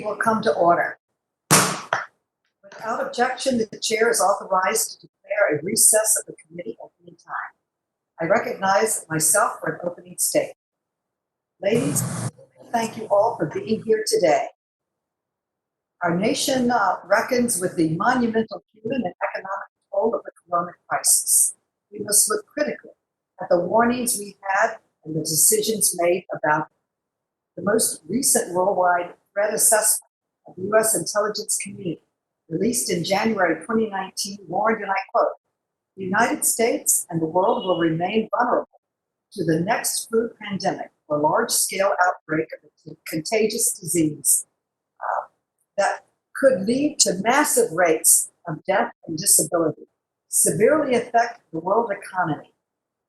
will come to order. Without objection, the chair is authorized to declare a recess of the committee at any time. I recognize myself for an opening statement. Ladies, thank you all for being here today. Our nation reckons with the monumental human and economic toll of the corona crisis. We must look critically at the warnings we've had and the decisions made about them. The most recent worldwide threat assessment of the U.S. intelligence community, released in January 2019, warned, and I quote, "The United States and the world will remain vulnerable to the next flu pandemic or large-scale outbreak of a contagious disease that could lead to massive rates of death and disability, severely affect the world economy,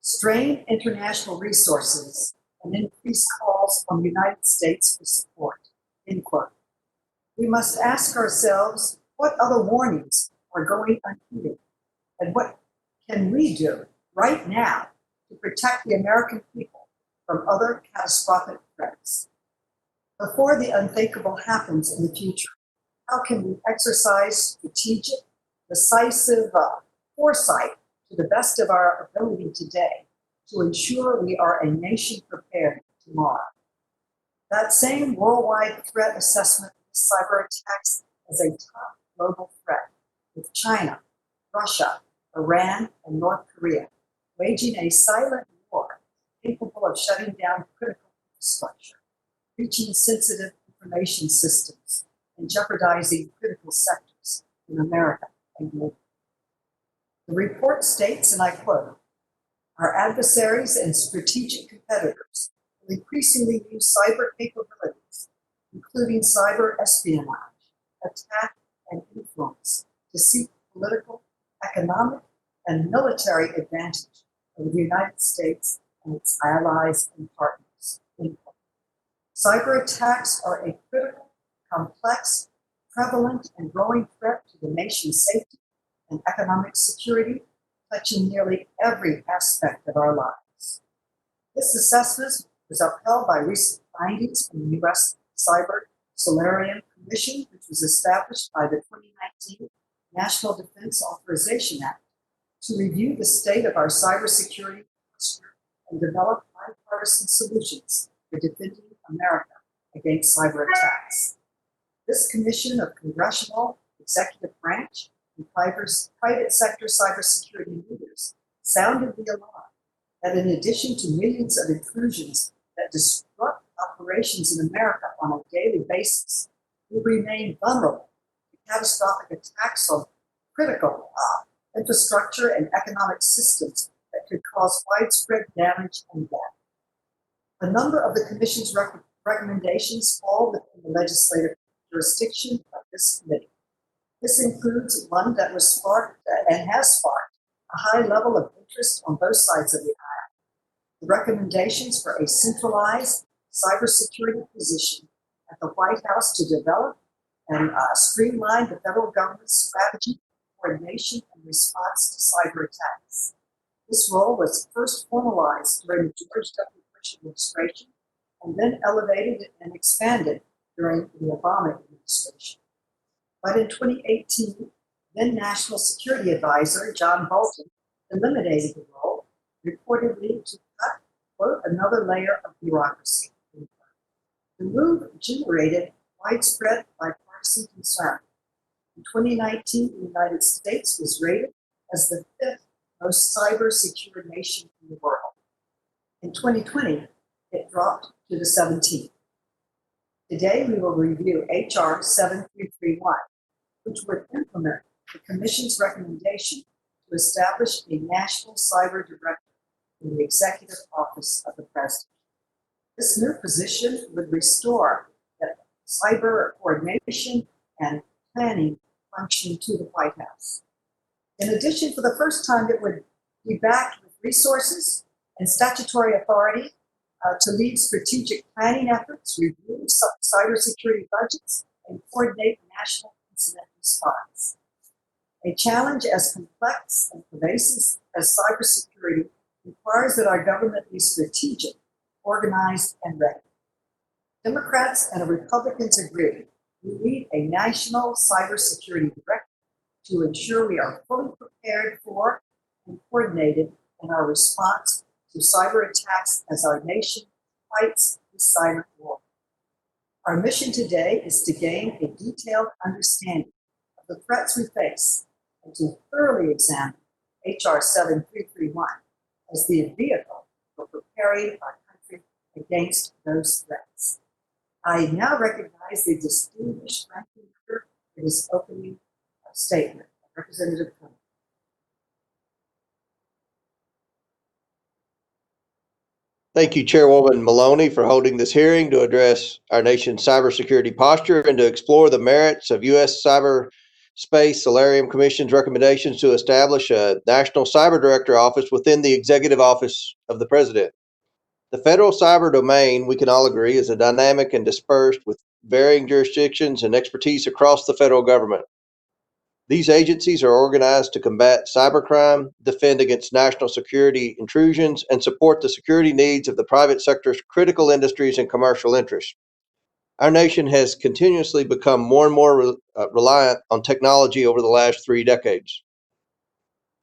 strain international resources, and increase calls from the United States for support," end quote. We must ask ourselves what other warnings are going unheeded, and what can we do right now to protect the American people from other catastrophic threats? Before the unthinkable happens in the future, how can we exercise strategic, decisive foresight to the best of our ability today to ensure we are a nation prepared tomorrow? That same worldwide threat assessment of cyber attacks as a top global threat, with China, Russia, Iran, and North Korea waging a silent war capable of shutting down critical infrastructure, reaching sensitive information systems, and jeopardizing critical sectors in America and globally. The report states, and I quote, "Our adversaries and strategic competitors will increasingly use cyber capabilities, including cyber espionage, attack, and influence, to seek political, economic, and military advantage over the United States and its allies and partners." End quote. Cyber attacks are a critical, complex, prevalent, and growing threat to the nation's safety and economic security, touching nearly every aspect of our lives. This assessment was upheld by recent findings from the U.S. Cyber Solarium Commission, which was established by the 2019 National Defense Authorization Act to review the state of our cybersecurity posture and develop bipartisan solutions for defending America against cyber attacks. This commission of congressional, executive branch, and private sector cybersecurity leaders sounded the alarm that in addition to millions of intrusions that disrupt operations in America on a daily basis, we remain vulnerable to catastrophic attacks on critical infrastructure and economic systems that could cause widespread damage and death. A number of the Commission's recommendations fall within the legislative jurisdiction of this committee. This includes one that was sparked and has sparked a high level of interest on both sides of the aisle: the recommendations for a centralized cybersecurity position at the White House to develop and streamline the federal government's strategy, coordination, and response to cyber attacks. This role was first formalized during the George W. Bush administration and then elevated and expanded during the Obama administration. But in 2018, then National Security Advisor John Bolton eliminated the role, reportedly to cut, quote, "another layer of bureaucracy." The move generated widespread bipartisan concern. In 2019, the United States was rated as the 5th most cyber-secure nation in the world. In 2020, it dropped to the 17th. Today, we will review H.R. 7331, which would implement the Commission's recommendation to establish a National Cyber Director in the Executive Office of the President. This new position would restore the cyber coordination and planning function to the White House. In addition, for the first time, it would be backed with resources and statutory authority to lead strategic planning efforts, review cybersecurity budgets, and coordinate national incident response. A challenge as complex and pervasive as cybersecurity requires that our government be strategic, organized, and ready. Democrats and Republicans agree We need a national cybersecurity directive to ensure we are fully prepared for and coordinated in our response to cyber attacks as our nation fights this cyber war. Our mission today is to gain a detailed understanding of the threats we face and to thoroughly examine H.R. 7331 as the vehicle for preparing our country against those threats. I now recognize the distinguished ranking member for his opening statement, Representative Cummings. Thank you, Chairwoman Maloney, for holding this hearing to address our nation's cybersecurity posture and to explore the merits of U.S. Cyberspace Solarium Commission's recommendations to establish a National Cyber Director Office within the Executive Office of the President. The federal cyber domain, we can all agree, is a dynamic and dispersed with varying jurisdictions and expertise across the federal government. These agencies are organized to combat cybercrime, defend against national security intrusions, and support the security needs of the private sector's critical industries and commercial interests. Our nation has continuously become more and more reliant on technology over the last 3 decades.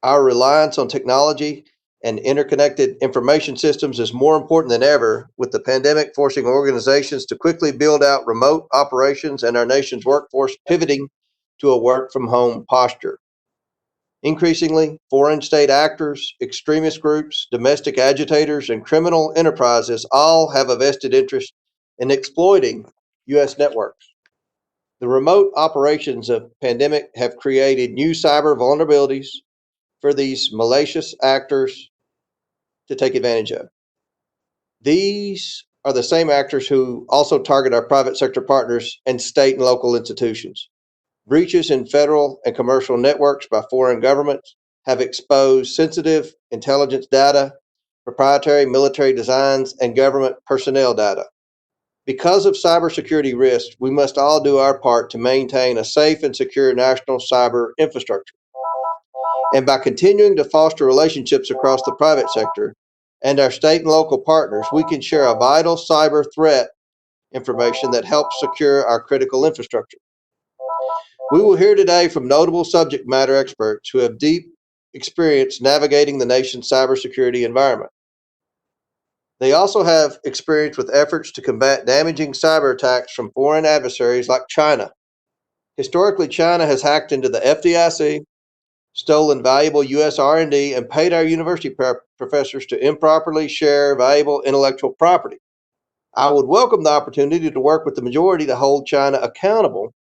Our reliance on technology and interconnected information systems is more important than ever, with the pandemic forcing organizations to quickly build out remote operations and our nation's workforce pivoting to a work-from-home posture. Increasingly, foreign state actors, extremist groups, domestic agitators, and criminal enterprises all have a vested interest in exploiting U.S. networks. The remote operations of pandemic have created new cyber vulnerabilities for these malicious actors to take advantage of. These are the same actors who also target our private sector partners and state and local institutions. Breaches in federal and commercial networks by foreign governments have exposed sensitive intelligence data, proprietary military designs, and government personnel data. Because of cybersecurity risks, we must all do our part to maintain a safe and secure national cyber infrastructure. And by continuing to foster relationships across the private sector and our state and local partners, we can share a vital cyber threat information that helps secure our critical infrastructure. We will hear today from notable subject matter experts who have deep experience navigating the nation's cybersecurity environment. They also have experience with efforts to combat damaging cyber attacks from foreign adversaries like China. Historically, China has hacked into the FDIC, stolen valuable U.S. R&D, and paid our university professors to improperly share valuable intellectual property. I would welcome the opportunity to work with the majority to hold China accountable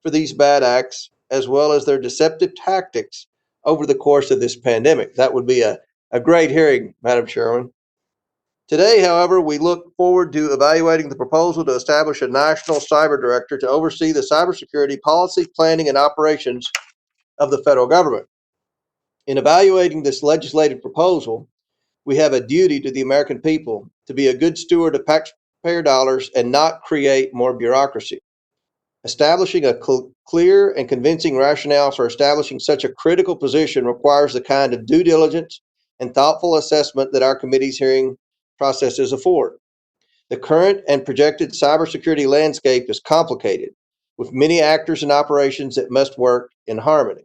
for these bad acts, as well as their deceptive tactics over the course of this pandemic. That would be a great hearing, Madam Chairman. Today, however, we look forward to evaluating the proposal to establish a national cyber director to oversee the cybersecurity policy, planning, and operations of the federal government. In evaluating this legislative proposal, we have a duty to the American people to be a good steward of taxpayer dollars and not create more bureaucracy. Establishing a clear and convincing rationale for establishing such a critical position requires the kind of due diligence and thoughtful assessment that our committee's hearing processes afford. The current and projected cybersecurity landscape is complicated, with many actors and operations that must work in harmony.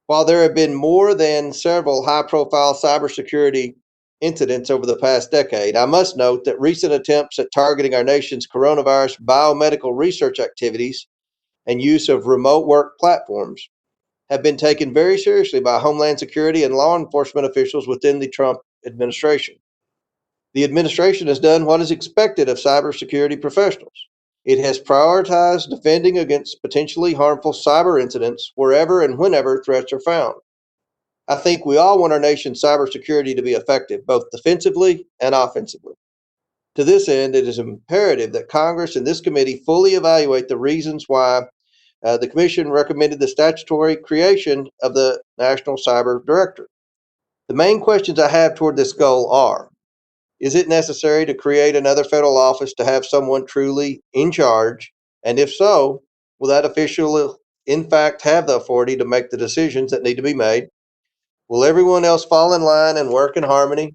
While there have been more than several high-profile cybersecurity incidents over the past decade, I must note that recent attempts at targeting our nation's coronavirus biomedical research activities and use of remote work platforms have been taken very seriously by Homeland Security and law enforcement officials within the Trump administration. The administration has done what is expected of cybersecurity professionals. It has prioritized defending against potentially harmful cyber incidents wherever and whenever threats are found. I think we all want our nation's cybersecurity to be effective, both defensively and offensively. To this end, it is imperative that Congress and this committee fully evaluate the reasons why the Commission recommended the statutory creation of the National Cyber Director. The main questions I have toward this goal are: is it necessary to create another federal office to have someone truly in charge? And if so, will that official in fact have the authority to make the decisions that need to be made? Will everyone else fall in line and work in harmony?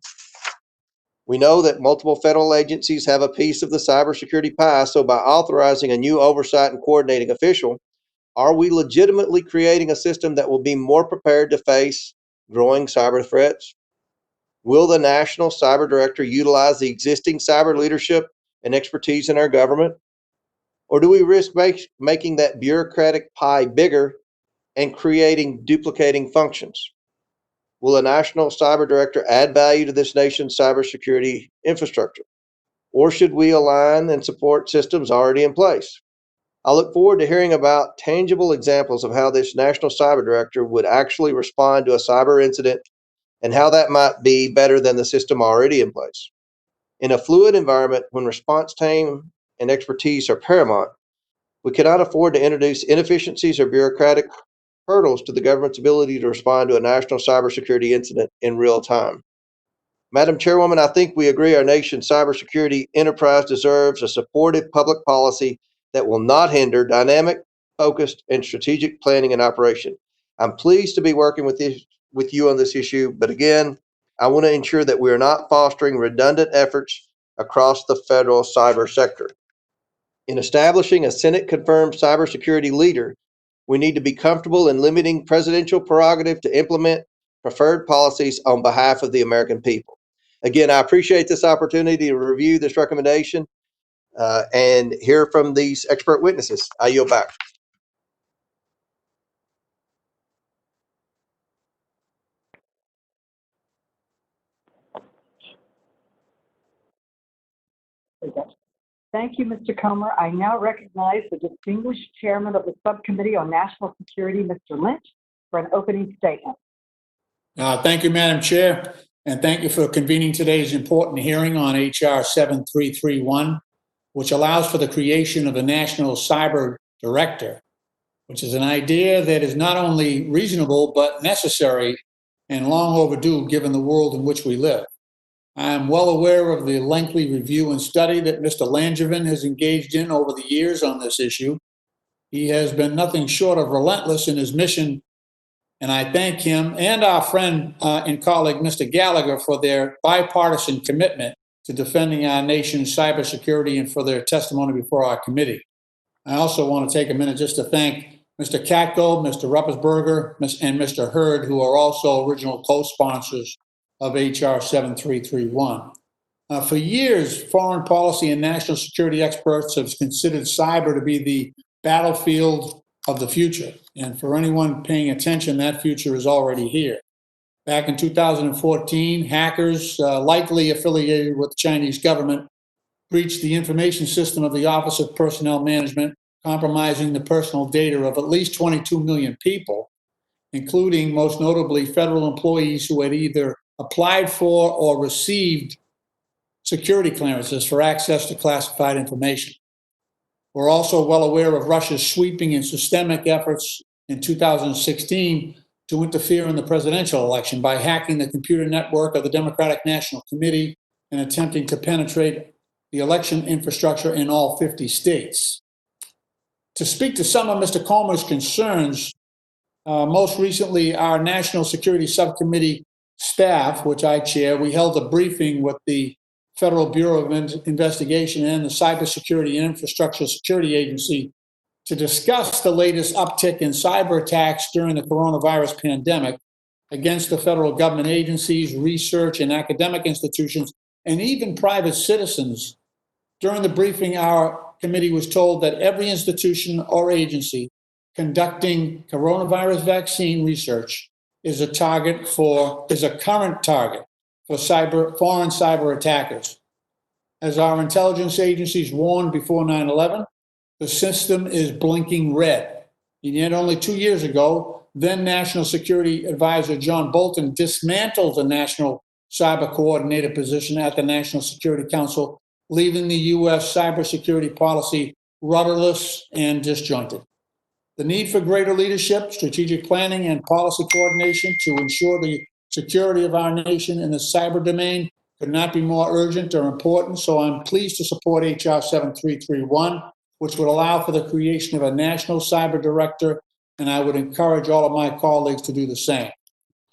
We know that multiple federal agencies have a piece of the cybersecurity pie, so by authorizing a new oversight and coordinating official, are we legitimately creating a system that will be more prepared to face growing cyber threats? Will the National Cyber Director utilize the existing cyber leadership and expertise in our government? Or do we risk making that bureaucratic pie bigger and creating duplicating functions? Will a National Cyber Director add value to this nation's cybersecurity infrastructure? Or should we align and support systems already in place? I look forward to hearing about tangible examples of how this National Cyber Director would actually respond to a cyber incident and how that might be better than the system already in place. In a fluid environment, when response time and expertise are paramount, we cannot afford to introduce inefficiencies or bureaucratic hurdles to the government's ability to respond to a national cybersecurity incident in real time. Madam Chairwoman, I think we agree our nation's cybersecurity enterprise deserves a supportive public policy that will not hinder dynamic, focused, and strategic planning and operation. I'm pleased to be working with you on this issue, but again, I want to ensure that we are not fostering redundant efforts across the federal cyber sector. In establishing a Senate-confirmed cybersecurity leader, we need to be comfortable in limiting presidential prerogative to implement preferred policies on behalf of the American people. Again, I appreciate this opportunity to review this recommendation and hear from these expert witnesses. I yield back. Thank you, Mr. Comer. I now recognize the distinguished chairman of the Subcommittee on National Security, Mr. Lynch, for an opening statement. Thank you, Madam Chair, and thank you for convening today's important hearing on H.R. 7331, which allows for the creation of a National Cyber Director, which is an idea that is not only reasonable but necessary and long overdue given the world in which we live. I am well aware of the lengthy review and study that Mr. Langevin has engaged in over the years on this issue. He has been nothing short of relentless in his mission, and I thank him and our friend and colleague, Mr. Gallagher, for their bipartisan commitment to defending our nation's cybersecurity and for their testimony before our committee. I also want to take a minute just to thank Mr. Katko, Mr. Ruppelsberger, and Mr. Hurd, who are also original co-sponsors of H.R. 7331. For years, foreign policy and national security experts have considered cyber to be the battlefield of the future. And for anyone paying attention, that future is already here. Back in 2014, hackers, likely affiliated with the Chinese government, breached the information system of the Office of Personnel Management, compromising the personal data of at least 22 million people, including most notably federal employees who had either applied for or received security clearances for access to classified information. We're also well aware of Russia's sweeping and systemic efforts in 2016 to interfere in the presidential election by hacking the computer network of the Democratic National Committee and attempting to penetrate the election infrastructure in all 50 states. To speak to some of Mr. Comer's concerns, most recently, our National Security Subcommittee staff, which I chair, we held a briefing with the Federal Bureau of Investigation and the Cybersecurity and Infrastructure Security Agency to discuss the latest uptick in cyber attacks during the coronavirus pandemic against the federal government agencies, research and academic institutions, and even private citizens. During the briefing, our committee was told that every institution or agency conducting coronavirus vaccine research is a current target for foreign cyber attackers. As our intelligence agencies warned before 9/11, the system is blinking red. And yet only 2 years ago, then National Security Advisor John Bolton dismantled the National Cyber Coordinator position at the National Security Council, leaving the U.S. cybersecurity policy rudderless and disjointed. The need for greater leadership, strategic planning, and policy coordination to ensure the security of our nation in the cyber domain could not be more urgent or important, so I'm pleased to support H.R. 7331, which would allow for the creation of a national cyber director, and I would encourage all of my colleagues to do the same.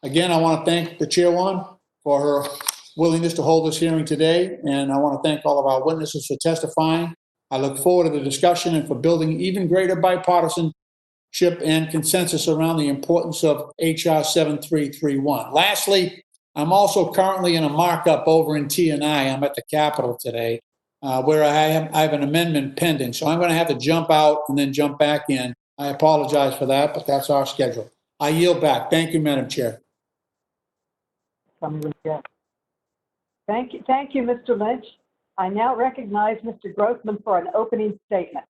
Again, I want to thank the Chairwoman for her willingness to hold this hearing today, and I want to thank all of our witnesses for testifying. I look forward to the discussion and for building even greater bipartisanship and consensus around the importance of HR 7331. Lastly, I'm also currently in a markup over in T&I. I'm at the Capitol today, where I have an amendment pending. So I'm going to have to jump out and then jump back in. I apologize for that, but that's our schedule. I yield back. Thank you, Madam Chair. Thank you, Mr. Lynch. I now recognize Mr. Grossman for an opening statement.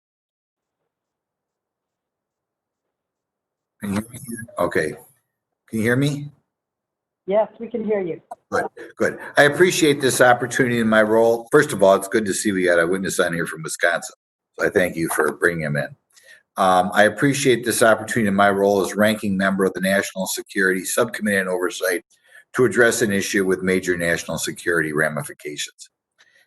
Can you hear me? Okay. Can you hear me? Yes, we can hear you. Good, good. I appreciate this opportunity in my role. First of all, it's good to see we got a witness on here from Wisconsin. So I thank you for bringing him in. I appreciate this opportunity in my role as ranking member of the National Security Subcommittee on Oversight to address an issue with major national security ramifications.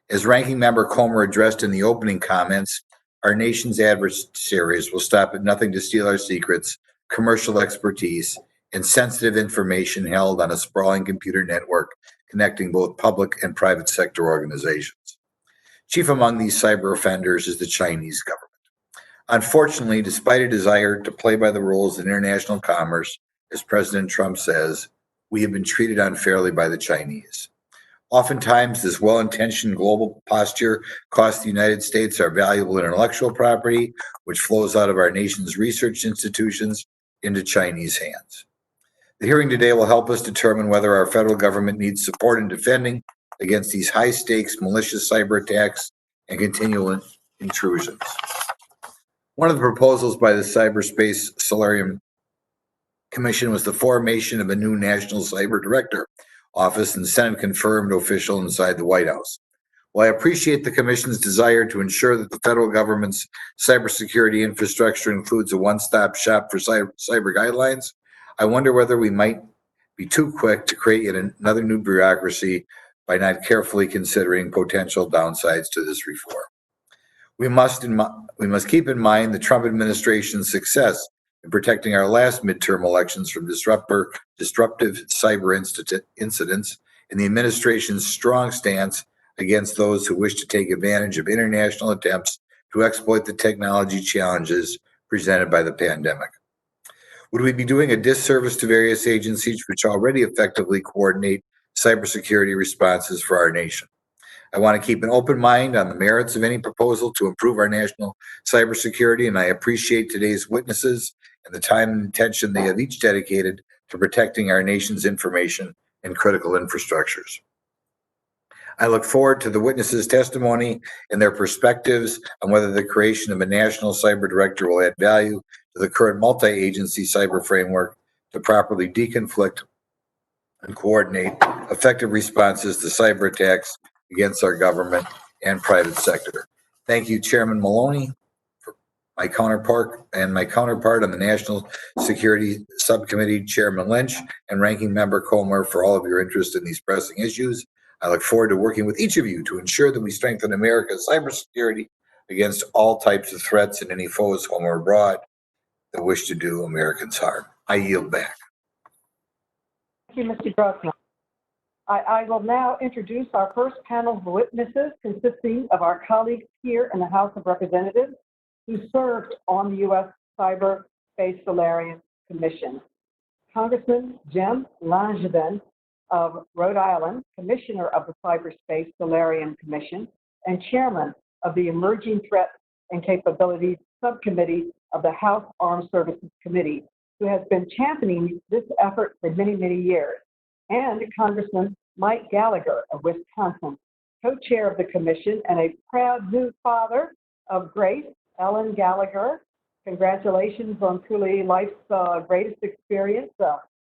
As ranking member Comer addressed in the opening comments, our nation's adversaries will stop at nothing to steal our secrets, commercial expertise, and sensitive information held on a sprawling computer network connecting both public and private sector organizations. Chief among these cyber offenders is the Chinese government. Unfortunately, despite a desire to play by the rules of international commerce, as President Trump says, we have been treated unfairly by the Chinese. Oftentimes, this well-intentioned global posture costs the United States our valuable intellectual property, which flows out of our nation's research institutions into Chinese hands. The hearing today will help us determine whether our federal government needs support in defending against these high-stakes malicious cyber attacks and continual intrusions. One of the proposals by the Cyberspace Solarium Commission was the formation of a new National Cyber Director Office and Senate-confirmed official inside the White House. While I appreciate the Commission's desire to ensure that the federal government's cybersecurity infrastructure includes a one-stop shop for cyber guidelines, I wonder whether we might be too quick to create yet another new bureaucracy by not carefully considering potential downsides to this reform. We must keep in mind the Trump administration's success in protecting our last midterm elections from disruptive cyber incidents and the administration's strong stance against those who wish to take advantage of international attempts to exploit the technology challenges presented by the pandemic. Would we be doing a disservice to various agencies which already effectively coordinate cybersecurity responses for our nation? I want to keep an open mind on the merits of any proposal to improve our national cybersecurity, and I appreciate today's witnesses and the time and attention they have each dedicated to protecting our nation's information and critical infrastructures. I look forward to the witnesses' testimony and their perspectives on whether the creation of a national cyber director will add value to the current multi-agency cyber framework to properly deconflict and coordinate effective responses to cyber attacks against our government and private sector. Thank you, Chairman Maloney, my counterpart on the National Security Subcommittee, Chairman Lynch, and Ranking Member Comer for all of your interest in these pressing issues. I look forward to working with each of you to ensure that we strengthen America's cybersecurity against all types of threats and any foes, home or abroad, that wish to do Americans harm. I yield back. Thank you, Mr. Grossman. I will now introduce our first panel of witnesses, consisting of our colleagues here in the House of Representatives who served on the U.S. Cyberspace Solarium Commission. Congressman Jim Langevin of Rhode Island, Commissioner of the Cyberspace Solarium Commission, and Chairman of the Emerging Threats and Capabilities Subcommittee of the House Armed Services Committee, who has been championing this effort for many, many years. And Congressman Mike Gallagher of Wisconsin, co-chair of the commission and a proud new father of Grace Ellen Gallagher. Congratulations on truly life's greatest experience,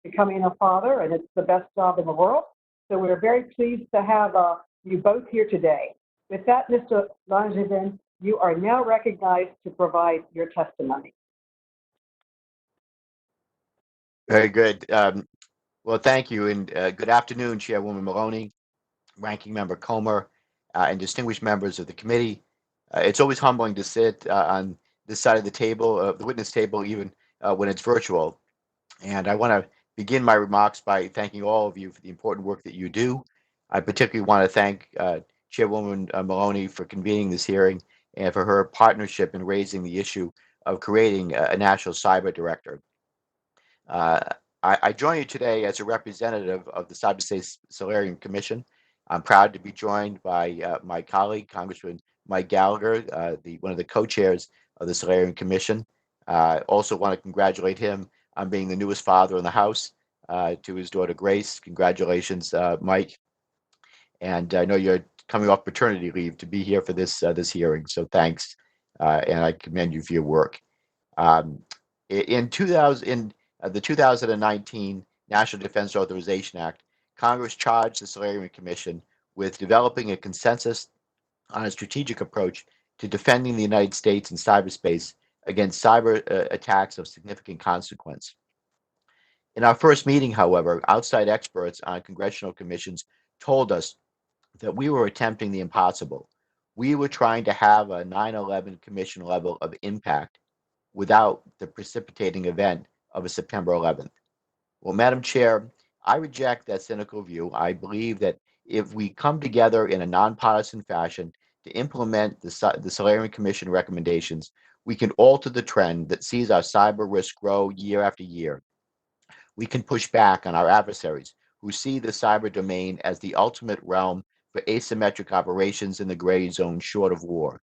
becoming a father, and it's the best job in the world. So we're very pleased to have you both here today. With that, Mr. Langevin, you are now recognized to provide your testimony. Very good. Well, thank you, and good afternoon, Chairwoman Maloney, Ranking Member Comer, and distinguished members of the committee. It's always humbling to sit on this side of the table, the witness table, even when it's virtual. And I want to begin my remarks by thanking all of you for the important work that you do I particularly want to thank Chairwoman Maloney for convening this hearing and for her partnership in raising the issue of creating a national cyber director. Uh, I join you today as a representative of the Cyberspace Solarium Commission. I'm proud to be joined by my colleague, Congressman Mike Gallagher, one of the co-chairs of the Solarium Commission. I also want to congratulate him on being the newest father in the House to his daughter Grace. Congratulations, Mike. And I know you're coming off paternity leave to be here for this hearing, so thanks, and I commend you for your work. Um, in the 2019 National Defense Authorization Act, Congress charged the Solarium Commission with developing a consensus on a strategic approach to defending the United States in cyberspace against cyber attacks of significant consequence. In our first meeting, however, outside experts on congressional commissions told us that we were attempting the impossible. We were trying to have a 9/11 commission level of impact without the precipitating event of a September 11th. Well, Madam Chair, I reject that cynical view. I believe that if we come together in a nonpartisan fashion to implement the Solarium Commission recommendations, we can alter the trend that sees our cyber risk grow year after year. We can push back on our adversaries who see the cyber domain as the ultimate realm for asymmetric operations in the gray zone short of war.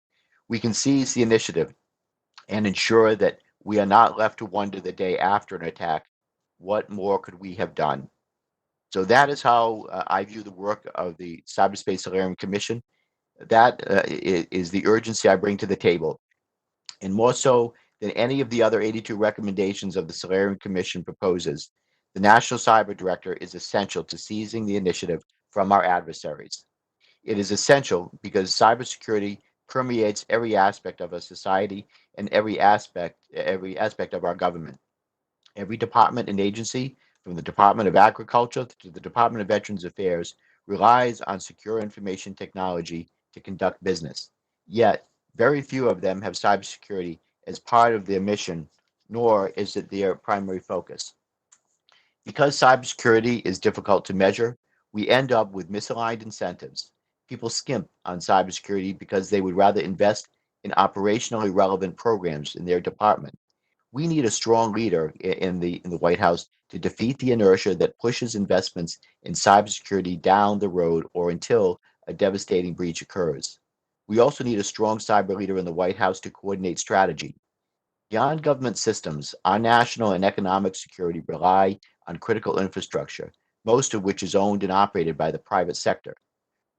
We can seize the initiative and ensure that we are not left to wonder the day after an attack, what more could we have done? So that is how I view the work of the Cyberspace Solarium Commission. That is the urgency I bring to the table. And more so than any of the other 82 recommendations of the Solarium Commission proposes, the National Cyber Director is essential to seizing the initiative from our adversaries. It is essential because cybersecurity permeates every aspect of our society and every aspect of our government. Every department and agency, from the Department of Agriculture to the Department of Veterans Affairs, relies on secure information technology to conduct business. Yet, very few of them have cybersecurity as part of their mission, nor is it their primary focus. Because cybersecurity is difficult to measure, we end up with misaligned incentives. People skimp on cybersecurity because they would rather invest in operationally relevant programs in their department. We need a strong leader in the White House to defeat the inertia that pushes investments in cybersecurity down the road or until a devastating breach occurs. We also need a strong cyber leader in the White House to coordinate strategy. Beyond government systems, our national and economic security rely on critical infrastructure, most of which is owned and operated by the private sector.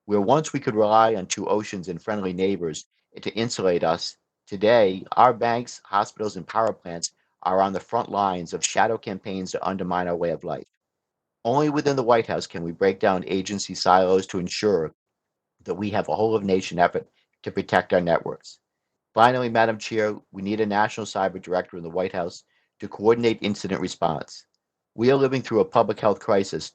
Where once we could rely on two oceans and friendly neighbors to insulate us, today our banks, hospitals, and power plants are on the front lines of shadow campaigns to undermine our way of life. Only within the White House can we break down agency silos to ensure that we have a whole of nation effort to protect our networks. Finally, Madam Chair, we need a national cyber director in the White House to coordinate incident response. We are living through a public health crisis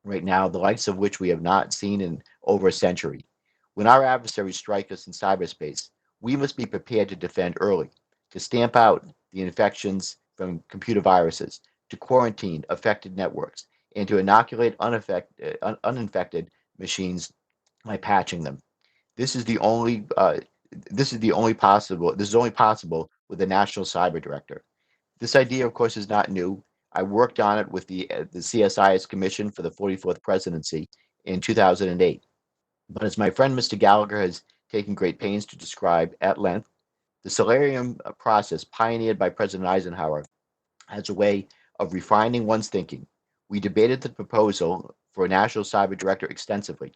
right now, the likes of which we have not seen in over a century. When our adversaries strike us in cyberspace, we must be prepared to defend early, to stamp out the infections from computer viruses, to quarantine affected networks, and to inoculate uninfected machines by patching them. This is the only this is only possible with a national cyber director. This idea, of course, is not new. I worked on it with the CSIS Commission for the 44th presidency in 2008. But as my friend Mr. Gallagher has taken great pains to describe at length, the Solarium process pioneered by President Eisenhower has a way of refining one's thinking. We debated the proposal for a national cyber director extensively,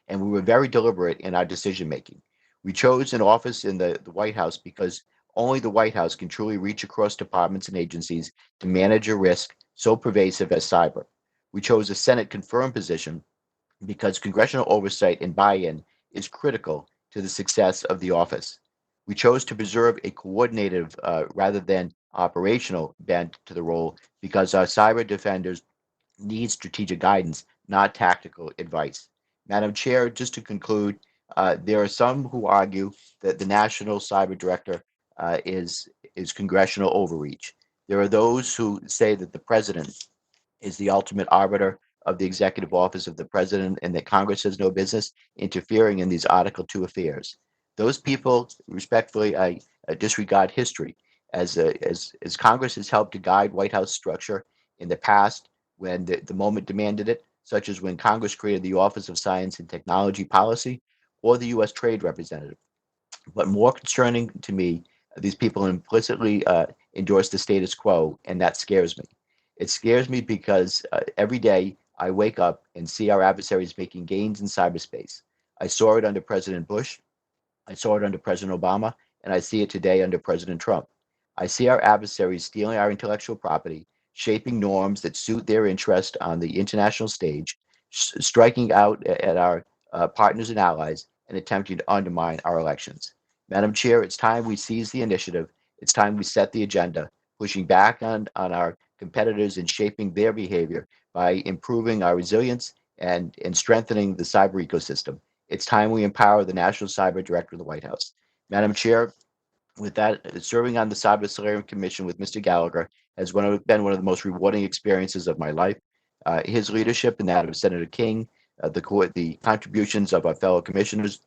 and we were very deliberate in our decision making. We chose an office in the White House because only the White House can truly reach across departments and agencies to manage a risk so pervasive as cyber. We chose a Senate confirmed position because congressional oversight and buy in is critical to the success of the office. We chose to preserve a coordinative rather than operational bent to the role because our cyber defenders need strategic guidance, not tactical advice. Madam Chair, just to conclude, there are some who argue that the National Cyber Director is congressional overreach. There are those who say that the president is the ultimate arbiter of the executive office of the president and that Congress has no business interfering in these Article 2 affairs. Those people, respectfully, I disregard history as Congress has helped to guide White House structure in the past when the moment demanded it, such as when Congress created the Office of Science and Technology Policy or the U.S. Trade Representative. But more concerning to me, these people implicitly endorse the status quo, and that scares me. It scares me because every day I wake up and see our adversaries making gains in cyberspace. I saw it under President Bush, I saw it under President Obama, and I see it today under President Trump. I see our adversaries stealing our intellectual property, shaping norms that suit their interest on the international stage, striking out at our partners and allies, and attempting to undermine our elections. Madam Chair, it's time we seize the initiative. It's time we set the agenda, pushing back on our competitors and shaping their behavior by improving our resilience and strengthening the cyber ecosystem. It's time we empower the National Cyber Director of the White House. Madam Chair, with that, serving on the Cyber Solarium Commission with Mr. Gallagher has been one of the most rewarding experiences of my life. His leadership and that of Senator King, the contributions of our fellow commissioners,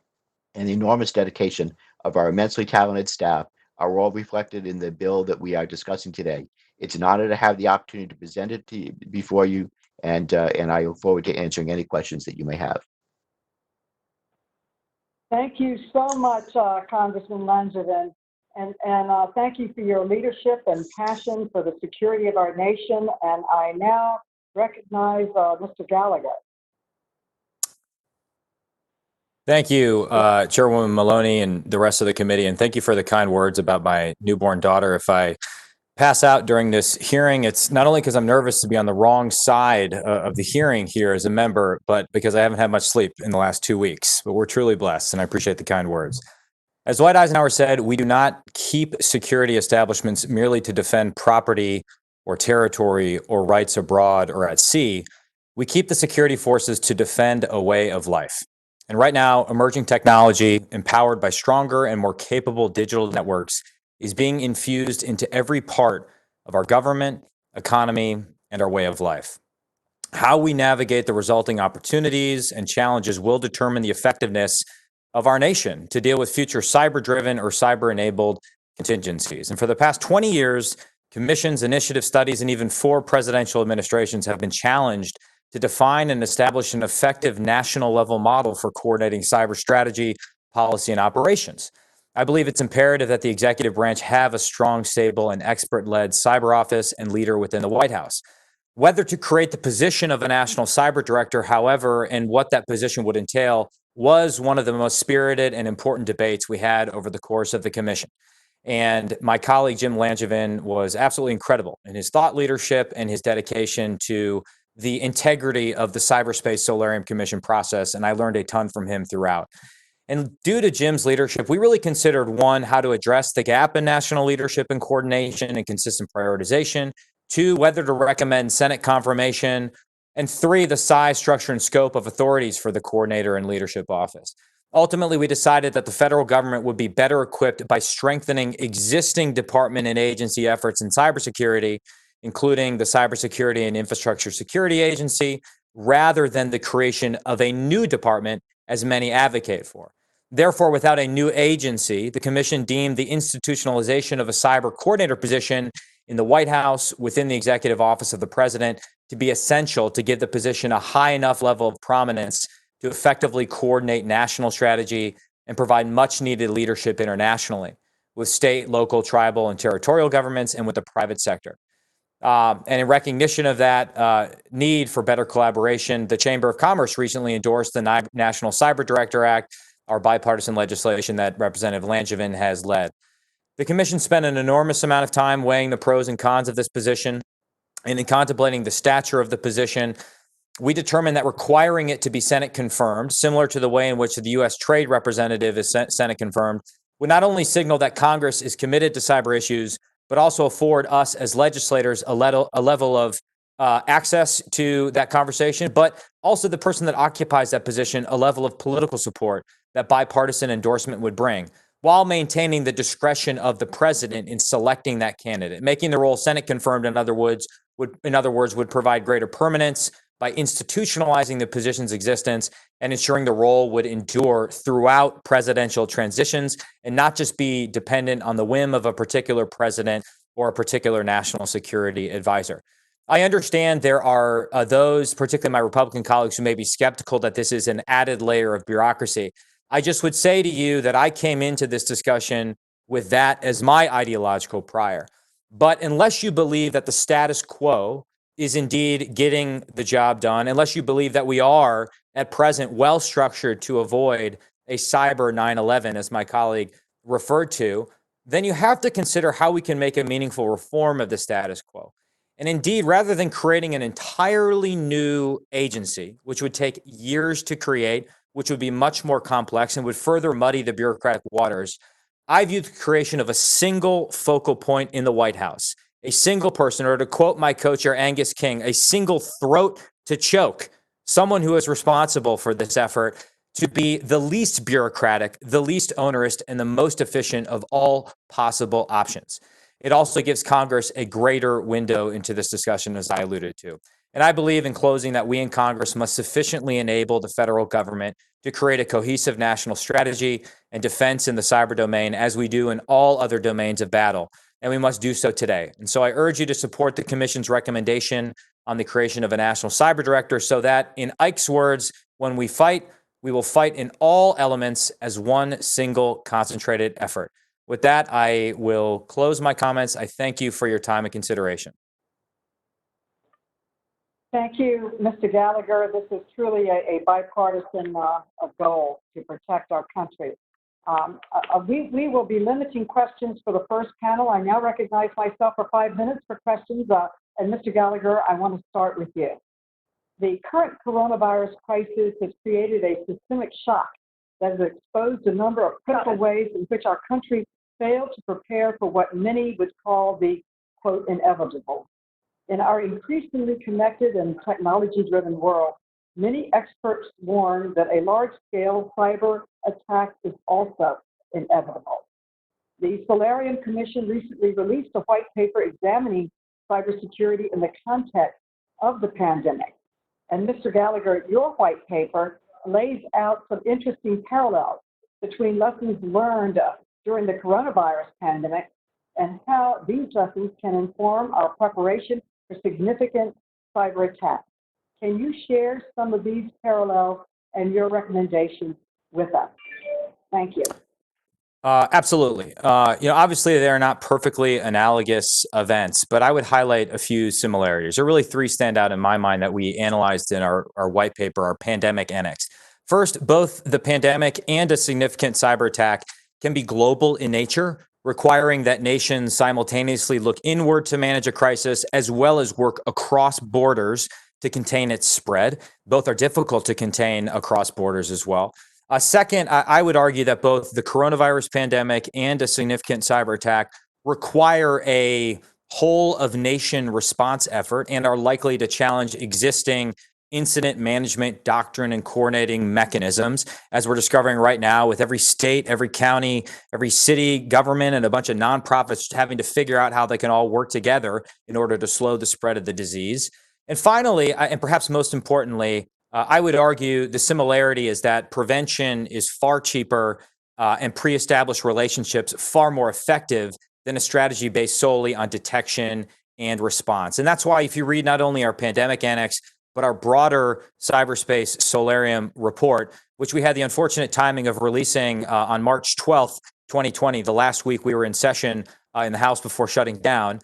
and the enormous dedication of our immensely talented staff are all reflected in the bill that we are discussing today. It's an honor to have the opportunity to present it to you, before you, and I look forward to answering any questions that you may have. Thank you so much, Congressman Langevin, and thank you for your leadership and passion for the security of our nation. And I now recognize Mr. Gallagher. Thank you, Chairwoman Maloney and the rest of the committee, and thank you for the kind words about my newborn daughter. If I pass out during this hearing, it's not only because I'm nervous to be on the wrong side of the hearing here as a member, but because I haven't had much sleep in the last 2 weeks. But we're truly blessed, and I appreciate the kind words. As Dwight Eisenhower said, we do not keep security establishments merely to defend property or territory or rights abroad or at sea. We keep the security forces to defend a way of life. And right now, emerging technology, empowered by stronger and more capable digital networks, is being infused into every part of our government, economy, and our way of life. How we navigate the resulting opportunities and challenges will determine the effectiveness of our nation to deal with future cyber-driven or cyber-enabled contingencies. And for the past 20 years, commissions, initiative studies, and even 4 presidential administrations have been challenged to define and establish an effective national-level model for coordinating cyber strategy, policy, and operations. I believe it's imperative that the executive branch have a strong, stable, and expert-led cyber office and leader within the White House. Whether to create the position of a national cyber director, however, and what that position would entail, was one of the most spirited and important debates we had over the course of the commission. And my colleague, Jim Langevin, was absolutely incredible in his thought leadership and his dedication to the integrity of the Cyberspace Solarium Commission process, and I learned a ton from him throughout. And due to Jim's leadership, we really considered, 1, how to address the gap in national leadership and coordination and consistent prioritization, 2, whether to recommend Senate confirmation, and 3, the size, structure, and scope of authorities for the coordinator and leadership office. Ultimately, we decided that the federal government would be better equipped by strengthening existing department and agency efforts in cybersecurity, including the Cybersecurity and Infrastructure Security Agency, rather than the creation of a new department, as many advocate for. Therefore, without a new agency, the commission deemed the institutionalization of a cyber coordinator position in the White House within the executive office of the president to be essential to give the position a high enough level of prominence to effectively coordinate national strategy and provide much needed leadership internationally with state, local, tribal, and territorial governments and with the private sector. And in recognition of that need for better collaboration, the Chamber of Commerce recently endorsed the National Cyber Director Act, our bipartisan legislation that Representative Langevin has led. The commission spent an enormous amount of time weighing the pros and cons of this position, and in contemplating the stature of the position, we determined that requiring it to be Senate confirmed, similar to the way in which the U.S. Trade Representative is Senate confirmed, would not only signal that Congress is committed to cyber issues, but also afford us as legislators a level of access to that conversation, but also the person that occupies that position a level of political support that bipartisan endorsement would bring, while maintaining the discretion of the president in selecting that candidate. Making the role Senate confirmed, in other words, would provide greater permanence, by institutionalizing the position's existence and ensuring the role would endure throughout presidential transitions and not just be dependent on the whim of a particular president or a particular national security advisor. I understand there are those, particularly my Republican colleagues, who may be skeptical that this is an added layer of bureaucracy. I just would say to you that I came into this discussion with that as my ideological prior. But unless you believe that the status quo is indeed getting the job done, unless you believe that we are at present well structured to avoid a cyber 9/11, as my colleague referred to, then you have to consider how we can make a meaningful reform of the status quo. And indeed, rather than creating an entirely new agency, which would take years to create, which would be much more complex and would further muddy the bureaucratic waters, I view the creation of a single focal point in the White House, a single person, or to quote my co-chair Angus King, a single throat to choke, someone who is responsible for this effort to be the least bureaucratic, the least onerous, and the most efficient of all possible options. It also gives Congress a greater window into this discussion, as I alluded to. And I believe, in closing, that we in Congress must sufficiently enable the federal government to create a cohesive national strategy and defense in the cyber domain, as we do in all other domains of battle. And we must do so today. And so I urge you to support the Commission's recommendation on the creation of a national cyber director, so that, in Ike's words, when we fight, we will fight in all elements as one single concentrated effort. With that, I will close my comments. I thank you for your time and consideration. Thank you, Mr. Gallagher. This is truly a bipartisan goal to protect our country. We will be limiting questions for the first panel. I now recognize myself for 5 minutes for questions. And Mr. Gallagher, I want to start with you. The current coronavirus crisis has created a systemic shock that has exposed a number of critical ways in which our country failed to prepare for what many would call the, quote, inevitable. In our increasingly connected and technology-driven world, many experts warn that a large-scale cyber attack is also inevitable. The Solarium Commission recently released a white paper examining cybersecurity in the context of the pandemic. And Mr. Gallagher, your white paper lays out some interesting parallels between lessons learned during the coronavirus pandemic and how these lessons can inform our preparation for significant cyber attacks. Can you share some of these parallels and your recommendations with us? Thank you. Absolutely. Obviously, they're not perfectly analogous events, but I would highlight a few similarities. There are really three stand out in my mind that we analyzed in our white paper, our pandemic annex. First, both the pandemic and a significant cyber attack can be global in nature, requiring that nations simultaneously look inward to manage a crisis, as well as work across borders to contain its spread. Both are difficult to contain across borders as well. Second, I would argue that both the coronavirus pandemic and a significant cyber attack require a whole of nation response effort and are likely to challenge existing incident management doctrine and coordinating mechanisms, as we're discovering right now with every state, every county, every city government, and a bunch of nonprofits having to figure out how they can all work together in order to slow the spread of the disease. And finally, and perhaps most importantly, I would argue the similarity is that prevention is far cheaper and pre-established relationships far more effective than a strategy based solely on detection and response. And that's why if you read not only our pandemic annex, but our broader cyberspace solarium report, which we had the unfortunate timing of releasing on March 12th, 2020, the last week we were in session in the House before shutting down,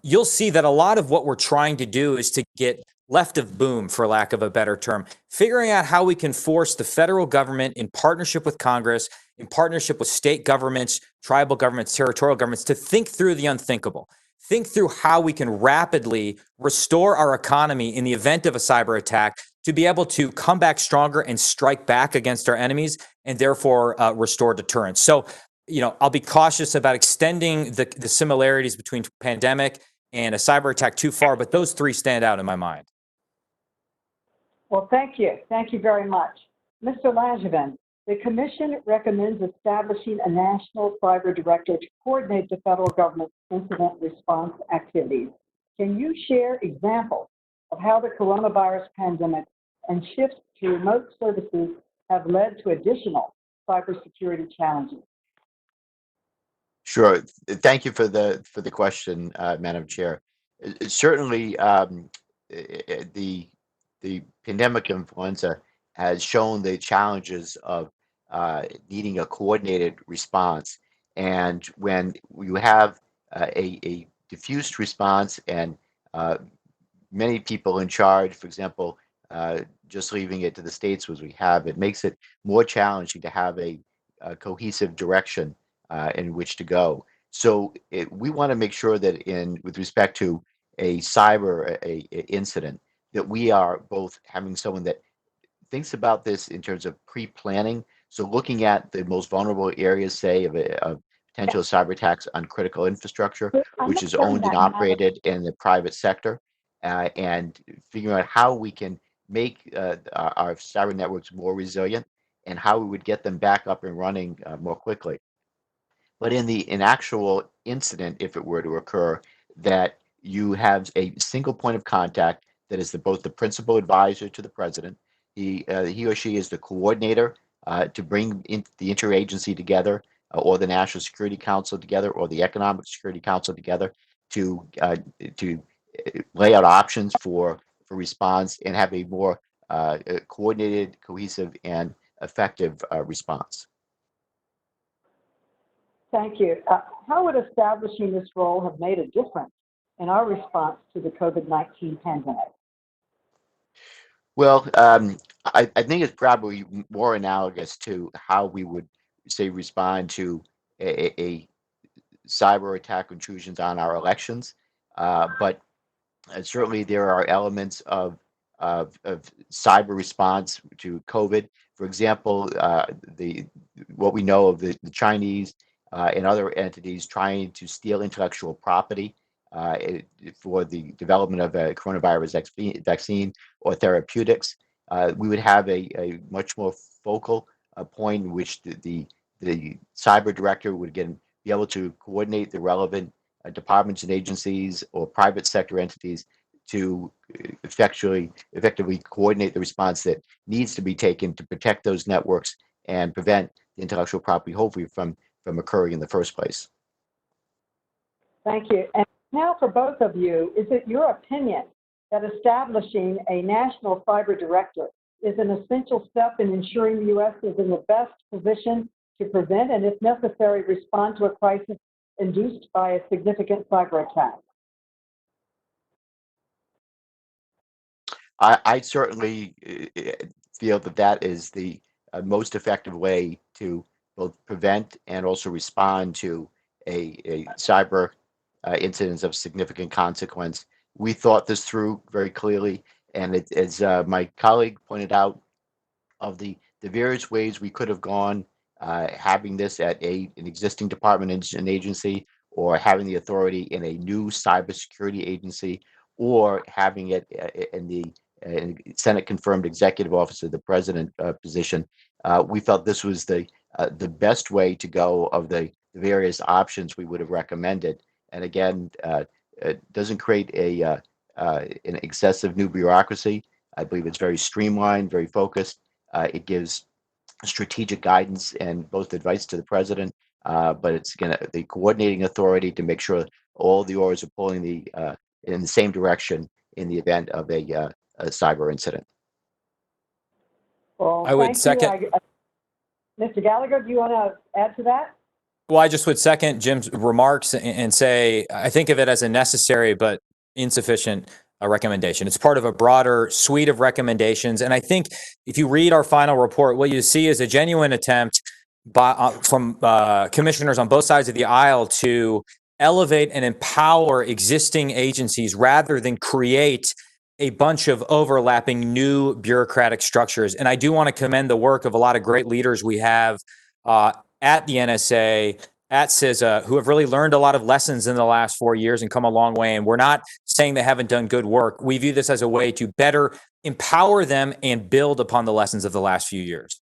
you'll see that a lot of what we're trying to do is to get left of boom, for lack of a better term, figuring out how we can force the federal government in partnership with Congress, in partnership with state governments, tribal governments, territorial governments, to think through the unthinkable. Think through how we can rapidly restore our economy in the event of a cyber attack to be able to come back stronger and strike back against our enemies and therefore restore deterrence. So, I'll be cautious about extending the similarities between pandemic and a cyber attack too far, but those three stand out in my mind. Well, thank you. Thank you very much. Mr. Langevin, the Commission recommends establishing a national cyber director to coordinate the federal government's incident response activities. Can you share examples of how the coronavirus pandemic and shifts to remote services have led to additional cybersecurity challenges? Sure. Thank you for the question, Madam Chair. Certainly, the pandemic influenza has shown the challenges of needing a coordinated response. And when you have a diffused response and many people in charge, for example, just leaving it to the states as we have, it makes it more challenging to have a cohesive direction in which to go. So we want to make sure that with respect to a cyber incident, that we are both having someone that thinks about this in terms of pre-planning. So looking at the most vulnerable areas, say, of potential cyber attacks on critical infrastructure, which is owned and operated in the private sector, and figuring out how we can make our cyber networks more resilient and how we would get them back up and running more quickly. But in actual incident, if it were to occur, that you have a single point of contact that is both the principal advisor to the president. He or she is the coordinator to bring the interagency together, or the National Security Council together, or the Economic Security Council together to lay out options for response and have a more coordinated, cohesive, and effective response. Thank you. How would establishing this role have made a difference in our response to the COVID-19 pandemic? Well, I think it's probably more analogous to how we would, say, respond to a cyber attack intrusions on our elections. But certainly there are elements of cyber response to COVID. For example, what we know of the Chinese and other entities trying to steal intellectual property for the development of a coronavirus vaccine or therapeutics. We would have a much more focal point in which the cyber director would be able to coordinate the relevant departments and agencies or private sector entities to effectively coordinate the response that needs to be taken to protect those networks and prevent the intellectual property, hopefully, from occurring in the first place. Thank you. And now for both of you, is it your opinion that establishing a national cyber director is an essential step in ensuring the U.S. is in the best position to prevent and, if necessary, respond to a crisis induced by a significant cyber attack? I certainly feel that is the most effective way to both prevent and also respond to a cyber incidents of significant consequence. We thought this through very clearly, and as my colleague pointed out, of the various ways we could have gone, having this at an existing department and agency, or having the authority in a new cybersecurity agency, or having it in the Senate confirmed executive office of the president position. We felt this was the best way to go of the various options we would have recommended. And again, it doesn't create an excessive new bureaucracy. I believe it's very streamlined, very focused. It gives strategic guidance and both advice to the president, but it's the coordinating authority to make sure all the oars are pulling in the same direction in the event of a cyber incident. Well, I would second. Mr. Gallagher, do you want to add to that? Well, I just would second Jim's remarks and say I think of it as a necessary but insufficient recommendation. It's part of a broader suite of recommendations. And I think if you read our final report, what you see is a genuine attempt from commissioners on both sides of the aisle to elevate and empower existing agencies rather than create a bunch of overlapping new bureaucratic structures. And I do want to commend the work of a lot of great leaders we have at the NSA, at CISA, who have really learned a lot of lessons in the last 4 years and come a long way. And we're not saying they haven't done good work. We view this as a way to better empower them and build upon the lessons of the last few years.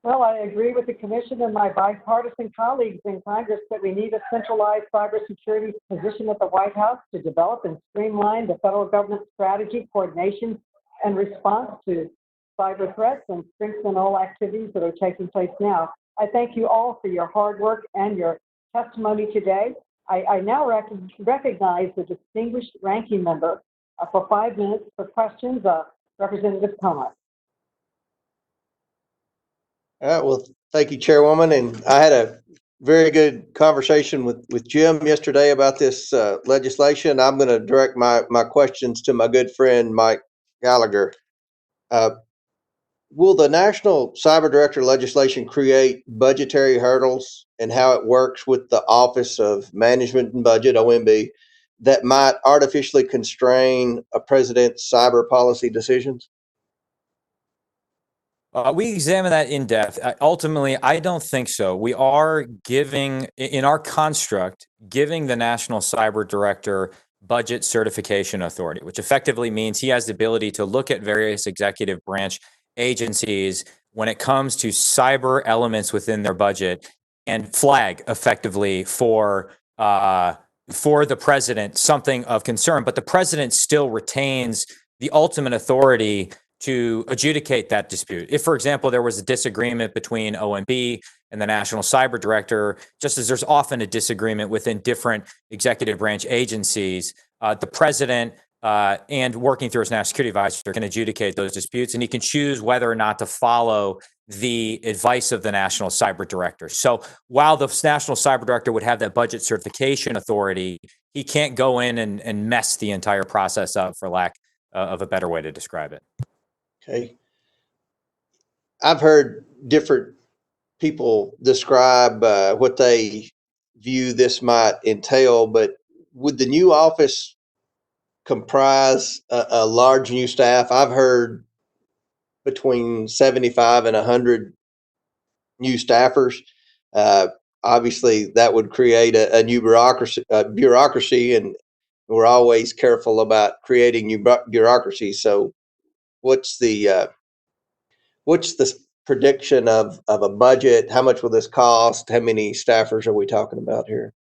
Well, I agree with the commission and my bipartisan colleagues in Congress that we need a centralized cybersecurity position at the White House to develop and streamline the federal government strategy, coordination, and response to cyber threats and strengthen all activities that are taking place now. I thank you all for your hard work and your testimony today. I now recognize the distinguished ranking member for 5 minutes for questions. Representative Comer. All right, well, thank you, Chairwoman. And I had a very good conversation with Jim yesterday about this legislation. I'm going to direct my questions to my good friend, Mike Gallagher. Will the National Cyber Director legislation create budgetary hurdles and how it works with the Office of Management and Budget, OMB, that might artificially constrain a president's cyber policy decisions? We examine that in depth. Ultimately, I don't think so. We are giving, in our construct, giving the National Cyber Director budget certification authority, which effectively means he has the ability to look at various executive branch agencies when it comes to cyber elements within their budget and flag effectively for the president something of concern. But the president still retains the ultimate authority to adjudicate that dispute. If, for example, there was a disagreement between OMB and the National Cyber Director, just as there's often a disagreement within different executive branch agencies, the president and working through his national security advisor can adjudicate those disputes, and he can choose whether or not to follow the advice of the National Cyber Director. So while the National Cyber Director would have that budget certification authority, he can't go in and mess the entire process up, for lack of a better way to describe it. Okay. I've heard different people describe what they view this might entail, but would the new office comprise a large new staff? I've heard between 75 and 100 new staffers. Obviously, that would create a new bureaucracy, and we're always careful about creating new bureaucracy. So, what's the prediction of a budget? How much will this cost? How many staffers are we talking about here?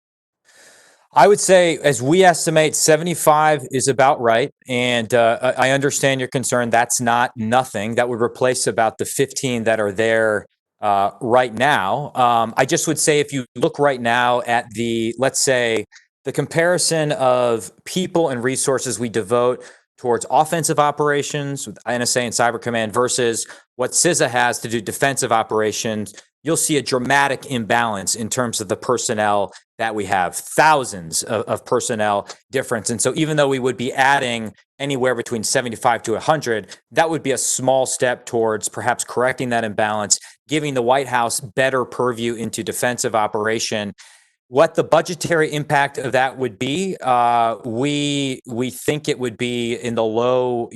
I would say, as we estimate, 75 is about right. And I understand your concern. That's not nothing. That would replace about the 15 that are there right now. I just would say, if you look right now at let's say, the comparison of people and resources we devote towards offensive operations with NSA and Cyber Command versus what CISA has to do defensive operations, you'll see a dramatic imbalance in terms of the personnel that we have, thousands of personnel difference. And so even though we would be adding anywhere between 75 to 100, that would be a small step towards perhaps correcting that imbalance, giving the White House better purview into defensive operation. What the budgetary impact of that would be, we think it would be in the low,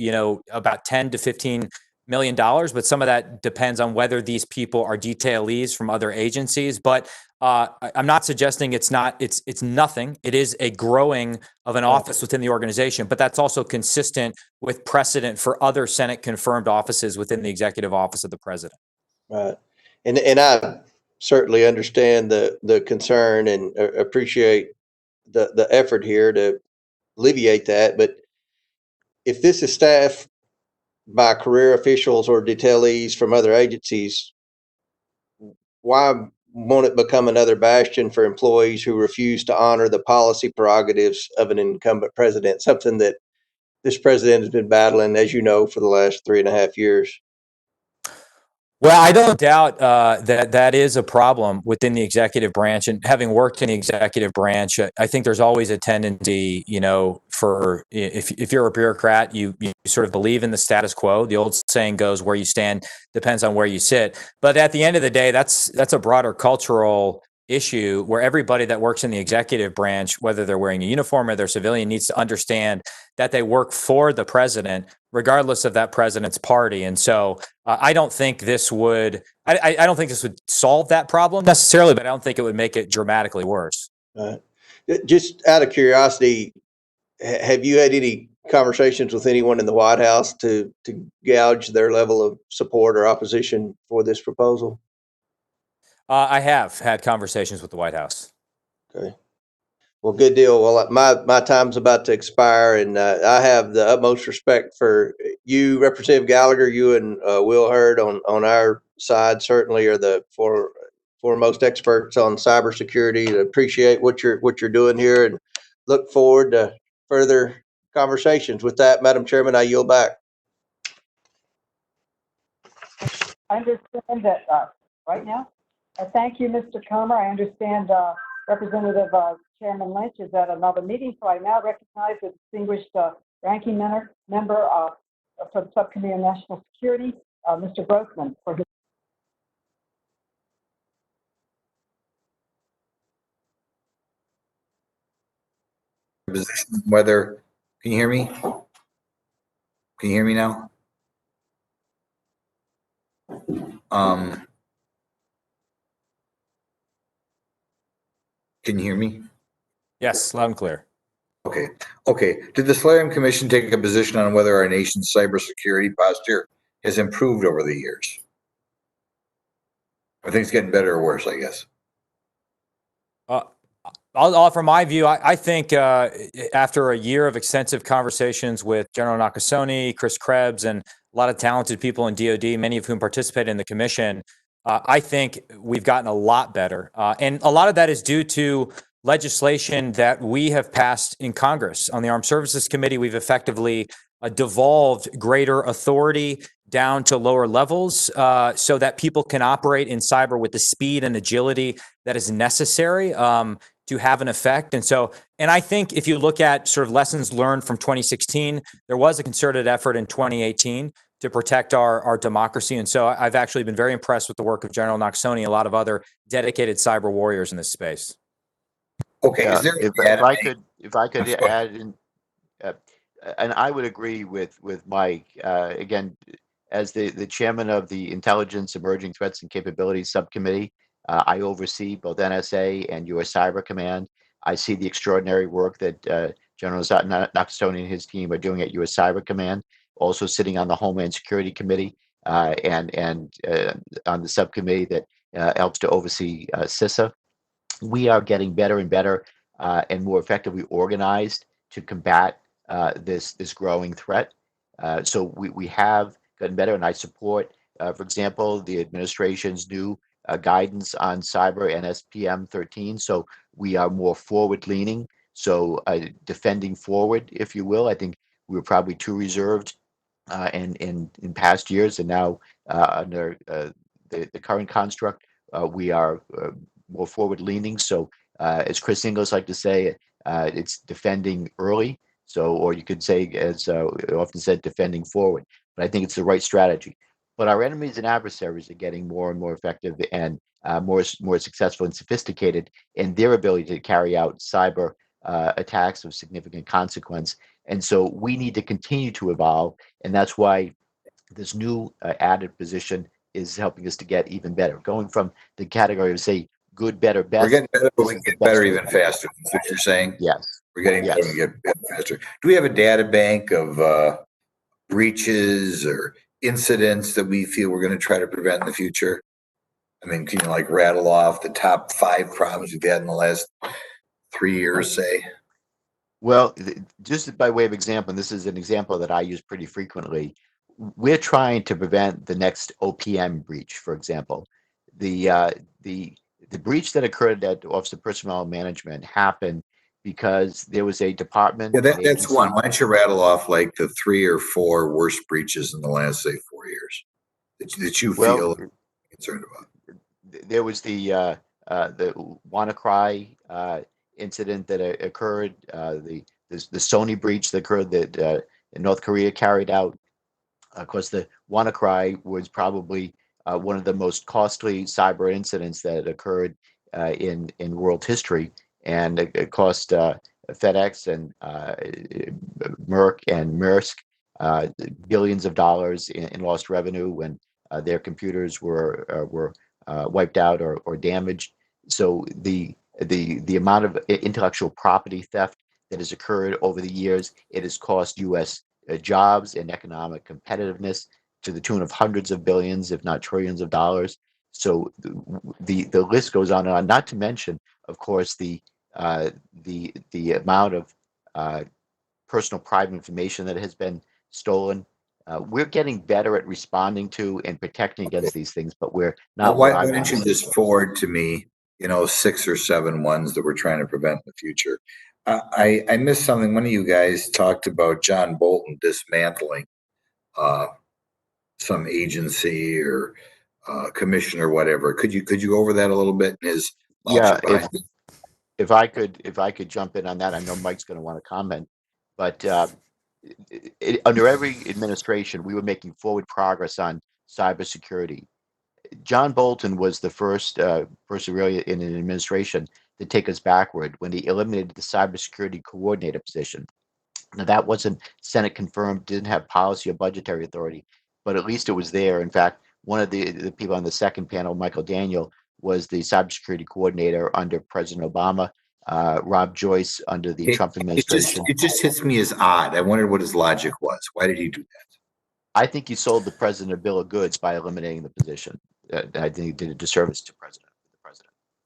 about 10 to 15 $1 million, but some of that depends on whether these people are detailees from other agencies. But I'm not suggesting it's nothing. It is a growing of an office within the organization, but that's also consistent with precedent for other Senate confirmed offices within the executive office of the president. Right. And I certainly understand the concern and appreciate the effort here to alleviate that. But if this is staffed by career officials or detailees from other agencies, why won't it become another bastion for employees who refuse to honor the policy prerogatives of an incumbent president, something that this president has been battling, as you know, for the last 3.5 years? Well, I don't doubt that is a problem within the executive branch. And having worked in the executive branch, I think there's always a tendency, for if you're a bureaucrat, you sort of believe in the status quo. The old saying goes, where you stand depends on where you sit. But at the end of the day, that's a broader cultural issue where everybody that works in the executive branch, whether they're wearing a uniform or they're civilian, needs to understand that they work for the president, regardless of that president's party. And so I don't think this would solve that problem necessarily, but I don't think it would make it dramatically worse. Just out of curiosity, have you had any conversations with anyone in the White House to gauge their level of support or opposition for this proposal? I have had conversations with the White House. Okay. Well, good deal. Well, my time's about to expire, and I have the utmost respect for you, Representative Gallagher. You and Will Hurd on our side certainly are the foremost experts on cybersecurity. I appreciate what you're doing here, and look forward to further conversations. With that, Madam Chairman, I yield back. I understand that right now. Thank you, Mr. Comer. I understand Representative Chairman Lynch is at another meeting, so I now recognize the distinguished ranking member for the Subcommittee on National Security, Mr. Grossman, for his. Position, whether, can you hear me? Can you hear me now? Can you hear me? Yes, loud and clear. Okay. Okay. Did the Solarium Commission take a position on whether our nation's cybersecurity posture has improved over the years? Are things getting better or worse, I guess? I'll offer my view. I think after a year of extensive conversations with General Nakasone, Chris Krebs, and a lot of talented people in DoD, many of whom participated in the commission, I think we've gotten a lot better. And a lot of that is due to legislation that we have passed in Congress. On the Armed Services Committee, we've effectively devolved greater authority down to lower levels so that people can operate in cyber with the speed and agility that is necessary to have an effect. And I think if you look at sort of lessons learned from 2016, there was a concerted effort in 2018 to protect our democracy. And so I've actually been very impressed with the work of General Nakasone and a lot of other dedicated cyber warriors in this space. Okay. Yeah, Is there if I could add in, and I would agree with Mike, again, as the chairman of the Intelligence, Emerging Threats and Capabilities Subcommittee, I oversee both NSA and U.S. Cyber Command. I see the extraordinary work that General Nakasone and his team are doing at U.S. Cyber Command. Also sitting on the Homeland Security Committee and on the subcommittee that helps to oversee CISA. We are getting better and better and more effectively organized to combat this growing threat. So we have gotten better, and I support, for example, the administration's new guidance on cyber and SPM 13. So we are more forward leaning. So defending forward, if you will. I think we were probably too reserved in past years, and now under the current construct, we are more forward leaning. So as Chris Ingles like to say, it's defending early. So, or you could say, as often said, defending forward. But I think it's the right strategy. But our enemies and adversaries are getting more and more effective and more successful and sophisticated in their ability to carry out cyber attacks of significant consequence. And so we need to continue to evolve. And that's why this new added position is helping us to get even better. Going from the category of, say, good, better, best. We're getting better, but we get better even faster. That's what you're saying? Yes. We're getting better, we get better faster. Do we have a data bank of breaches or incidents that we feel we're going to try to prevent in the future? I mean, can you like rattle off the top 5 problems we've had in the last 3 years, say? Well, just by way of example, and this is an example that I use pretty frequently, we're trying to prevent the next OPM breach, for example. The breach that occurred at Office of Personnel Management happened because there was a department. Yeah, that's one. Why don't you rattle off like the 3 or 4 worst breaches in the last, say, 4 years that you feel concerned about? There was the WannaCry incident that occurred, the Sony breach that occurred that North Korea carried out. Of course, the WannaCry was probably one of the most costly cyber incidents that occurred in world history, and it cost FedEx and Merck and Maersk billions of dollars in lost revenue when their computers were wiped out or damaged. So the amount of intellectual property theft that has occurred over the years, it has cost U.S. Jobs and economic competitiveness to the tune of hundreds of billions, if not trillions of dollars. So the list goes on and on. Not to mention, of course, the amount of personal private information that has been stolen. We're getting better at responding to and protecting against these things, but we're not Why where I don't want you to see. just forward to me, 6 or 7 ones that we're trying to prevent in the future? I missed something. One of you guys talked about John Bolton dismantling some agency or commission or whatever. Could you go over that a little bit in his Yeah, logic behind it? if I could jump in on that, I know Mike's going to want to comment, but under every administration, we were making forward progress on cybersecurity. John Bolton was the first person really in an administration to take us backward when he eliminated the cybersecurity coordinator position. Now, that wasn't Senate confirmed, didn't have policy or budgetary authority, but at least it was there. In fact, one of the people on the second panel, Michael Daniel, was the cybersecurity coordinator under President Obama, Rob Joyce under the Trump administration. It just hits me as odd. I wondered what his logic was. Why did he do that? I think he sold the president a bill of goods by eliminating the position. I think he did a disservice to the president.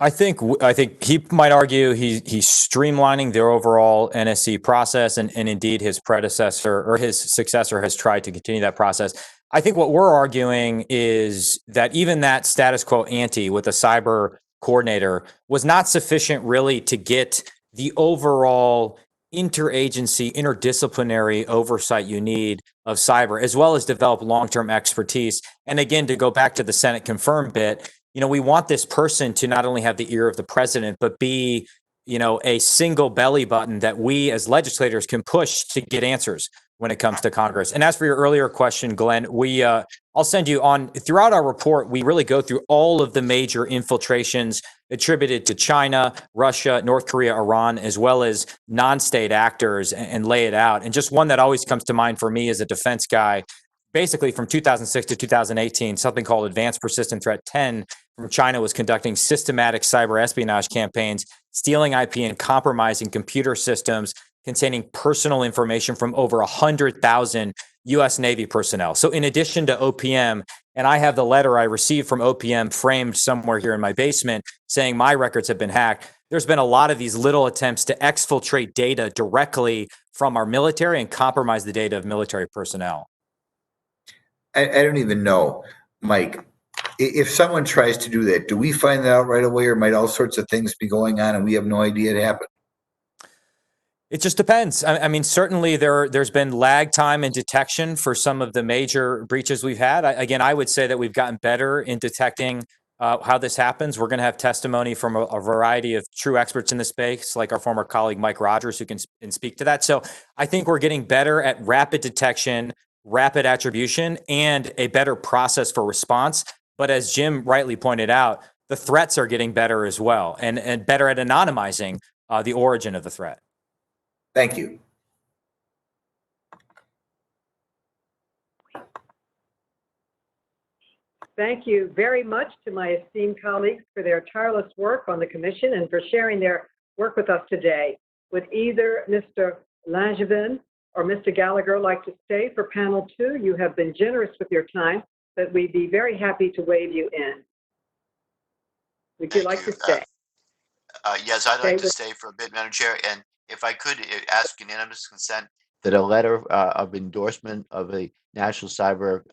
I think he might argue he's streamlining their overall NSC process, and indeed his predecessor or his successor has tried to continue that process. I think what we're arguing is that even that status quo ante with a cyber coordinator was not sufficient really to get the overall interagency, interdisciplinary oversight you need of cyber, as well as develop long-term expertise. And again, to go back to the Senate confirmed bit, we want this person to not only have the ear of the president, but be, a single belly button that we as legislators can push to get answers when it comes to Congress. And as for your earlier question, Glenn, I'll send you on throughout our report. We really go through all of the major infiltrations attributed to China, Russia, North Korea, Iran, as well as non-state actors, and lay it out. And just one that always comes to mind for me as a defense guy, basically from 2006 to 2018, something called Advanced Persistent Threat 10 from China was conducting systematic cyber espionage campaigns, stealing IP and compromising computer systems containing personal information from over 100,000 U.S. Navy personnel. So in addition to OPM, and I have the letter I received from OPM framed somewhere here in my basement saying my records have been hacked, there's been a lot of these little attempts to exfiltrate data directly from our military and compromise the data of military personnel. I don't even know, Mike. If someone tries to do that, do we find that out right away, or might all sorts of things be going on and we have no idea it happened? It just depends. I mean, certainly there's been lag time in detection for some of the major breaches we've had. Again, I would say that we've gotten better in detecting how this happens. We're going to have testimony from a variety of true experts in the space, like our former colleague Mike Rogers, who can speak to that. So I think we're getting better at rapid detection, rapid attribution, and a better process for response. But as Jim rightly pointed out, the threats are getting better as well, and better at anonymizing the origin of the threat. Thank you. Thank you very much to my esteemed colleagues for their tireless work on the commission and for sharing their work with us today. Would either Mr. Langevin or Mr. Gallagher like to stay for panel 2? You have been generous with your time, but we'd be very happy to wave you in. Would you like to stay? Yes, I'd like to stay for a bit, Madam Chair, and if I could ask unanimous consent that a letter of endorsement of a national cyber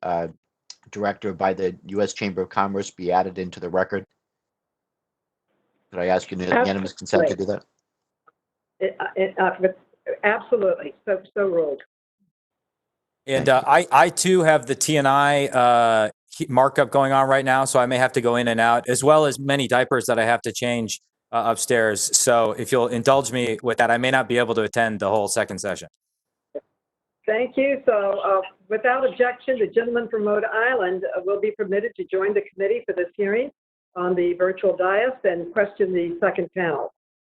director by the U.S. Chamber of Commerce be added into the record. Could I ask unanimous consent to do that? Absolutely. So ruled. And I too have the TNI markup going on right now, so I may have to go in and out, as well as many diapers that I have to change upstairs. So if you'll indulge me with that, I may not be able to attend the whole second session. Thank you. So without objection, the gentleman from Rhode Island will be permitted to join the committee for this hearing on the virtual dais and question the second panel.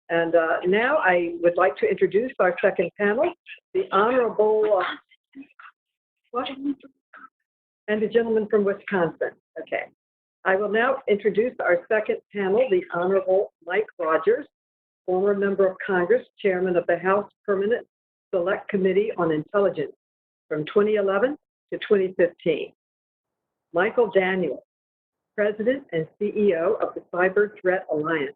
And now I would like to introduce our second panel, the Honorable, and the gentleman from Wisconsin. Okay. I will now introduce our second panel, the Honorable Mike Rogers, former member of Congress, chairman of the House Permanent Select Committee on Intelligence from 2011 to 2015. Michael Daniel, President and CEO of the Cyber Threat Alliance,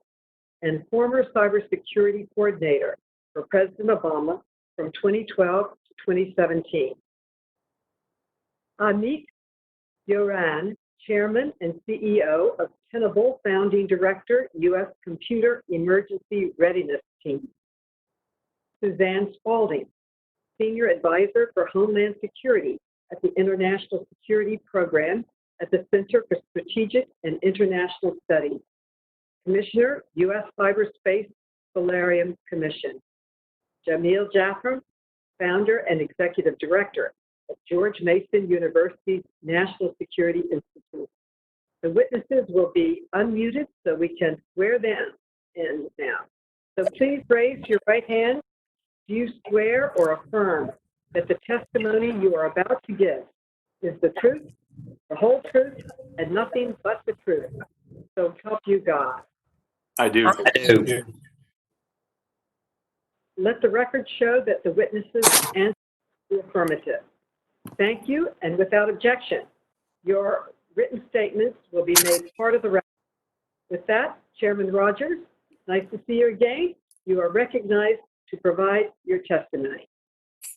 and former Cybersecurity Coordinator for President Obama from 2012 to 2017. Amit Yoran, Chairman and CEO of Tenable, Founding Director, U.S. Computer Emergency Readiness Team. Suzanne Spalding, Senior Advisor for Homeland Security at the International Security Program at the Center for Strategic and International Studies. Commissioner, U.S. Cyberspace Solarium Commission. Jamil Jaffer, Founder and Executive Director of George Mason University's National Security Institute. The witnesses will be unmuted so we can swear them in now. So please raise your right hand. Do you swear or affirm that the testimony you are about to give is the truth, the whole truth, and nothing but the truth? So help you God. I do. Let the record show that the witnesses answer the affirmative. Thank you, and without objection, your written statements will be made part of the record. With that, Chairman Rogers, nice to see you again. You are recognized to provide your testimony.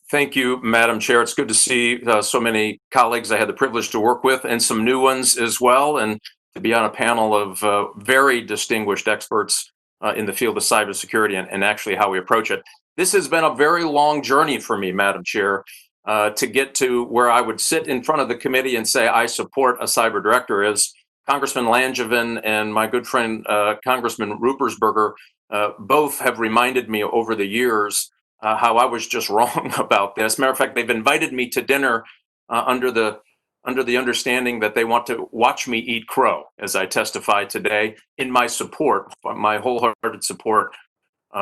Thank you, Madam Chair. It's good to see so many colleagues I had the privilege to work with and some new ones as well, and to be on a panel of very distinguished experts in the field of cybersecurity and actually how we approach it. This has been a very long journey for me, Madam Chair, to get to where I would sit in front of the committee and say I support a cyber director. As Congressman Langevin and my good friend Congressman Ruppersberger both have reminded me over the years how I was just wrong about this. Matter of fact, they've invited me to dinner under the understanding that they want to watch me eat crow as I testify today in my support, my wholehearted support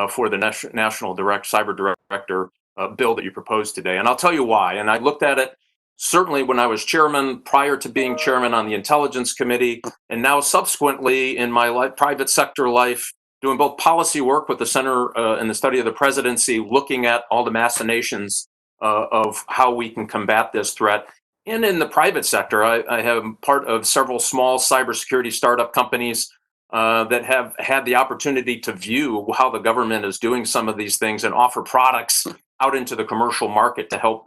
for the National Cyber Director bill that you proposed today. And I'll tell you why. And I looked at it certainly when I was chairman, prior to being chairman on the Intelligence Committee, and now subsequently in my private sector life, doing both policy work with the Center in the Study of the Presidency, looking at all the machinations of how we can combat this threat. And in the private sector, I have part of several small cybersecurity startup companies that have had the opportunity to view how the government is doing some of these things and offer products out into the commercial market to help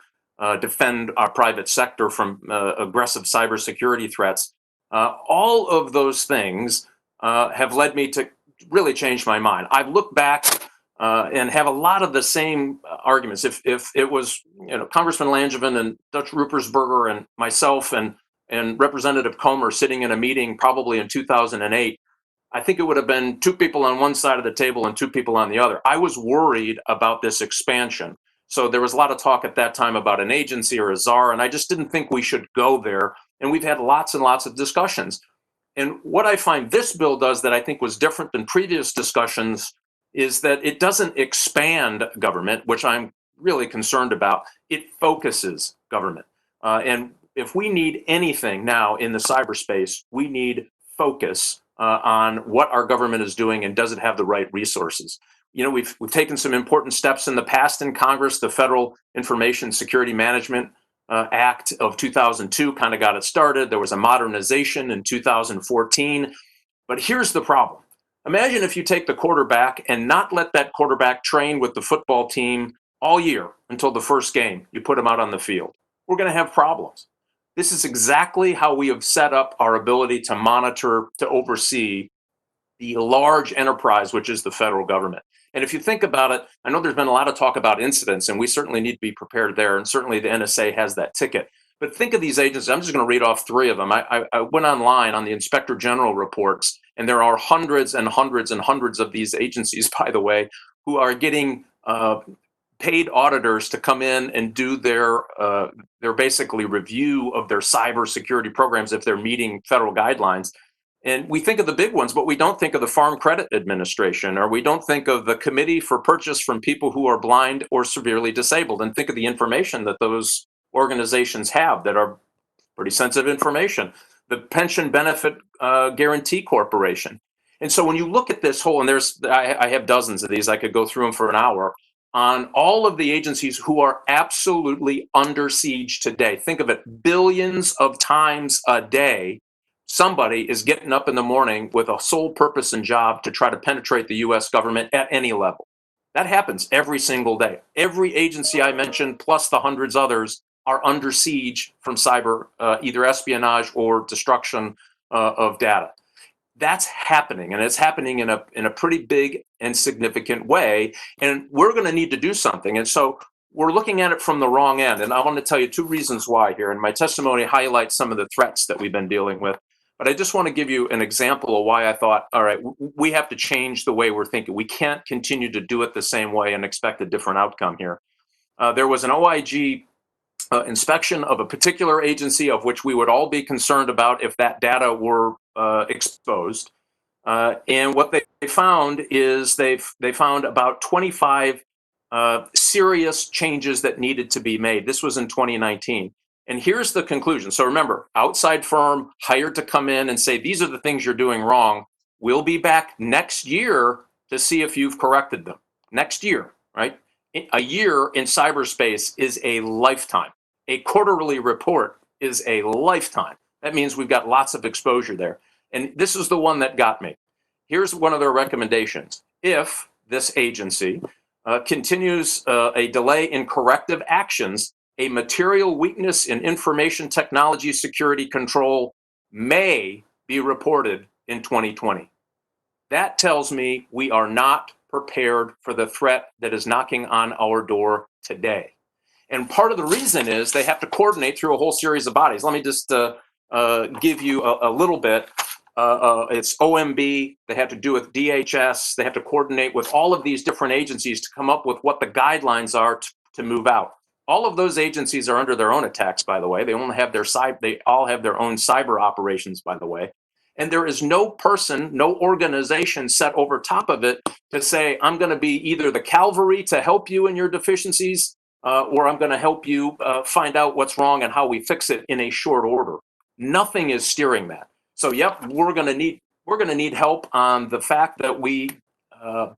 defend our private sector from aggressive cybersecurity threats. All of those things have led me to really change my mind. I've looked back and have a lot of the same arguments. If it was, Congressman Langevin and Dutch Ruppersberger and myself and Representative Comer sitting in a meeting probably in 2008, I think it would have been two people on one side of the table and two people on the other. I was worried about this expansion. So there was a lot of talk at that time about an agency or a czar, and I just didn't think we should go there. And we've had lots and lots of discussions. And what I find this bill does that I think was different than previous discussions is that it doesn't expand government, which I'm really concerned about. It focuses government. And if we need anything now in the cyberspace, we need focus on what our government is doing and does it have the right resources. We've taken some important steps in the past in Congress. The Federal Information Security Management Act of 2002 kind of got it started. There was a modernization in 2014. But here's the problem. Imagine if you take the quarterback and not let that quarterback train with the football team all year until the first game. You put him out on the field. We're going to have problems. This is exactly how we have set up our ability to monitor, to oversee the large enterprise, which is the federal government. And if you think about it, I know there's been a lot of talk about incidents, and we certainly need to be prepared there. And certainly the NSA has that ticket. But think of these agencies. I'm just going to read off three of them. I went online on the Inspector General reports, and there are hundreds and hundreds and hundreds of these agencies, by the way, who are getting paid auditors to come in and do their basically review of their cybersecurity programs if they're meeting federal guidelines. And we think of the big ones, but we don't think of the Farm Credit Administration, or we don't think of the Committee for Purchase from People Who Are Blind or Severely Disabled, and think of the information that those organizations have that are pretty sensitive information. The Pension Benefit Guarantee Corporation. And so when you look at this whole, and I have dozens of these, I could go through them for an hour, on all of the agencies who are absolutely under siege today. Think of it, billions of times a day, somebody is getting up in the morning with a sole purpose and job to try to penetrate the US government at any level. That happens every single day. Every agency I mentioned, plus the hundreds others, are under siege from cyber, either espionage or destruction of data. That's happening, and it's happening in a pretty big and significant way. And we're going to need to do something. And so we're looking at it from the wrong end. And I want to tell you two reasons why here. And my testimony highlights some of the threats that we've been dealing with. But I just want to give you an example of why I thought, all right, we have to change the way we're thinking. We can't continue to do it the same way and expect a different outcome here. There was an OIG inspection of a particular agency of which we would all be concerned about if that data were exposed. And what they found is they found about 25 serious changes that needed to be made. This was in 2019. And here's the conclusion. So remember, outside firm hired to come in and say, these are the things you're doing wrong. We'll be back next year to see if you've corrected them. Next year, right? A year in cyberspace is a lifetime. A quarterly report is a lifetime. That means we've got lots of exposure there. And this is the one that got me. Here's one of their recommendations. If this agency continues a delay in corrective actions, a material weakness in information technology security control may be reported in 2020. That tells me we are not prepared for the threat that is knocking on our door today. And part of the reason is they have to coordinate through a whole series of bodies. Let me just give you a little bit. It's OMB, they have to do with DHS, they have to coordinate with all of these different agencies to come up with what the guidelines are to move out. All of those agencies are under their own attacks, by the way. They all have their own cyber operations, by the way. And there is no person, no organization set over top of it to say, I'm going to be either the cavalry to help you in your deficiencies, or I'm going to help you find out what's wrong and how we fix it in a short order. Nothing is steering that. So, yep, we're going to need help on the fact that we are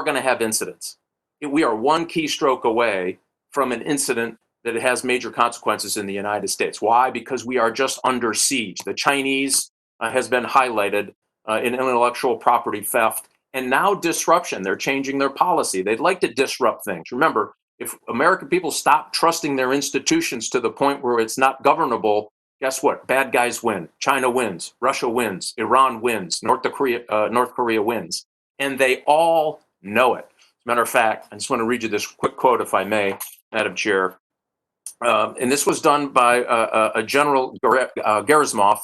going to have incidents. We are one keystroke away from an incident that has major consequences in the United States. Why? Because we are just under siege. The Chinese has been highlighted in intellectual property theft, and now disruption. They're changing their policy. They'd like to disrupt things. Remember, if American people stop trusting their institutions to the point where it's not governable, guess what? Bad guys win. China wins. Russia wins. Iran wins. North Korea wins. And they all know it. As a matter of fact, I just want to read you this quick quote, if I may, Madam Chair. And this was done by a General Gerasimov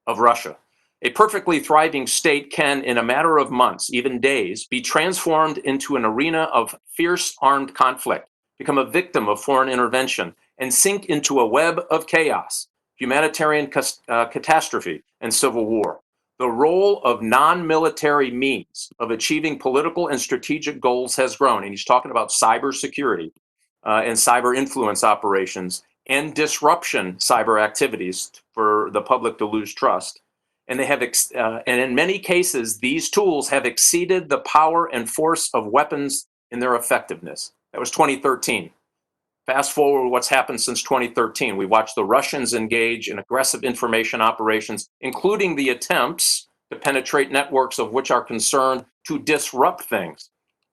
of Russia. A perfectly thriving state can, in a matter of months, even days, be transformed into an arena of fierce armed conflict, become a victim of foreign intervention, and sink into a web of chaos, humanitarian catastrophe, and civil war. The role of non-military means of achieving political and strategic goals has grown. And he's talking about cybersecurity and cyber influence operations and disruption cyber activities for the public to lose trust. And they have, and in many cases, these tools have exceeded the power and force of weapons in their effectiveness. That was 2013. Fast forward what's happened since 2013. We watched the Russians engage in aggressive information operations, including the attempts to penetrate networks of which are concerned to disrupt things.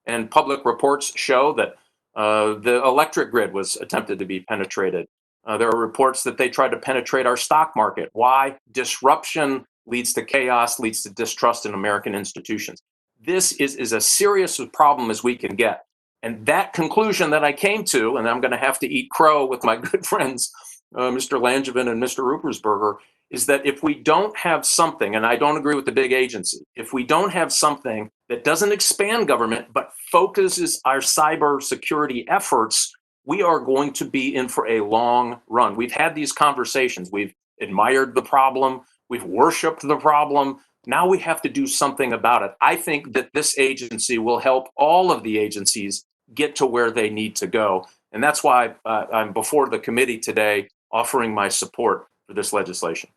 And public reports show that the electric grid was attempted to be penetrated. There are reports that they tried to penetrate our stock market. Why? Disruption leads to chaos, leads to distrust in American institutions. This is as serious a problem as we can get. And that conclusion that I came to, and I'm going to have to eat crow with my good friends, Mr. Langevin and Mr. Ruppersberger, is that if we don't have something, and I don't agree with the big agency, if we don't have something that doesn't expand government but focuses our cyber security efforts, we are going to be in for a long run. We've had these conversations. We've admired the problem. We've worshiped the problem. Now we have to do something about it. I think that this agency will help all of the agencies get to where they need to go. And that's why I'm before the committee today offering my support for this legislation.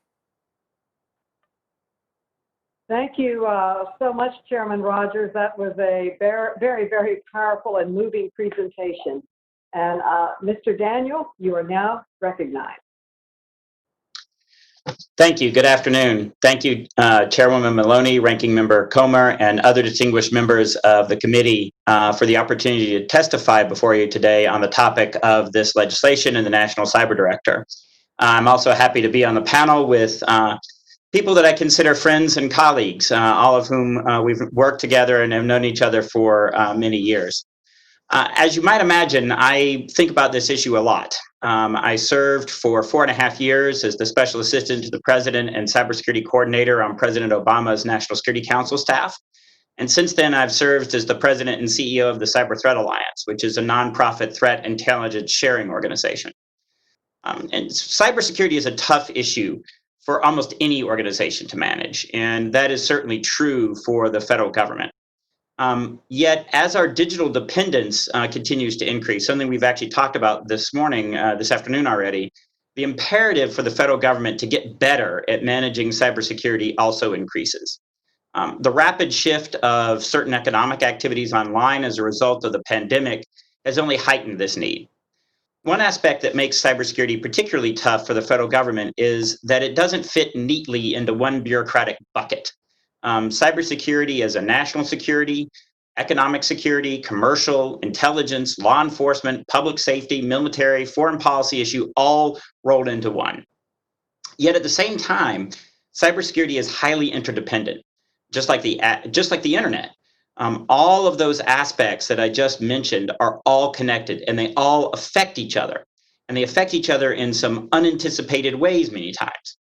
Thank you so much, Chairman Rogers. That was a very, very powerful and moving presentation. And Mr. Daniel, you are now recognized. Thank you. Good afternoon. Thank you, Chairwoman Maloney, Ranking Member Comer, and other distinguished members of the committee for the opportunity to testify before you today on the topic of this legislation and the National Cyber Director. I'm also happy to be on the panel with people that I consider friends and colleagues, all of whom we've worked together and have known each other for many years. As you might imagine, I think about this issue a lot. I served for 4.5 years as the Special Assistant to the President and Cybersecurity Coordinator on President Obama's National Security Council staff. And since then, I've served as the President and CEO of the Cyber Threat Alliance, which is a nonprofit threat intelligence sharing organization. And cybersecurity is a tough issue for almost any organization to manage, and that is certainly true for the federal government. Yet, as our digital dependence continues to increase, something we've actually talked about this afternoon already, the imperative for the federal government to get better at managing cybersecurity also increases. The rapid shift of certain economic activities online as a result of the pandemic has only heightened this need. One aspect that makes cybersecurity particularly tough for the federal government is that it doesn't fit neatly into one bureaucratic bucket. Cybersecurity is a national security, economic security, commercial, intelligence, law enforcement, public safety, military, foreign policy issue, all rolled into one. Yet at the same time, cybersecurity is highly interdependent, just like the internet. All of those aspects that I just mentioned are all connected, and they all affect each other. And they affect each other in some unanticipated ways many times.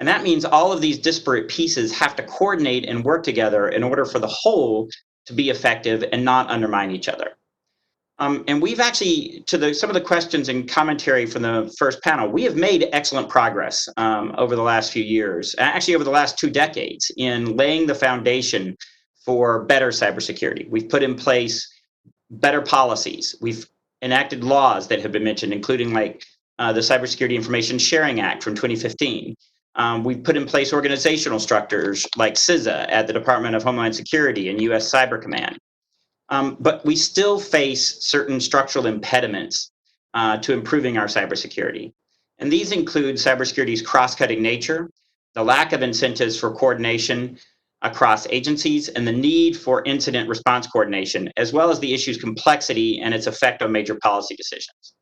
And that means all of these disparate pieces have to coordinate and work together in order for the whole to be effective and not undermine each other. And we've actually, some of the questions and commentary from the first panel, we have made excellent progress over the last few years, actually over the last 2 decades, in laying the foundation for better cybersecurity. We've put in place better policies. We've enacted laws that have been mentioned, including like the Cybersecurity Information Sharing Act from 2015. We've put in place organizational structures like CISA at the Department of Homeland Security and U.S. Cyber Command. But we still face certain structural impediments to improving our cybersecurity. And these include cybersecurity's cross-cutting nature, the lack of incentives for coordination across agencies, and the need for incident response coordination, as well as the issue's complexity and its effect on major policy decisions.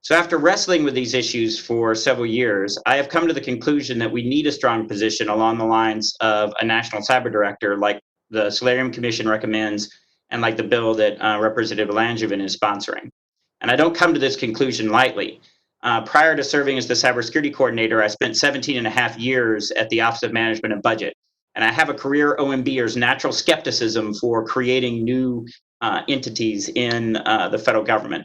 So after wrestling with these issues for several years, I have come to the conclusion that we need a strong position along the lines of a national cyber director like the Solarium Commission recommends and like the bill that Representative Langevin is sponsoring. And I don't come to this conclusion lightly. Prior to serving as the cybersecurity coordinator, I spent 17.5 years at the Office of Management and Budget. And I have a career OMBer's natural skepticism for creating new entities in the federal government.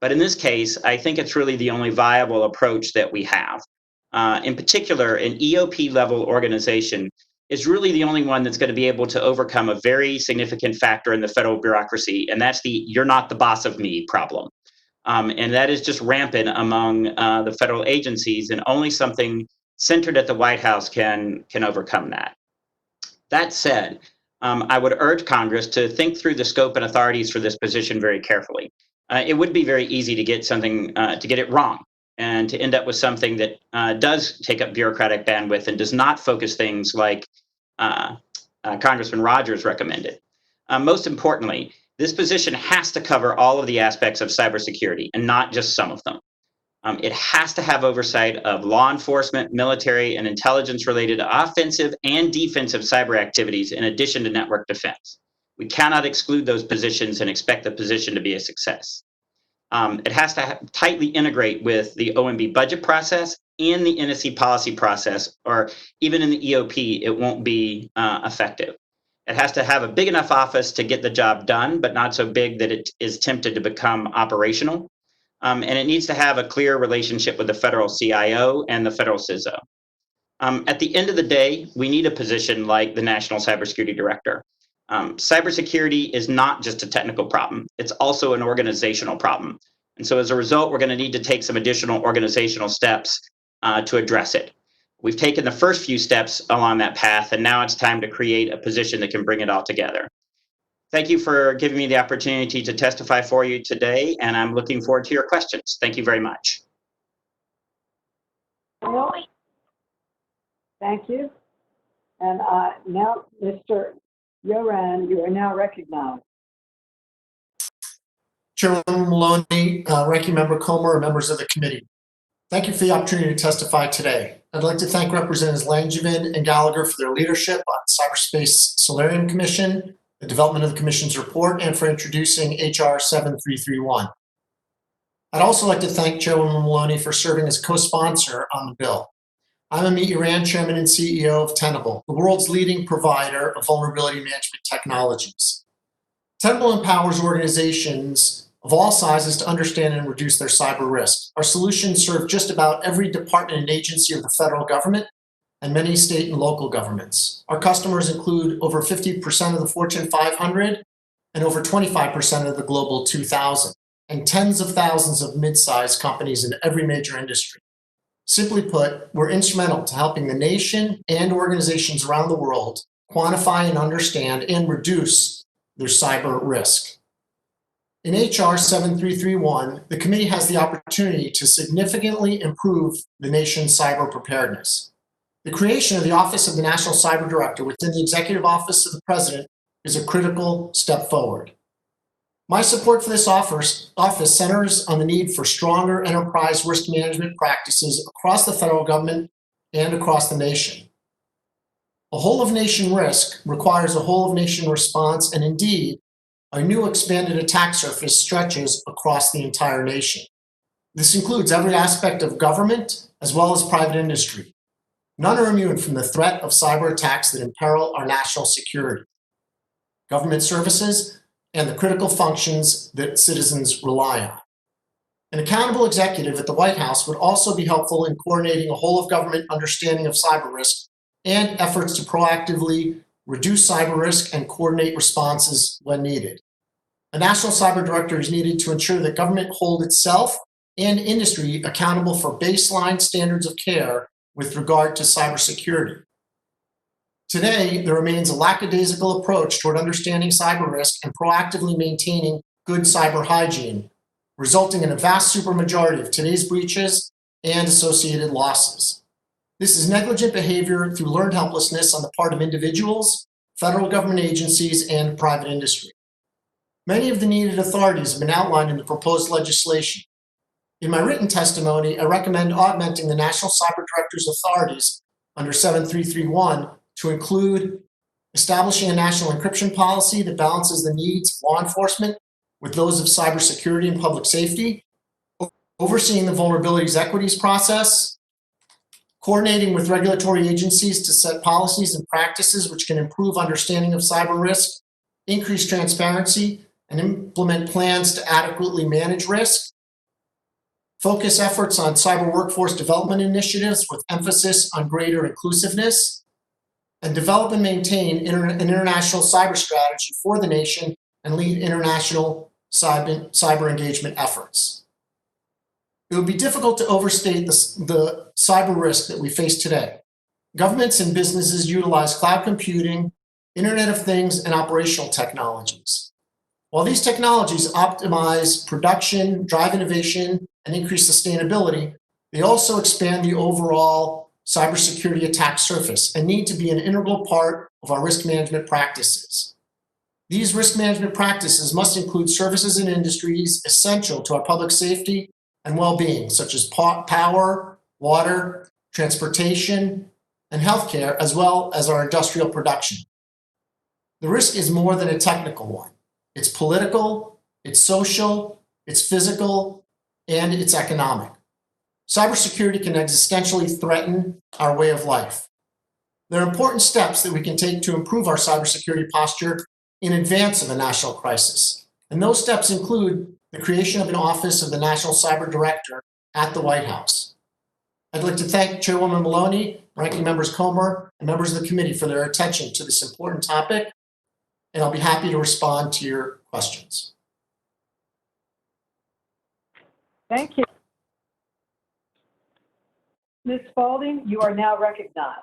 But in this case, I think it's really the only viable approach that we have. In particular, an EOP level organization is really the only one that's going to be able to overcome a very significant factor in the federal bureaucracy, and that's the "you're not the boss of me" problem. And that is just rampant among the federal agencies, and only something centered at the White House can overcome that. That said, I would urge Congress to think through the scope and authorities for this position very carefully. It would be very easy to get it wrong and to end up with something that does take up bureaucratic bandwidth and does not focus things like Congressman Rogers recommended. Most importantly, this position has to cover all of the aspects of cybersecurity and not just some of them. It has to have oversight of law enforcement, military, and intelligence-related offensive and defensive cyber activities in addition to network defense. We cannot exclude those positions and expect the position to be a success. It has to tightly integrate with the OMB budget process and the NSC policy process, or even in the EOP, it won't be effective. It has to have a big enough office to get the job done, but not so big that it is tempted to become operational. And it needs to have a clear relationship with the federal CIO and the federal CISO. At the end of the day, we need a position like the National Cybersecurity Director. Cybersecurity is not just a technical problem, it's also an organizational problem. And so as a result, we're going to need to take some additional organizational steps to address it. We've taken the first few steps along that path, and now it's time to create a position that can bring it all together. Thank you for giving me the opportunity to testify for you today, and I'm looking forward to your questions. Thank you very much. Thank you. And now, Mr. Yoran, you are now recognized. Chairwoman Maloney, Ranking Member Comer, and members of the committee. Thank you for the opportunity to testify today. I'd like to thank Representatives Langevin and Gallagher for their leadership on Cyberspace Solarium Commission, the development of the Commission's report, and for introducing HR 7331. I'd also like to thank Chairwoman Maloney for serving as co-sponsor on the bill. I'm Amit Yoran, Chairman and CEO of Tenable, the world's leading provider of vulnerability management technologies. Tenable empowers organizations of all sizes to understand and reduce their cyber risk. Our solutions serve just about every department and agency of the federal government and many state and local governments. Our customers include over 50% of the Fortune 500 and over 25% of the Global 2000, and tens of thousands of mid-sized companies in every major industry. Simply put, we're instrumental to helping the nation and organizations around the world quantify and understand and reduce their cyber risk. In HR 7331, the committee has the opportunity to significantly improve the nation's cyber preparedness. The creation of the Office of the National Cyber Director within the Executive Office of the President is a critical step forward. My support for this office centers on the need for stronger enterprise risk management practices across the federal government and across the nation. A whole-of-nation risk requires a whole-of-nation response, and indeed, our new expanded attack surface stretches across the entire nation. This includes every aspect of government as well as private industry. None are immune from the threat of cyber attacks that imperil our national security, government services, and the critical functions that citizens rely on. An accountable executive at the White House would also be helpful in coordinating a whole-of-government understanding of cyber risk and efforts to proactively reduce cyber risk and coordinate responses when needed. A national cyber director is needed to ensure that government hold itself and industry accountable for baseline standards of care with regard to cybersecurity. Today, there remains a lackadaisical approach toward understanding cyber risk and proactively maintaining good cyber hygiene, resulting in a vast supermajority of today's breaches and associated losses. This is negligent behavior through learned helplessness on the part of individuals, federal government agencies, and private industry. Many of the needed authorities have been outlined in the proposed legislation. In my written testimony, I recommend augmenting the National Cyber Director's authorities under 7331 to include establishing a national encryption policy that balances the needs of law enforcement with those of cybersecurity and public safety, overseeing the vulnerabilities equities process, coordinating with regulatory agencies to set policies and practices which can improve understanding of cyber risk, increase transparency, and implement plans to adequately manage risk, focus efforts on cyber workforce development initiatives with emphasis on greater inclusiveness, and develop and maintain an international cyber strategy for the nation and lead international cyber engagement efforts. It would be difficult to overstate the cyber risk that we face today. Governments and businesses utilize cloud computing, Internet of Things, and operational technologies. While these technologies optimize production, drive innovation, and increase sustainability, they also expand the overall cybersecurity attack surface and need to be an integral part of our risk management practices. These risk management practices must include services and industries essential to our public safety and well-being, such as power, water, transportation, and healthcare, as well as our industrial production. The risk is more than a technical one. It's political, it's social, it's physical, and it's economic. Cybersecurity can existentially threaten our way of life. There are important steps that we can take to improve our cybersecurity posture in advance of a national crisis. And those steps include the creation of an Office of the National Cyber Director at the White House. I'd like to thank Chairwoman Maloney, Ranking Members Comer, and members of the committee for their attention to this important topic, and I'll be happy to respond to your questions. Thank you. Ms. Spalding, you are now recognized.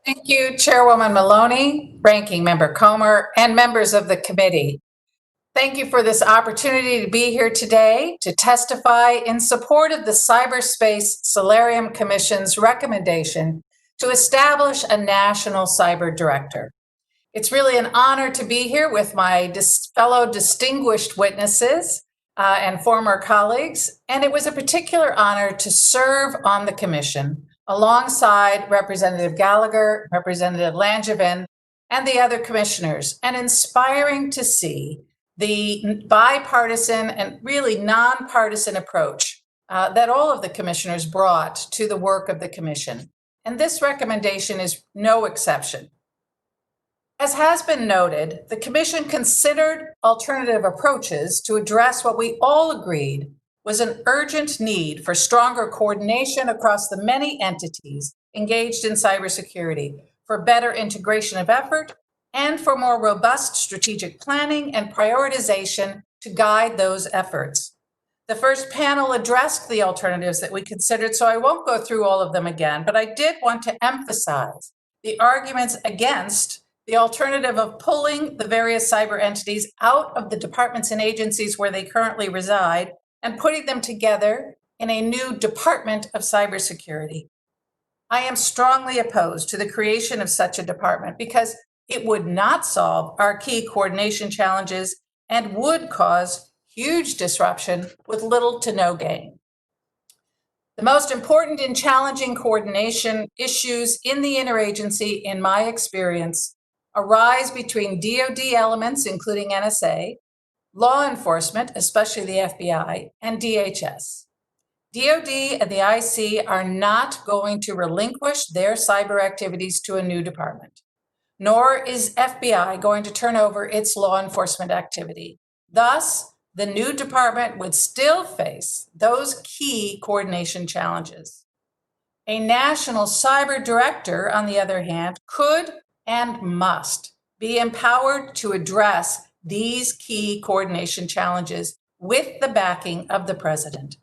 Thank you, Chairwoman Maloney, Ranking Member Comer, and members of the committee. Thank you for this opportunity to be here today to testify in support of the Cyberspace Solarium Commission's recommendation to establish a national cyber director. It's really an honor to be here with my fellow distinguished witnesses and former colleagues, and it was a particular honor to serve on the commission alongside Representative Gallagher, Representative Langevin, and the other commissioners, and inspiring to see the bipartisan and really nonpartisan approach that all of the commissioners brought to the work of the commission. And this recommendation is no exception. As has been noted, the commission considered alternative approaches to address what we all agreed was an urgent need for stronger coordination across the many entities engaged in cybersecurity, for better integration of effort, and for more robust strategic planning and prioritization to guide those efforts. The first panel addressed the alternatives that we considered, so I won't go through all of them again, but I did want to emphasize the arguments against the alternative of pulling the various cyber entities out of the departments and agencies where they currently reside and putting them together in a new Department of Cybersecurity. I am strongly opposed to the creation of such a department because it would not solve our key coordination challenges and would cause huge disruption with little to no gain. The most important and challenging coordination issues in the interagency, in my experience, arise between DoD elements, including NSA, law enforcement, especially the FBI, and DHS. DoD and the IC are not going to relinquish their cyber activities to a new department, nor is FBI going to turn over its law enforcement activity. Thus, the new department would still face those key coordination challenges. A national cyber director, on the other hand, could and must be empowered to address these key coordination challenges with the backing of the president.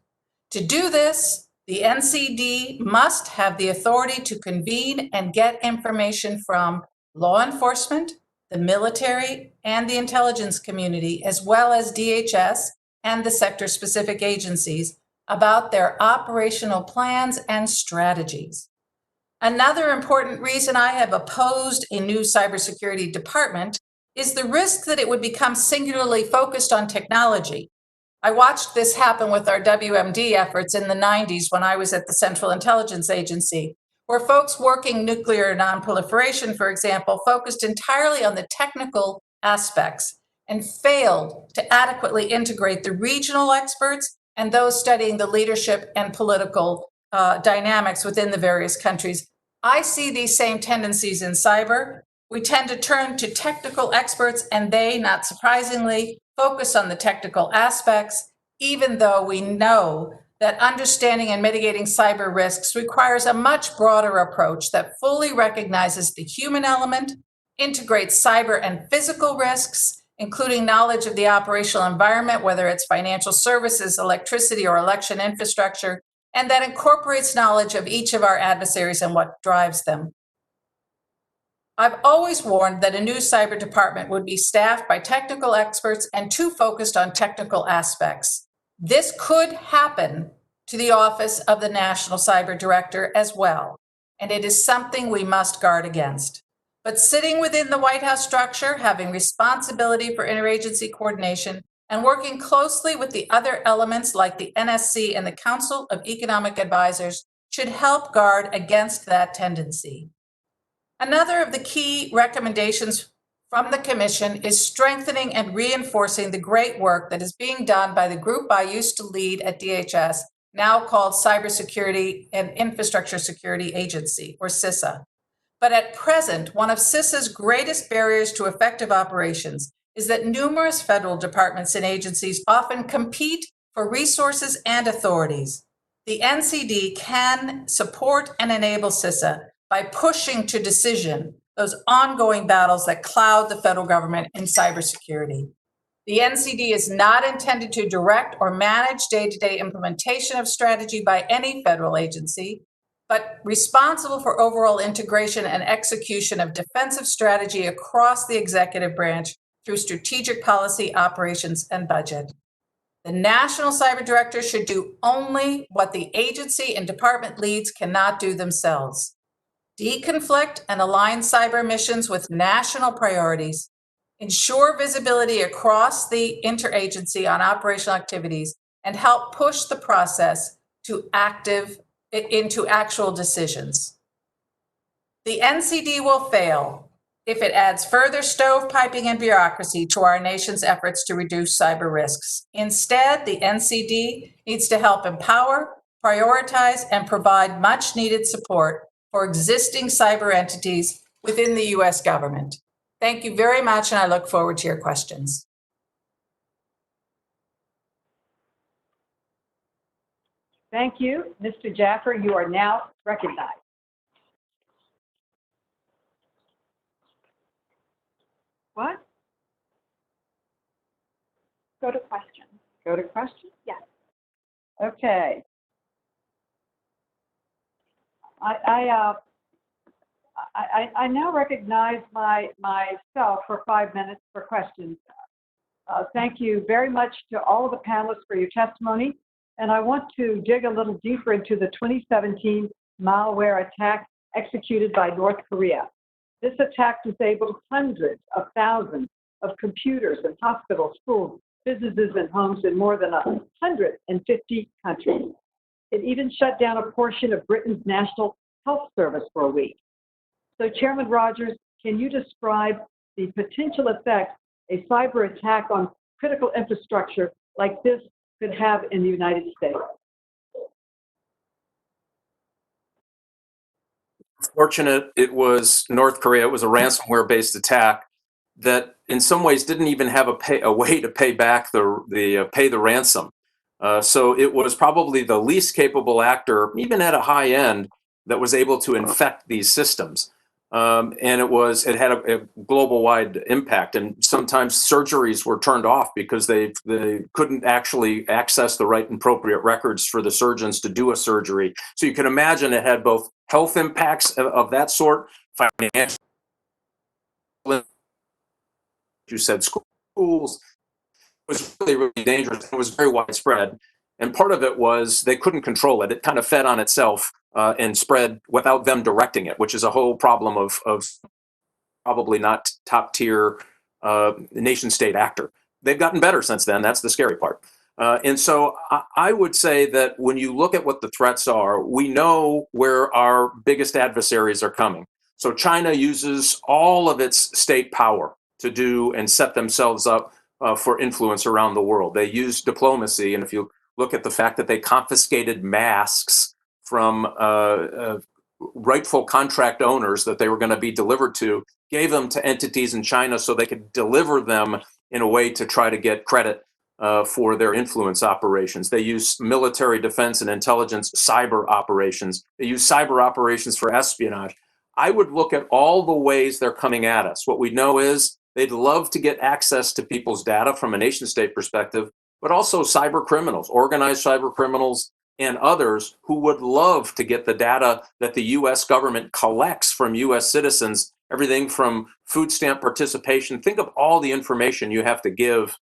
To do this, the NCD must have the authority to convene and get information from law enforcement, the military, and the intelligence community, as well as DHS and the sector-specific agencies about their operational plans and strategies. Another important reason I have opposed a new cybersecurity department is the risk that it would become singularly focused on technology. I watched this happen with our WMD efforts in the 90s when I was at the Central Intelligence Agency, where folks working nuclear nonproliferation, for example, focused entirely on the technical aspects and failed to adequately integrate the regional experts and those studying the leadership and political dynamics within the various countries. I see these same tendencies in cyber. We tend to turn to technical experts, and they, not surprisingly, focus on the technical aspects, even though we know that understanding and mitigating cyber risks requires a much broader approach that fully recognizes the human element, integrates cyber and physical risks, including knowledge of the operational environment, whether it's financial services, electricity, or election infrastructure, and that incorporates knowledge of each of our adversaries and what drives them. I've always warned that a new cyber department would be staffed by technical experts and too focused on technical aspects. This could happen to the office of the National Cyber Director as well, and it is something we must guard against. But sitting within the White House structure, having responsibility for interagency coordination, and working closely with the other elements like the NSC and the Council of Economic Advisors should help guard against that tendency. Another of the key recommendations from the Commission is strengthening and reinforcing the great work that is being done by the group I used to lead at DHS, now called Cybersecurity and Infrastructure Security Agency, or CISA. But at present, one of CISA's greatest barriers to effective operations is that numerous federal departments and agencies often compete for resources and authorities. The NCD can support and enable CISA by pushing to decision those ongoing battles that cloud the federal government in cybersecurity. The NCD is not intended to direct or manage day-to-day implementation of strategy by any federal agency, but responsible for overall integration and execution of defensive strategy across the executive branch through strategic policy, operations, and budget. The National Cyber Director should do only what the agency and department leads cannot do themselves. deconflict and align cyber missions with national priorities, ensure visibility across the interagency on operational activities, and help push the process into actual decisions. The NCD will fail if it adds further stovepiping and bureaucracy to our nation's efforts to reduce cyber risks. Instead, the NCD needs to help empower, prioritize, and provide much needed support for existing cyber entities within the U.S. government. Thank you very much, and I look forward to your questions. Thank you. Mr. Jaffer, you are now recognized. What? Go to questions. Go to questions? Yes. Okay. I now recognize myself for 5 minutes for questions. Thank you very much to all of the panelists for your testimony. And I want to dig a little deeper into the 2017 malware attack executed by North Korea. This attack disabled hundreds of thousands of computers in hospitals, schools, businesses, and homes in more than 150 countries. It even shut down a portion of Britain's National Health Service for a week. So, Chairman Rogers, can you describe the potential effects a cyber attack on critical infrastructure like this could have in the United States? Fortunate it was North Korea. It was a ransomware-based attack that, in some ways, didn't even have a way to pay back the ransom. So it was probably the least capable actor, even at a high end, that was able to infect these systems. And it had a global-wide impact. And sometimes surgeries were turned off because they couldn't actually access the right and appropriate records for the surgeons to do a surgery. So you can imagine it had both health impacts of that sort, financial, you said schools. It was really, really dangerous. It was very widespread. And part of it was they couldn't control it. It kind of fed on itself and spread without them directing it, which is a whole problem of probably not top tier nation state actor. They've gotten better since then. That's the scary part. And so I would say that when you look at what the threats are, we know where our biggest adversaries are coming. So China uses all of its state power to do and set themselves up for influence around the world. They use diplomacy. And if you look at the fact that they confiscated masks from rightful contract owners that they were going to be delivered to, gave them to entities in China so they could deliver them in a way to try to get credit for their influence operations. They use military defense and intelligence cyber operations. They use cyber operations for espionage. I would look at all the ways they're coming at us. What we know is they'd love to get access to people's data from a nation state perspective, but also cyber criminals, organized cyber criminals, and others who would love to get the data that the U.S. government collects from U.S. citizens, everything from food stamp participation. Think of all the information you have to give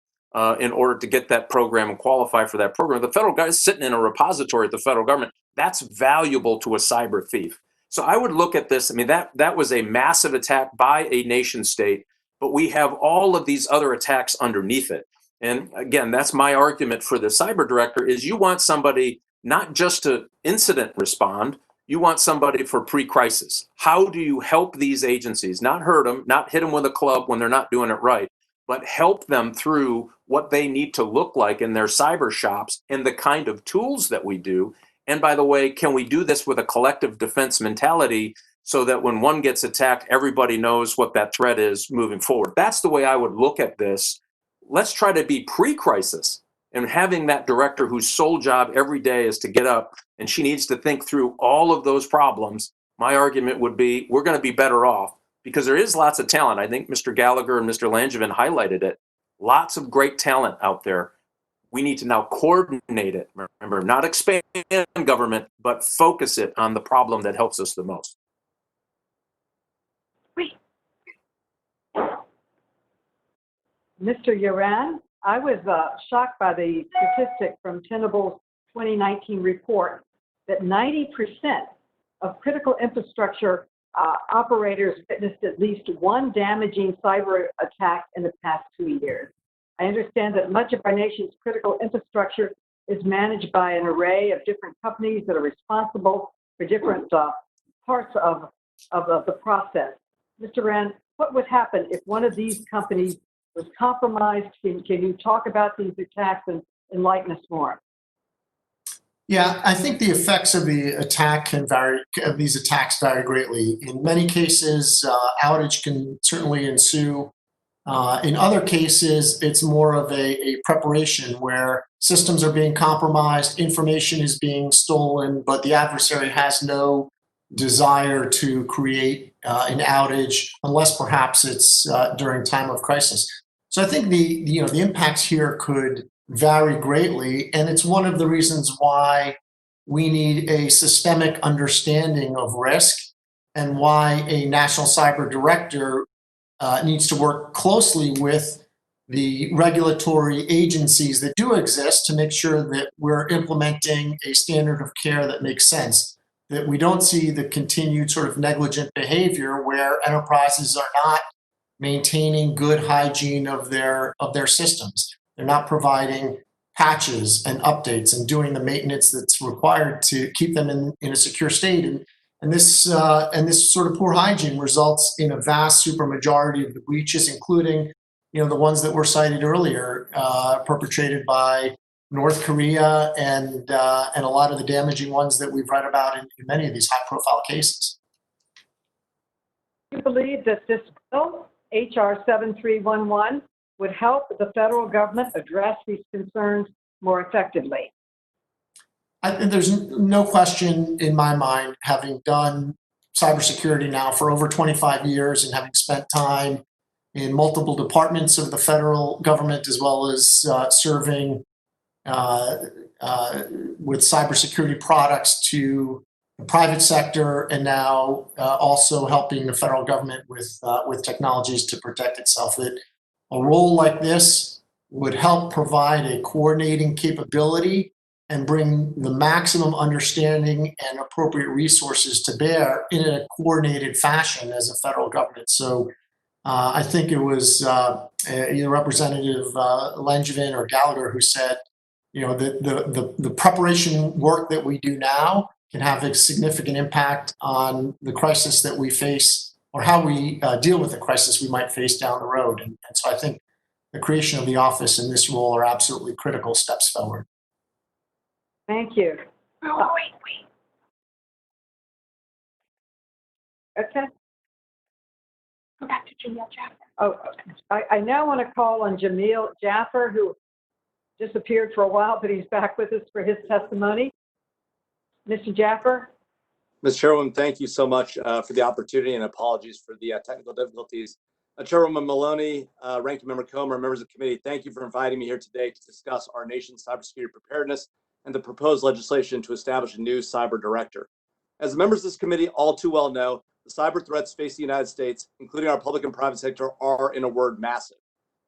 in order to get that program and qualify for that program. The federal guy is sitting in a repository at the federal government. That's valuable to a cyber thief. So I would look at this. I mean, that was a massive attack by a nation state, but we have all of these other attacks underneath it. And again, that's my argument for the cyber director is you want somebody not just to incident respond, you want somebody for pre-crisis. How do you help these agencies, not hurt them, not hit them with a club when they're not doing it right, but help them through what they need to look like in their cyber shops and the kind of tools that we do. And by the way, can we do this with a collective defense mentality so that when one gets attacked, everybody knows what that threat is moving forward? That's the way I would look at this. Let's try to be pre-crisis, and having that director whose sole job every day is to get up and she needs to think through all of those problems. My argument would be we're going to be better off because there is lots of talent. I think Mr. Gallagher and Mr. Langevin highlighted it. Lots of great talent out there. We need to now coordinate it. Remember, not expand government, but focus it on the problem that helps us the most. Mr. Yaran, I was shocked by the statistic from Tenable's 2019 report that 90% of critical infrastructure operators witnessed at least one damaging cyber attack in the past 2 years. I understand that much of our nation's critical infrastructure is managed by an array of different companies that are responsible for different parts of the process. Mr. Wren, what would happen if one of these companies was compromised? Can you talk about these attacks and enlighten us more? Yeah, I think the effects of the attack can vary, of these attacks vary greatly. In many cases, outage can certainly ensue. In other cases, it's more of a preparation where systems are being compromised, information is being stolen, but the adversary has no desire to create an outage unless perhaps it's during time of crisis. So I think the impacts here could vary greatly, and it's one of the reasons why we need a systemic understanding of risk and why a national cyber director needs to work closely with the regulatory agencies that do exist to make sure that we're implementing a standard of care that makes sense, that we don't see the continued sort of negligent behavior where enterprises are not maintaining good hygiene of their systems. They're not providing patches and updates and doing the maintenance that's required to keep them in a secure state. And this sort of poor hygiene results in a vast supermajority of the breaches, including, the ones that were cited earlier, perpetrated by North Korea, and a lot of the damaging ones that we've read about in many of these high-profile cases. Do you believe that this bill, HR 7311, would help the federal government address these concerns more effectively? There's no question in my mind, having done cybersecurity now for over 25 years and having spent time in multiple departments of the federal government, as well as serving with cybersecurity products to the private sector, and now also helping the federal government with technologies to protect itself, that a role like this would help provide a coordinating capability and bring the maximum understanding and appropriate resources to bear in a coordinated fashion as a federal government. So I think it was either Representative Langevin or Gallagher who said, the preparation work that we do now can have a significant impact on the crisis that we face, or how we deal with the crisis we might face down the road. And so I think the creation of the office and this role are absolutely critical steps forward. Thank you. Oh, wait. Okay. Go back to Jamil Jaffer. Oh, I now want to call on Jamil Jaffer, who disappeared for a while, but he's back with us for his testimony. Mr. Jaffer? Ms. Chairwoman, thank you so much for the opportunity, and apologies for the technical difficulties. Chairwoman Maloney, Ranking Member Comer, members of the committee, thank you for inviting me here today to discuss our nation's cybersecurity preparedness and the proposed legislation to establish a new cyber director. As members of this committee all too well know, the cyber threats facing the United States, including our public and private sector, are, in a word, massive.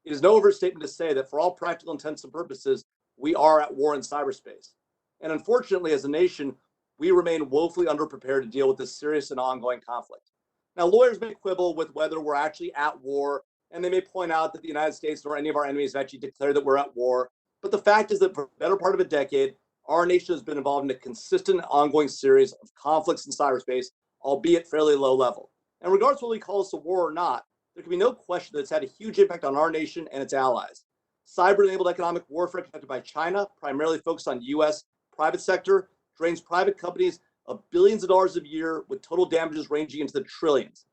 It is no overstatement to say that for all practical intents and purposes, we are at war in cyberspace. And unfortunately, as a nation, we remain woefully underprepared to deal with this serious and ongoing conflict. Now, lawyers may quibble with whether we're actually at war, and they may point out that the United States nor any of our enemies have actually declared that we're at war. But the fact is that for the better part of a decade, our nation has been involved in a consistent, ongoing series of conflicts in cyberspace, albeit fairly low level. And regardless of whether we call this a war or not, there can be no question that it's had a huge impact on our nation and its allies. Cyber-enabled economic warfare conducted by China, primarily focused on U.S. private sector, drains private companies of billions of dollars a year, with total damages ranging into the trillions.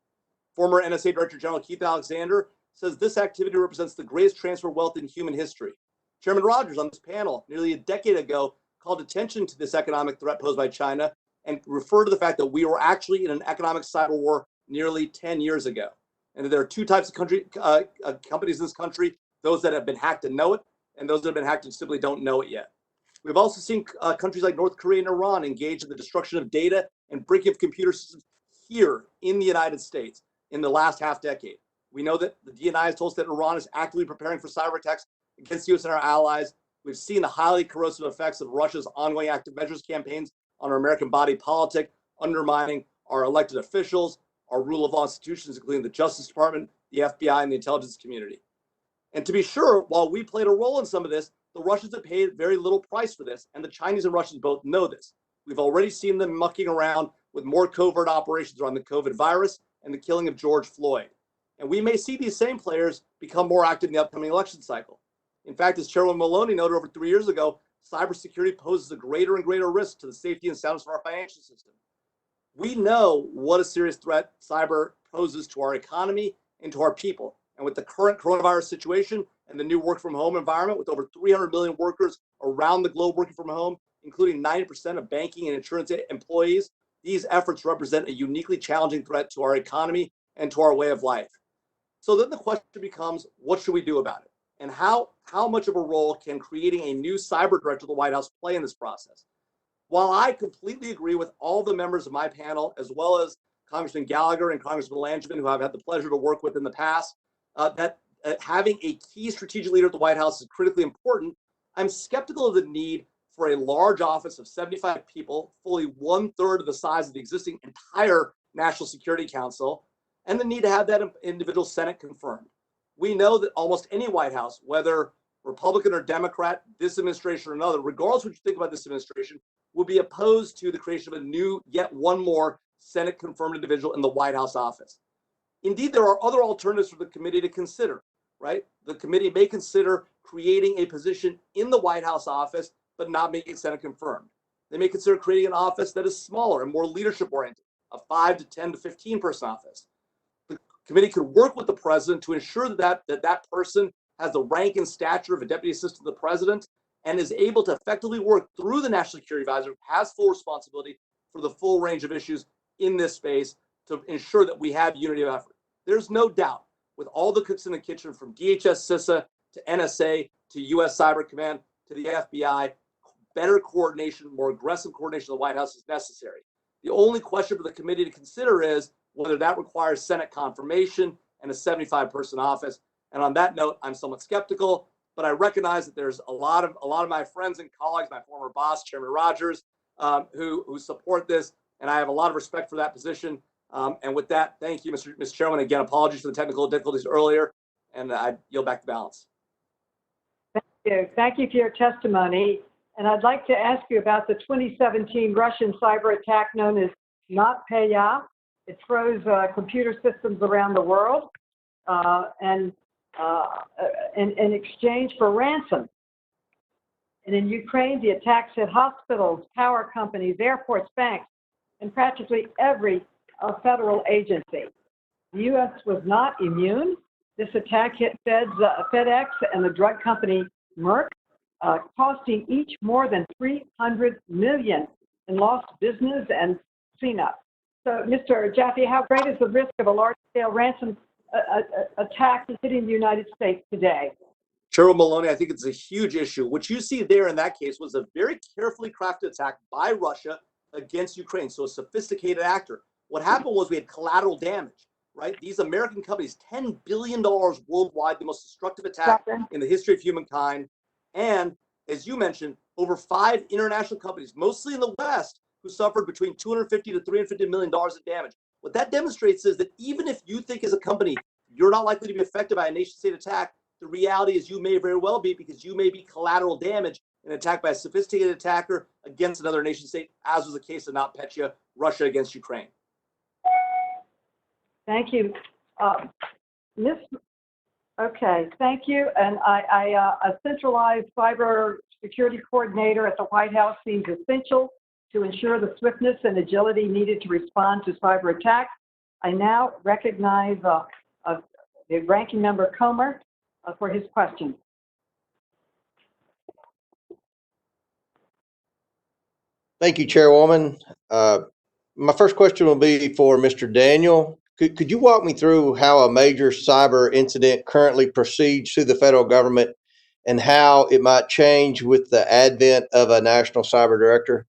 Former NSA Director General Keith Alexander says this activity represents the greatest transfer of wealth in human history. Chairman Rogers on this panel nearly a decade ago called attention to this economic threat posed by China and referred to the fact that we were actually in an economic cyber war nearly 10 years ago. And that there are two types of companies in this country, those that have been hacked and know it, and those that have been hacked and simply don't know it yet. We've also seen countries like North Korea and Iran engage in the destruction of data and breaking of computer systems here in the United States in the last half decade. We know that the DNI has told us that Iran is actively preparing for cyber attacks against the U.S. and our allies. We've seen the highly corrosive effects of Russia's ongoing active measures campaigns on our American body politic, undermining our elected officials, our rule of law institutions, including the Justice Department, the FBI, and the intelligence community. And to be sure, while we played a role in some of this, the Russians have paid very little price for this, and the Chinese and Russians both know this. We've already seen them mucking around with more covert operations around the COVID virus and the killing of George Floyd. And we may see these same players become more active in the upcoming election cycle. In fact, as Chairwoman Maloney noted over 3 years ago, cybersecurity poses a greater and greater risk to the safety and soundness of our financial system. We know what a serious threat cyber poses to our economy and to our people. And with the current coronavirus situation and the new work from home environment, with over 300 million workers around the globe working from home, including 90% of banking and insurance employees, these efforts represent a uniquely challenging threat to our economy and to our way of life. So then the question becomes, what should we do about it? And how much of a role can creating a new cyber director of the White House play in this process? While I completely agree with all the members of my panel, as well as Congressman Gallagher and Congressman Langevin, who I've had the pleasure to work with in the past, that having a key strategic leader at the White House is critically important, I'm skeptical of the need for a large office of 75 people, fully 1/3 of the size of the existing entire National Security Council, and the need to have that individual Senate confirmed. We know that almost any White House, whether Republican or Democrat, this administration or another, regardless of what you think about this administration, will be opposed to the creation of a new, yet one more Senate confirmed individual in the White House office. Indeed, there are other alternatives for the committee to consider, right? The committee may consider creating a position in the White House office, but not making it Senate confirmed. They may consider creating an office that is smaller and more leadership oriented, a 5 to 10 to 15 person office. The committee could work with the president to ensure that person has the rank and stature of a deputy assistant to the president and is able to effectively work through the National Security Advisor, has full responsibility for the full range of issues in this space to ensure that we have unity of effort. There's no doubt, with all the cooks in the kitchen, from DHS, CISA to NSA to US Cyber Command to the FBI, better coordination, more aggressive coordination of the White House is necessary. The only question for the committee to consider is whether that requires Senate confirmation and a 75-person office. And on that note, I'm somewhat skeptical, but I recognize that there's a lot of my friends and colleagues, my former boss, Chairman Rogers, who support this, and I have a lot of respect for that position. And with that, thank you, Mr. Chairman. Again, apologies for the technical difficulties earlier, and I yield back the balance. Thank you. Thank you for your testimony. And I'd like to ask you about the 2017 Russian cyber attack known as NotPetya. It froze computer systems around the world and in exchange for ransom. And in Ukraine, the attacks hit hospitals, power companies, airports, banks, and practically every federal agency. The U.S. was not immune. This attack hit FedEx and the drug company Merck, costing each more than $300 million in lost business and cleanup. So, Mr. Jaffe, how great is the risk of a large-scale ransom attack hitting the United States today? Chairwoman Maloney, I think it's a huge issue. What you see there in that case was a very carefully crafted attack by Russia against Ukraine, so a sophisticated actor. What happened was we had collateral damage, right? These American companies, $10 billion worldwide, the most destructive attack in the history of humankind. And as you mentioned, over 5 international companies, mostly in the West, who suffered between $250 to $350 million in damage. What that demonstrates is that even if you think as a company, you're not likely to be affected by a nation state attack, the reality is you may very well be, because you may be collateral damage in an attack by a sophisticated attacker against another nation state, as was the case of NotPetya, Russia against Ukraine. Thank you. Okay, thank you. And a centralized cyber security coordinator at the White House seems essential to ensure the swiftness and agility needed to respond to cyber attacks. I now recognize the ranking member Comer for his question. Thank you, Chairwoman. My first question will be for Mr. Daniel. Could you walk me through how a major cyber incident currently proceeds through the federal government and how it might change with the advent of a national cyber director?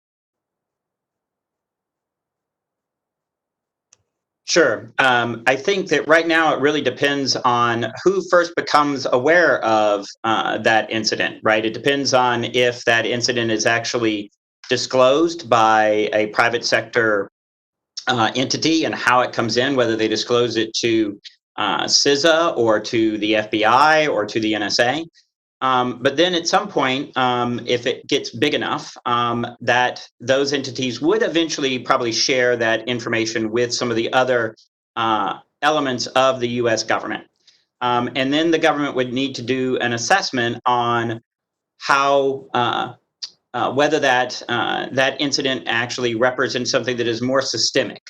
Sure. I think that right now it really depends on who first becomes aware of that incident, right? It depends on if that incident is actually disclosed by a private sector entity and how it comes in, whether they disclose it to CISA or to the FBI or to the NSA. But then at some point, if it gets big enough, that those entities would eventually probably share that information with some of the other elements of the US government. And then the government would need to do an assessment on how whether that incident actually represents something that is more systemic.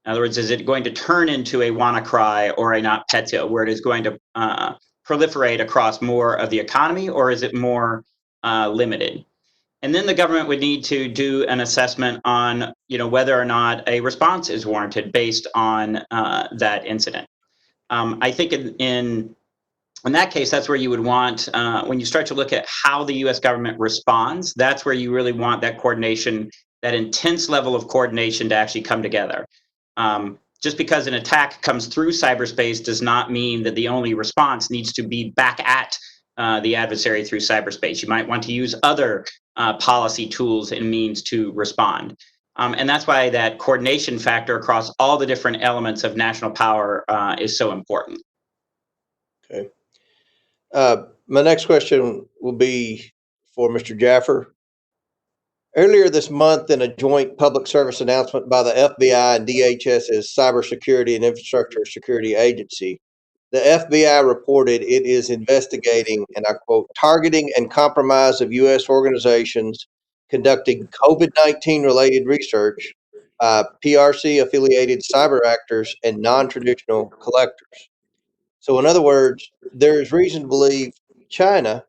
In other words, is it going to turn into a WannaCry or a NotPetya, where it is going to proliferate across more of the economy, or is it more limited? And then the government would need to do an assessment on, whether or not a response is warranted based on that incident. I think in that case, that's where you would want, when you start to look at how the US government responds, that's where you really want that coordination, that intense level of coordination to actually come together. Just because an attack comes through cyberspace does not mean that the only response needs to be back at the adversary through cyberspace. You might want to use other policy tools and means to respond. And that's why that coordination factor across all the different elements of national power is so important. Okay. My next question will be for Mr. Jaffer. Earlier this month, in a joint public service announcement by the FBI and DHS's Cybersecurity and Infrastructure Security Agency, the FBI reported it is investigating, and I quote, targeting and compromise of U.S. organizations conducting COVID-19 related research by PRC-affiliated cyber actors and non-traditional collectors. So in other words, there is reason to believe China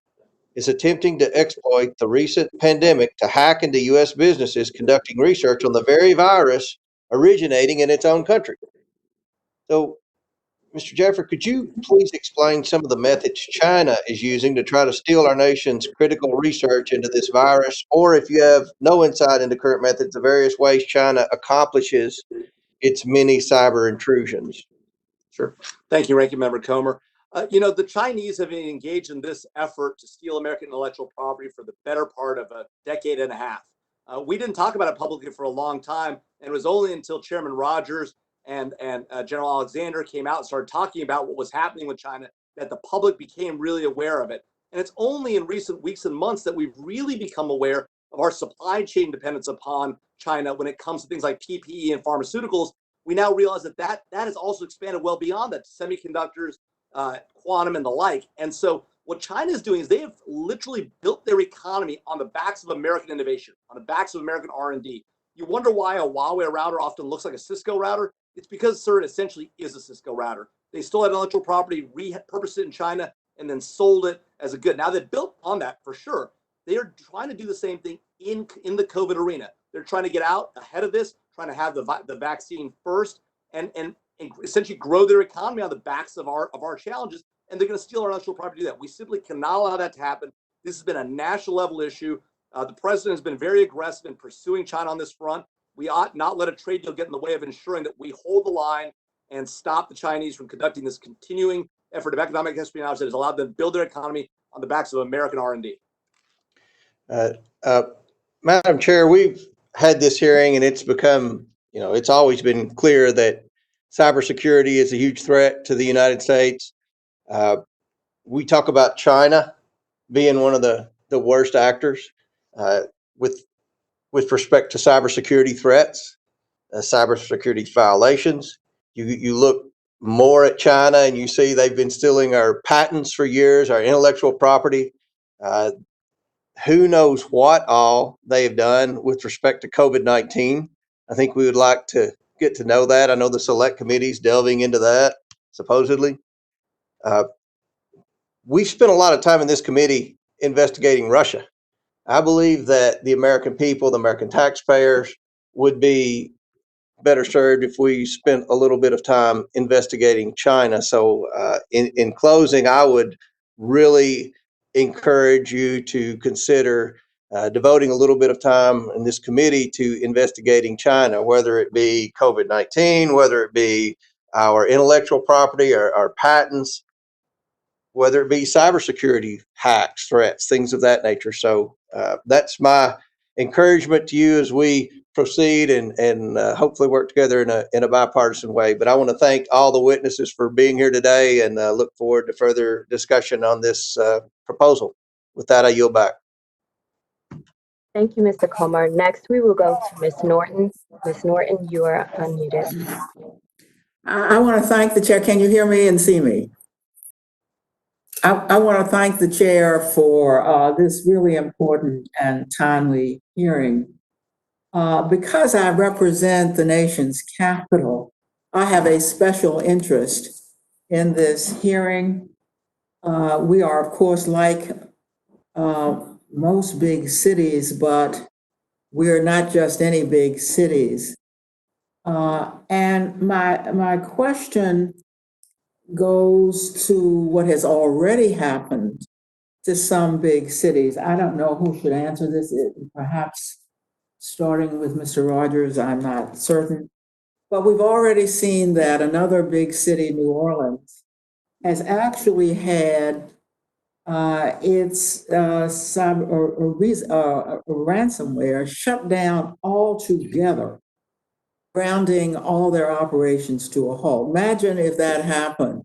is attempting to exploit the recent pandemic to hack into U.S. businesses conducting research on the very virus originating in its own country. So, Mr. Jaffer, could you please explain some of the methods China is using to try to steal our nation's critical research into this virus, or if you have no insight into current methods, the various ways China accomplishes its many cyber intrusions? Sure. Thank you, Ranking Member Comer. The Chinese have been engaged in this effort to steal American intellectual property for the better part of a decade and a half. We didn't talk about it publicly for a long time, and it was only until Chairman Rogers and General Alexander came out and started talking about what was happening with China that the public became really aware of it. And it's only in recent weeks and months that we've really become aware of our supply chain dependence upon China when it comes to things like PPE and pharmaceuticals. We now realize that has also expanded well beyond that to semiconductors, quantum, and the like. And so what China is doing is they have literally built their economy on the backs of American innovation, on the backs of American R&D. You wonder why a Huawei router often looks like a Cisco router? It's because, sir, it essentially is a Cisco router. They stole that intellectual property, repurposed it in China, and then sold it as a good. Now, they built on that for sure. They are trying to do the same thing in the COVID arena. They're trying to get out ahead of this, trying to have the vaccine first, and essentially grow their economy on the backs of our challenges. And they're going to steal our intellectual property to do that. We simply cannot allow that to happen. This has been a national level issue. The president has been very aggressive in pursuing China on this front. We ought not let a trade deal get in the way of ensuring that we hold the line and stop the Chinese from conducting this continuing effort of economic espionage that has allowed them to build their economy on the backs of American R&D. Madam Chair, we've had this hearing, and it's become, it's always been clear that cybersecurity is a huge threat to the United States. We talk about China being one of the worst actors with respect to cybersecurity threats, cybersecurity violations. You look more at China and you see they've been stealing our patents for years, our intellectual property. Who knows what all they have done with respect to COVID-19. I think we would like to get to know that. I know the select committee's delving into that, supposedly. We've spent a lot of time in this committee investigating Russia. I believe that the American people, the American taxpayers, would be better served if we spent a little bit of time investigating China. So in closing, I would really encourage you to consider devoting a little bit of time in this committee to investigating China, whether it be COVID-19, whether it be our intellectual property or our patents, whether it be cybersecurity hacks, threats, things of that nature. So that's my encouragement to you as we proceed and hopefully work together in a bipartisan way. But I want to thank all the witnesses for being here today and look forward to further discussion on this proposal. With that, I yield back. Thank you, Mr. Comer. Next, we will go to Ms. Norton. Ms. Norton, you are unmuted. I want to thank the chair. Can you hear me and see me? I want to thank the chair for this really important and timely hearing. Because I represent the nation's capital, I have a special interest in this hearing. We are, of course, like most big cities, but we're not just any big cities. And my question goes to what has already happened to some big cities. I don't know who should answer this, perhaps starting with Mr. Rogers, I'm not certain. But we've already seen that another big city, New Orleans, has actually had its ransomware shut down altogether, grounding all their operations to a halt. Imagine if that happened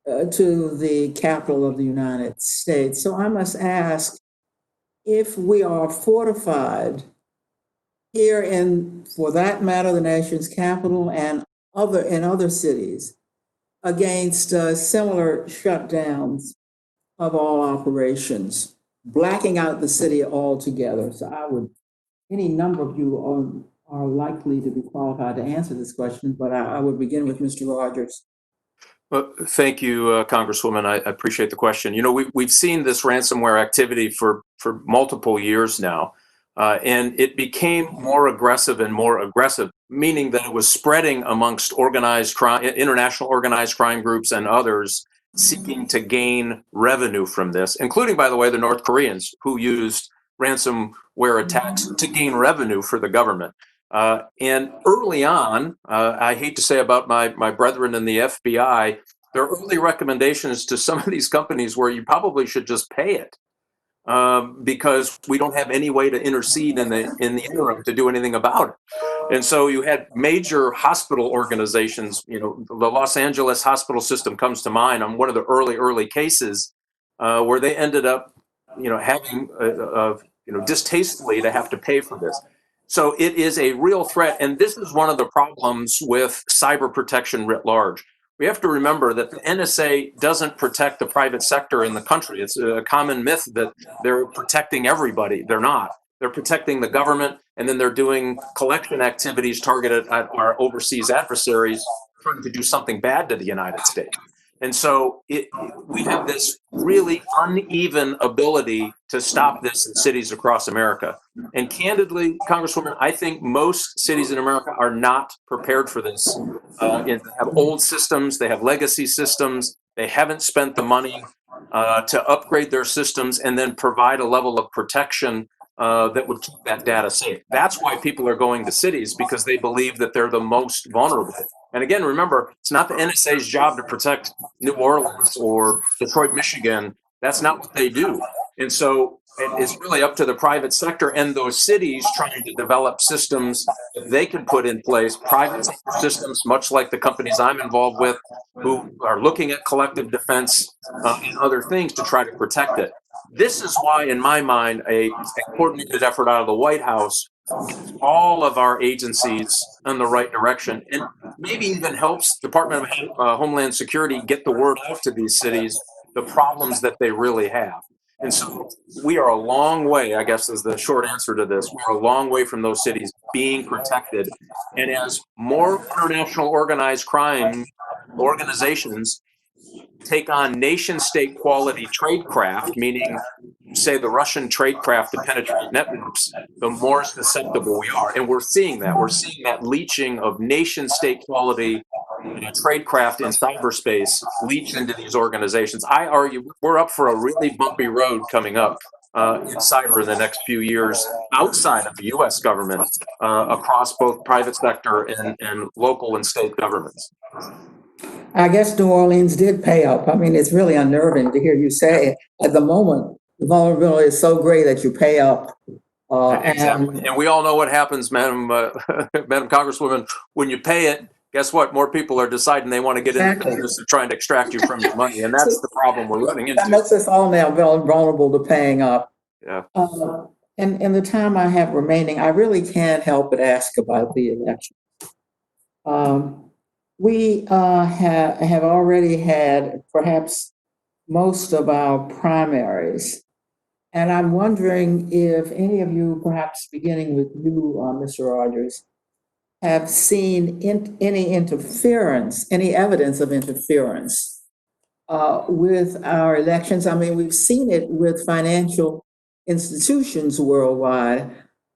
to the capital of the United States. So I must ask if we are fortified here in, for that matter, the nation's capital and in other cities against similar shutdowns of all operations, blacking out the city altogether. So any number of you are likely to be qualified to answer this question, but I would begin with Mr. Rogers. Well, thank you, Congresswoman. I appreciate the question. You know, we've seen this ransomware activity for multiple years now, and it became more aggressive and more aggressive, meaning that it was spreading amongst organized crime, international organized crime groups and others seeking to gain revenue from this, including, by the way, the North Koreans who used ransomware attacks to gain revenue for the government. And early on, I hate to say about my brethren in the FBI, there are early recommendations to some of these companies where you probably should just pay it because we don't have any way to intercede in the interim to do anything about it. And so you had major hospital organizations, you know, the Los Angeles hospital system comes to mind on one of the early cases where they ended up, you know, having, distastefully to have to pay for this. So it is a real threat. And this is one of the problems with cyber protection writ large. We have to remember that the NSA doesn't protect the private sector in the country. It's a common myth that they're protecting everybody. They're not. They're protecting the government, and then they're doing collection activities targeted at our overseas adversaries trying to do something bad to the United States. And so we have this really uneven ability to stop this in cities across America. And candidly, Congresswoman, I think most cities in America are not prepared for this. They have old systems, they have legacy systems, they haven't spent the money to upgrade their systems and then provide a level of protection that would keep that data safe. That's why people are going to cities, because they believe that they're the most vulnerable. And again, remember, it's not the NSA's job to protect New Orleans or Detroit, Michigan. That's not what they do. And so it's really up to the private sector and those cities trying to develop systems that they can put in place, private systems, much like the companies I'm involved with, who are looking at collective defense and other things to try to protect it. This is why, in my mind, a coordinated effort out of the White House gets all of our agencies in the right direction, and maybe even helps Department of Homeland Security get the word out to these cities, the problems that they really have. And so we are a long way, I guess is the short answer to this. We're a long way from those cities being protected. And as more international organized crime organizations take on nation state quality tradecraft, meaning say the Russian tradecraft to penetrate networks, the more susceptible we are. And we're seeing that. We're seeing that leaching of nation state quality tradecraft in cyberspace leach into these organizations. I argue we're up for a really bumpy road coming up in cyber in the next few years outside of the US government, across both private sector and local and state governments. I guess New Orleans did pay up. I mean, it's really unnerving to hear you say at the moment, the vulnerability is so great that you pay up Exactly. And we all know what happens, Madam Congresswoman, when you pay it. Guess what? More people are deciding they want to get into the business of trying to extract you from your money, and that's the problem we're running into. That makes us all now vulnerable to paying up. Yeah. And in the time I have remaining, I really can't help but ask about the election. We have already had perhaps most of our primaries. And I'm wondering if any of you, perhaps beginning with you, Mr. Rogers, have seen any interference, any evidence of interference with our elections. I mean, we've seen it with financial institutions worldwide.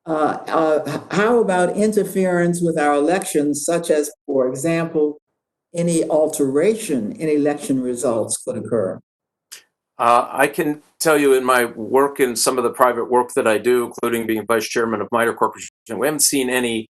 How about interference with our elections, such as, for example, any alteration in election results could occur? I can tell you in my work and some of the private work that I do, including being vice chairman of MITRE Corporation, we haven't seen any,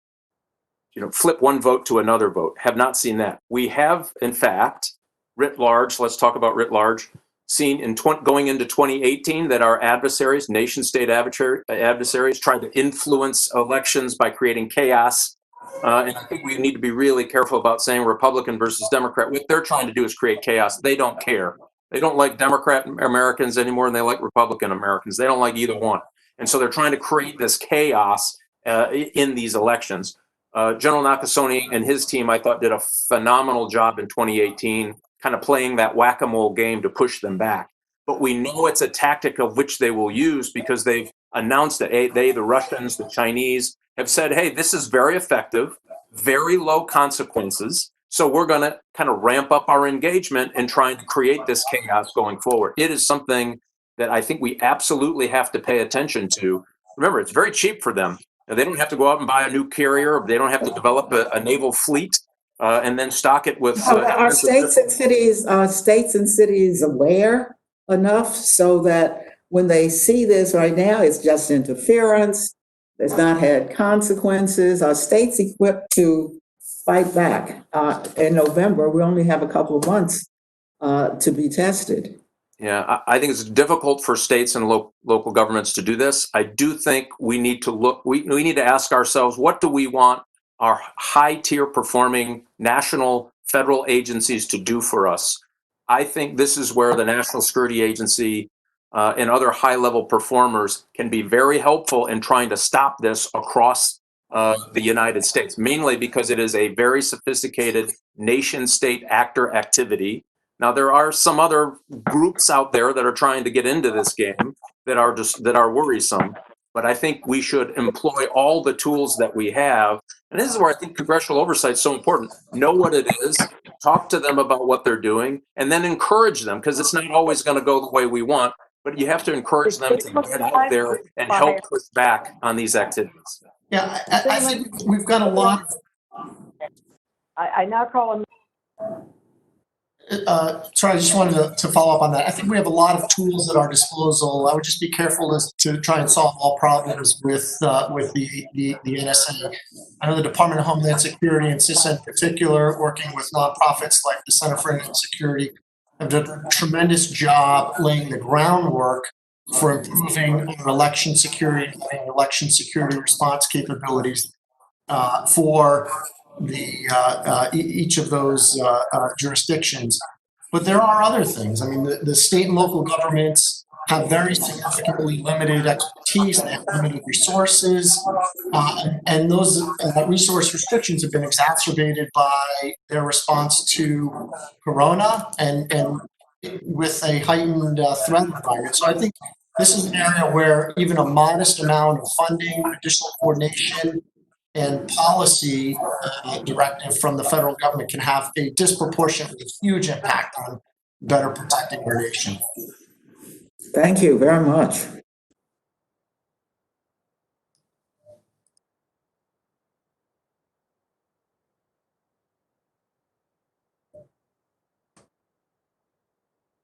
flip one vote to another vote. Have not seen that. We have, in fact, writ large, let's talk about writ large, seen in going into 2018 that our adversaries, nation state adversaries, tried to influence elections by creating chaos. And I think we need to be really careful about saying Republican versus Democrat. What they're trying to do is create chaos. They don't care. They don't like Democrat Americans anymore, and they like Republican Americans. They don't like either one. And so they're trying to create this chaos in these elections. General Nakasone and his team, I thought, did a phenomenal job in 2018, kind of playing that whack-a-mole game to push them back. But we know it's a tactic of which they will use because they've announced that the Russians, the Chinese, have said, hey, this is very effective, very low consequences. So we're going to kind of ramp up our engagement in trying to create this chaos going forward. It is something that I think we absolutely have to pay attention to. Remember, it's very cheap for them. They don't have to go out and buy a new carrier. They don't have to develop a naval fleet and then stock it with. Are states and cities aware enough so that when they see this right now, it's just interference, it's not had consequences? Are states equipped to fight back? In November, we only have a couple of months to be tested. Yeah, I think it's difficult for states and local governments to do this. I do think we need to look, we need to ask ourselves, what do we want our high tier performing national federal agencies to do for us? I think this is where the National Security Agency and other high level performers can be very helpful in trying to stop this across the United States, mainly because it is a very sophisticated nation state actor activity. Now, there are some other groups out there that are trying to get into this game that are worrisome, but I think we should employ all the tools that we have. And this is where I think congressional oversight is so important. Know what it is, talk to them about what they're doing, and then encourage them, because it's not always going to go the way we want, but you have to encourage them to get out there and help push back on these activities. Yeah, I think we've got a lot. I now call him. Sorry, I just wanted to follow up on that. I think we have a lot of tools at our disposal. I would just be careful to try and solve all problems with the NSA. I know the Department of Homeland Security and CISA in particular, working with nonprofits like the Center for Energy Security, have done a tremendous job laying the groundwork for improving our election security and election security response capabilities for each of those jurisdictions. But there are other things. I mean, the state and local governments have very significantly limited expertise, they have limited resources, and those resource restrictions have been exacerbated by their response to Corona and with a heightened threat environment. So I think this is an area where even a modest amount of funding, additional coordination, and policy directive from the federal government can have a disproportionately huge impact on better protecting our nation. Thank you very much.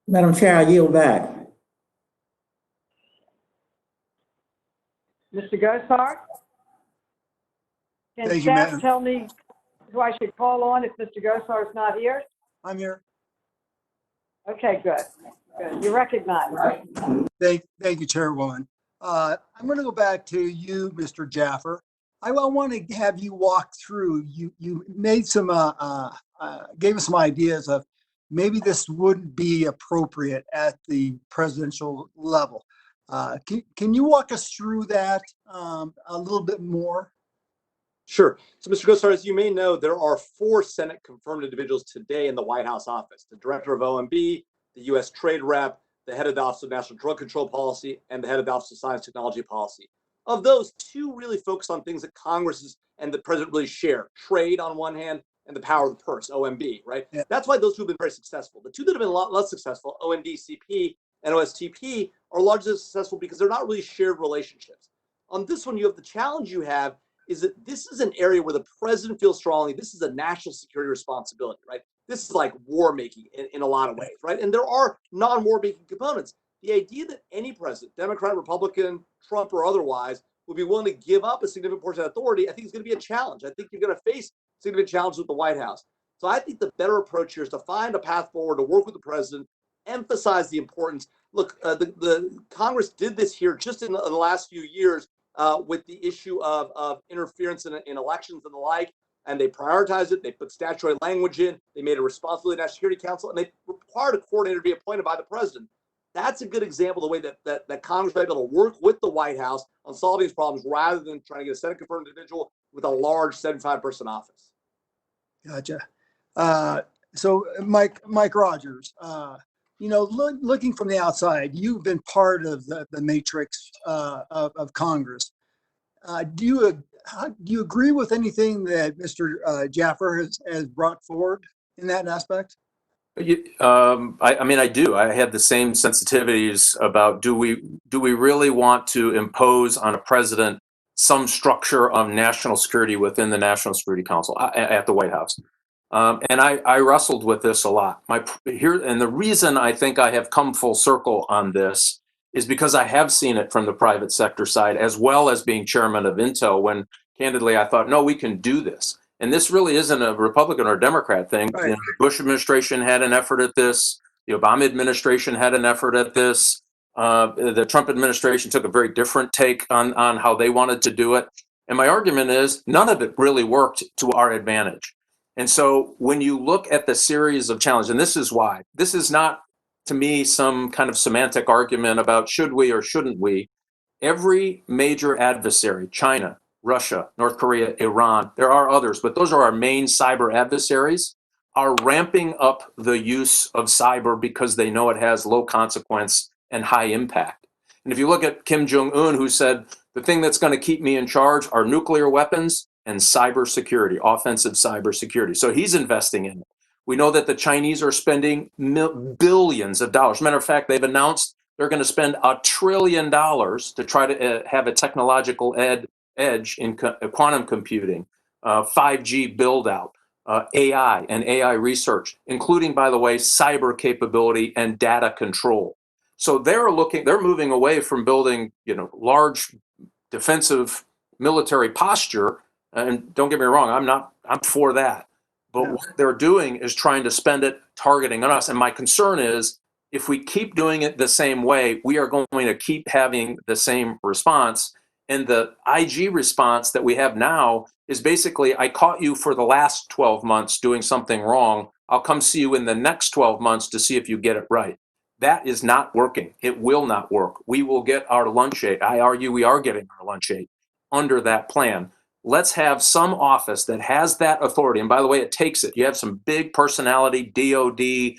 Madam Chair, I yield back. Mr. Gosar? Can staff tell me who I should call on if Mr. Gosar is not here? I'm here. Okay, good. Good. You recognize. Thank you, Chairwoman. I'm going to go back to you, Mr. Jaffer. I want to have you walk through. You made some gave us some ideas of maybe this wouldn't be appropriate at the presidential level. Can you walk us through that a little bit more? Sure. So, Mr. Gosar, as you may know, there are 4 Senate confirmed individuals today in the White House office: the director of OMB, the U.S. Trade Rep, the head of the Office of National Drug Control Policy, and the head of the Office of Science Technology Policy. Of those, 2 really focus on things that Congress and the president really share: trade on one hand and the power of the purse, OMB, right? Yeah. That's why those 2 have been very successful. The 2 that have been a lot less successful, OND-CP and OSTP, are largely successful because they're not really shared relationships. On this one, you have the challenge you have is that this is an area where the president feels strongly this is a national security responsibility, right? This is like war making in a lot of ways, right? And there are non-war making components. The idea that any president, Democrat, Republican, Trump, or otherwise, would be willing to give up a significant portion of authority, I think is going to be a challenge. I think you're going to face significant challenges with the White House. So I think the better approach here is to find a path forward, to work with the president, emphasize the importance. Look, the Congress did this here just in the last few years with the issue of interference in elections and the like, and they prioritized it. They put statutory language in. They made a responsibility to the National Security Council, and they required a coordinator to be appointed by the president. That's a good example of the way that Congress was able to work with the White House on solving these problems rather than trying to get a Senate confirmed individual with a large 75-person office. Gotcha. So Mike Rogers, looking from the outside, you've been part of the matrix of Congress. Do you agree with anything that Mr. Jaffer has brought forward in that aspect? I do. I had the same sensitivities about do we really want to impose on a president some structure of national security within the National Security Council at the White House. And I wrestled with this a lot. And the reason I think I have come full circle on this is because I have seen it from the private sector side, as well as being chairman of Intel, when candidly I thought, no, we can do this. And this really isn't a Republican or Democrat thing. Right. The Bush administration had an effort at this. The Obama administration had an effort at this. The Trump administration took a very different take on how they wanted to do it. And my argument is none of it really worked to our advantage. And so when you look at the series of challenges, and this is why, this is not, to me, some kind of semantic argument about should we or shouldn't we. Every major adversary, China, Russia, North Korea, Iran, there are others, but those are our main cyber adversaries, are ramping up the use of cyber because they know it has low consequence and high impact. And if you look at Kim Jong-un, who said, the thing that's going to keep me in charge are nuclear weapons and cybersecurity, offensive cybersecurity. So he's investing in it. We know that the Chinese are spending billions of dollars. Matter of fact, they've announced they're going to spend $1 trillion to try to have a technological edge in quantum computing, 5G build out, AI and AI research, including, by the way, cyber capability and data control. So they're moving away from building, large defensive military posture. And don't get me wrong, I'm for that. But what they're doing is trying to spend it targeting on us. And my concern is if we keep doing it the same way, we are going to keep having the same response. And the IG response that we have now is basically, I caught you for the last 12 months doing something wrong. I'll come see you in the next 12 months to see if you get it right. That is not working. It will not work. We will get our lunch aid. I argue we are getting our lunch aid under that plan. Let's have some office that has that authority. And by the way, it takes it. You have some big personality, DOD,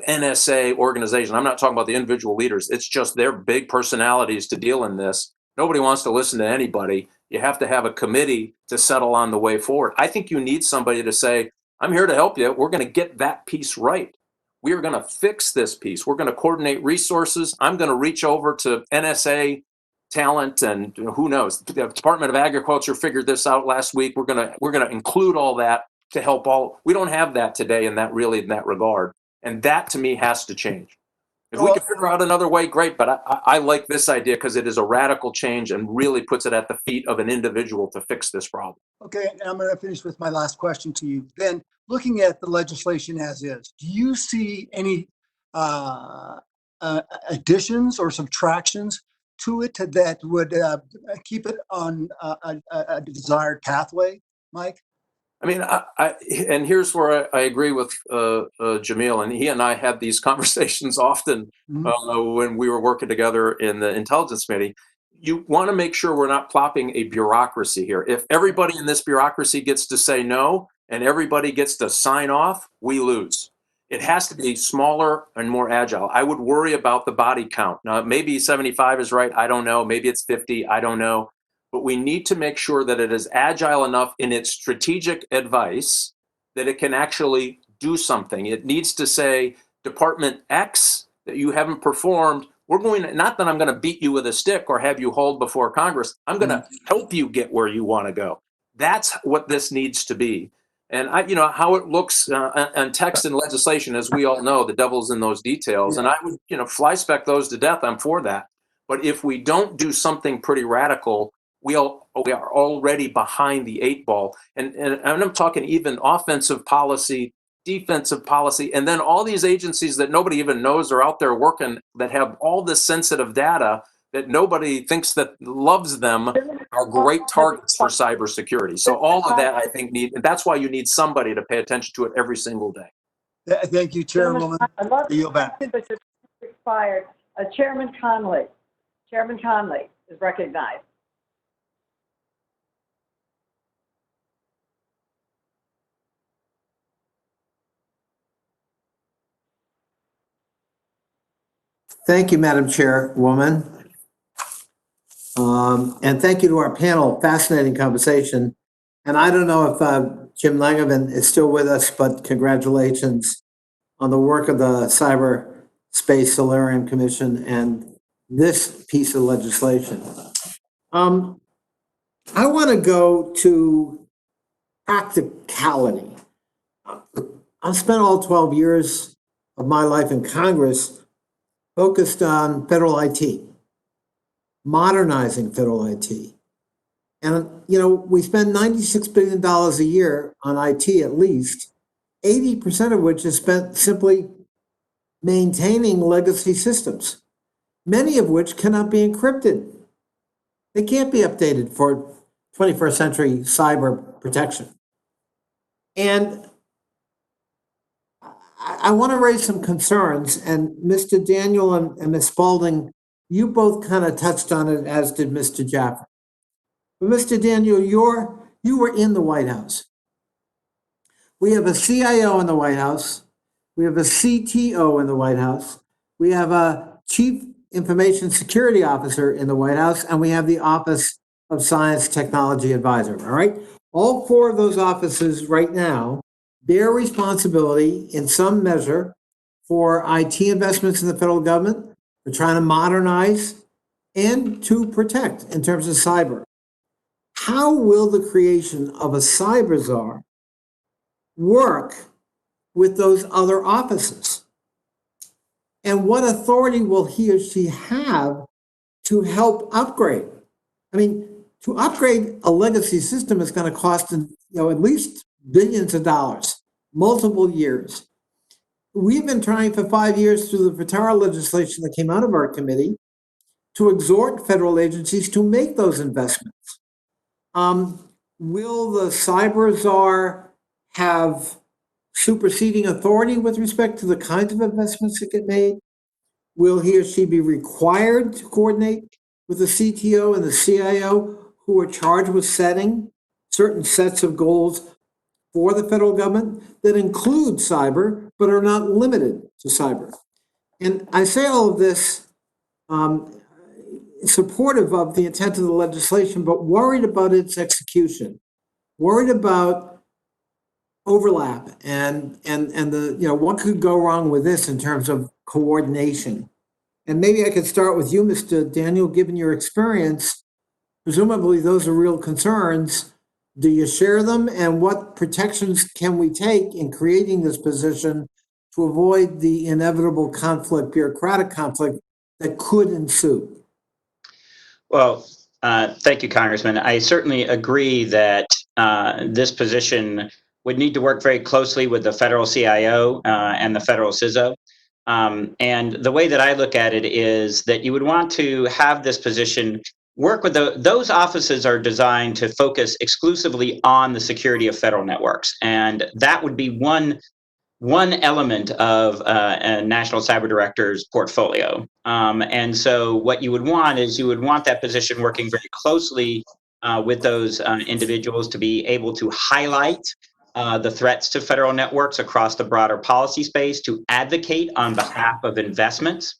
NSA organization. I'm not talking about the individual leaders. It's just their big personalities to deal in this. Nobody wants to listen to anybody. You have to have a committee to settle on the way forward. I think you need somebody to say, I'm here to help you. We're going to get that piece right. We are going to fix this piece. We're going to coordinate resources. I'm going to reach over to NSA talent and who knows. The Department of Agriculture figured this out last week. We're going to include all that to help all. We don't have that today in that regard. And that to me has to change. If we can figure out another way, great. But I like this idea because it is a radical change and really puts it at the feet of an individual to fix this problem. Okay, and I'm going to finish with my last question to you. Then, looking at the legislation as is, do you see any additions or subtractions to it that would keep it on a desired pathway, Mike? I mean, and here's where I agree with Jamil, and he and I had these conversations often when we were working together in the Intelligence Committee. You want to make sure we're not plopping a bureaucracy here. If everybody in this bureaucracy gets to say no and everybody gets to sign off, we lose. It has to be smaller and more agile. I would worry about the body count. Now, maybe 75 is right. I don't know. Maybe it's 50. I don't know. But we need to make sure that it is agile enough in its strategic advice that it can actually do something. It needs to say, Department X, that you haven't performed, we're going to, not that I'm going to beat you with a stick or have you hold before Congress, I'm going to help you get where you want to go. That's what this needs to be. And how it looks on text and legislation, as we all know, the devil's in those details. And I would, fly spec those to death. I'm for that. But if we don't do something pretty radical, we are already behind the 8 ball. And I'm talking even offensive policy, defensive policy, and then all these agencies that nobody even knows are out there working that have all this sensitive data that nobody thinks that loves them are great targets for cybersecurity. So all of that, I think, and that's why you need somebody to pay attention to it every single day. Thank you, Chairwoman. Yield back. Expired. Chairman Conley. Chairman Conley is recognized. Thank you, Madam Chairwoman. And thank you to our panel. Fascinating conversation. And I don't know if Jim Langevin is still with us, but congratulations on the work of the Cyberspace Solarium Commission and this piece of legislation. I want to go to practicality. I've spent all 12 years of my life in Congress focused on federal IT, modernizing federal IT. And, we spend $96 billion a year on IT at least, 80% of which is spent simply maintaining legacy systems, many of which cannot be encrypted. They can't be updated for 21st century cyber protection. And I want to raise some concerns, and Mr. Daniel and Ms. Spalding, you both kind of touched on it, as did Mr. Jaffe. But Mr. Daniel, you were in the White House. We have a CIO in the White House. We have a CTO in the White House. We have a Chief Information Security Officer in the White House, and we have the Office of Science Technology Advisor, all right? All 4 of those offices right now bear responsibility in some measure for IT investments in the federal government, for trying to modernize and to protect in terms of cyber. How will the creation of a cyber czar work with those other offices? And what authority will he or she have to help upgrade? I mean, to upgrade a legacy system is going to cost, at least billions of dollars, multiple years. We've been trying for 5 years through the FITARA legislation that came out of our committee to exhort federal agencies to make those investments. Will the cyber czar have superseding authority with respect to the kinds of investments that get made? Will he or she be required to coordinate with the CTO and the CIO who are charged with setting certain sets of goals for the federal government that include cyber, but are not limited to cyber? And I say all of this supportive of the intent of the legislation, but worried about its execution, worried about overlap and the what could go wrong with this in terms of coordination. And maybe I could start with you, Mr. Daniel, given your experience. Presumably those are real concerns. Do you share them, and what protections can we take in creating this position to avoid the inevitable conflict, bureaucratic conflict that could ensue? Well, thank you, Congressman. I certainly agree that this position would need to work very closely with the federal CIO and the federal CISO. And the way that I look at it is that you would want to have this position work with those offices are designed to focus exclusively on the security of federal networks. And that would be one element of a national cyber director's portfolio. And so what you would want is you would want that position working very closely with those individuals to be able to highlight the threats to federal networks across the broader policy space, to advocate on behalf of investments.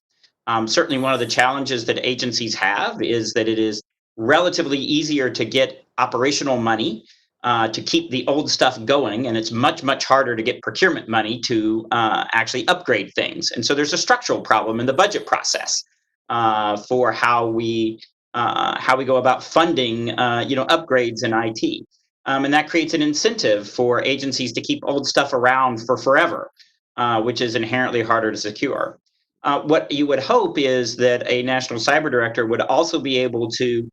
Certainly one of the challenges that agencies have is that it is relatively easier to get operational money to keep the old stuff going, and it's much, much harder to get procurement money to actually upgrade things. And so there's a structural problem in the budget process for how we go about funding upgrades in IT. And that creates an incentive for agencies to keep old stuff around for forever, which is inherently harder to secure. What you would hope is that a national cyber director would also be able to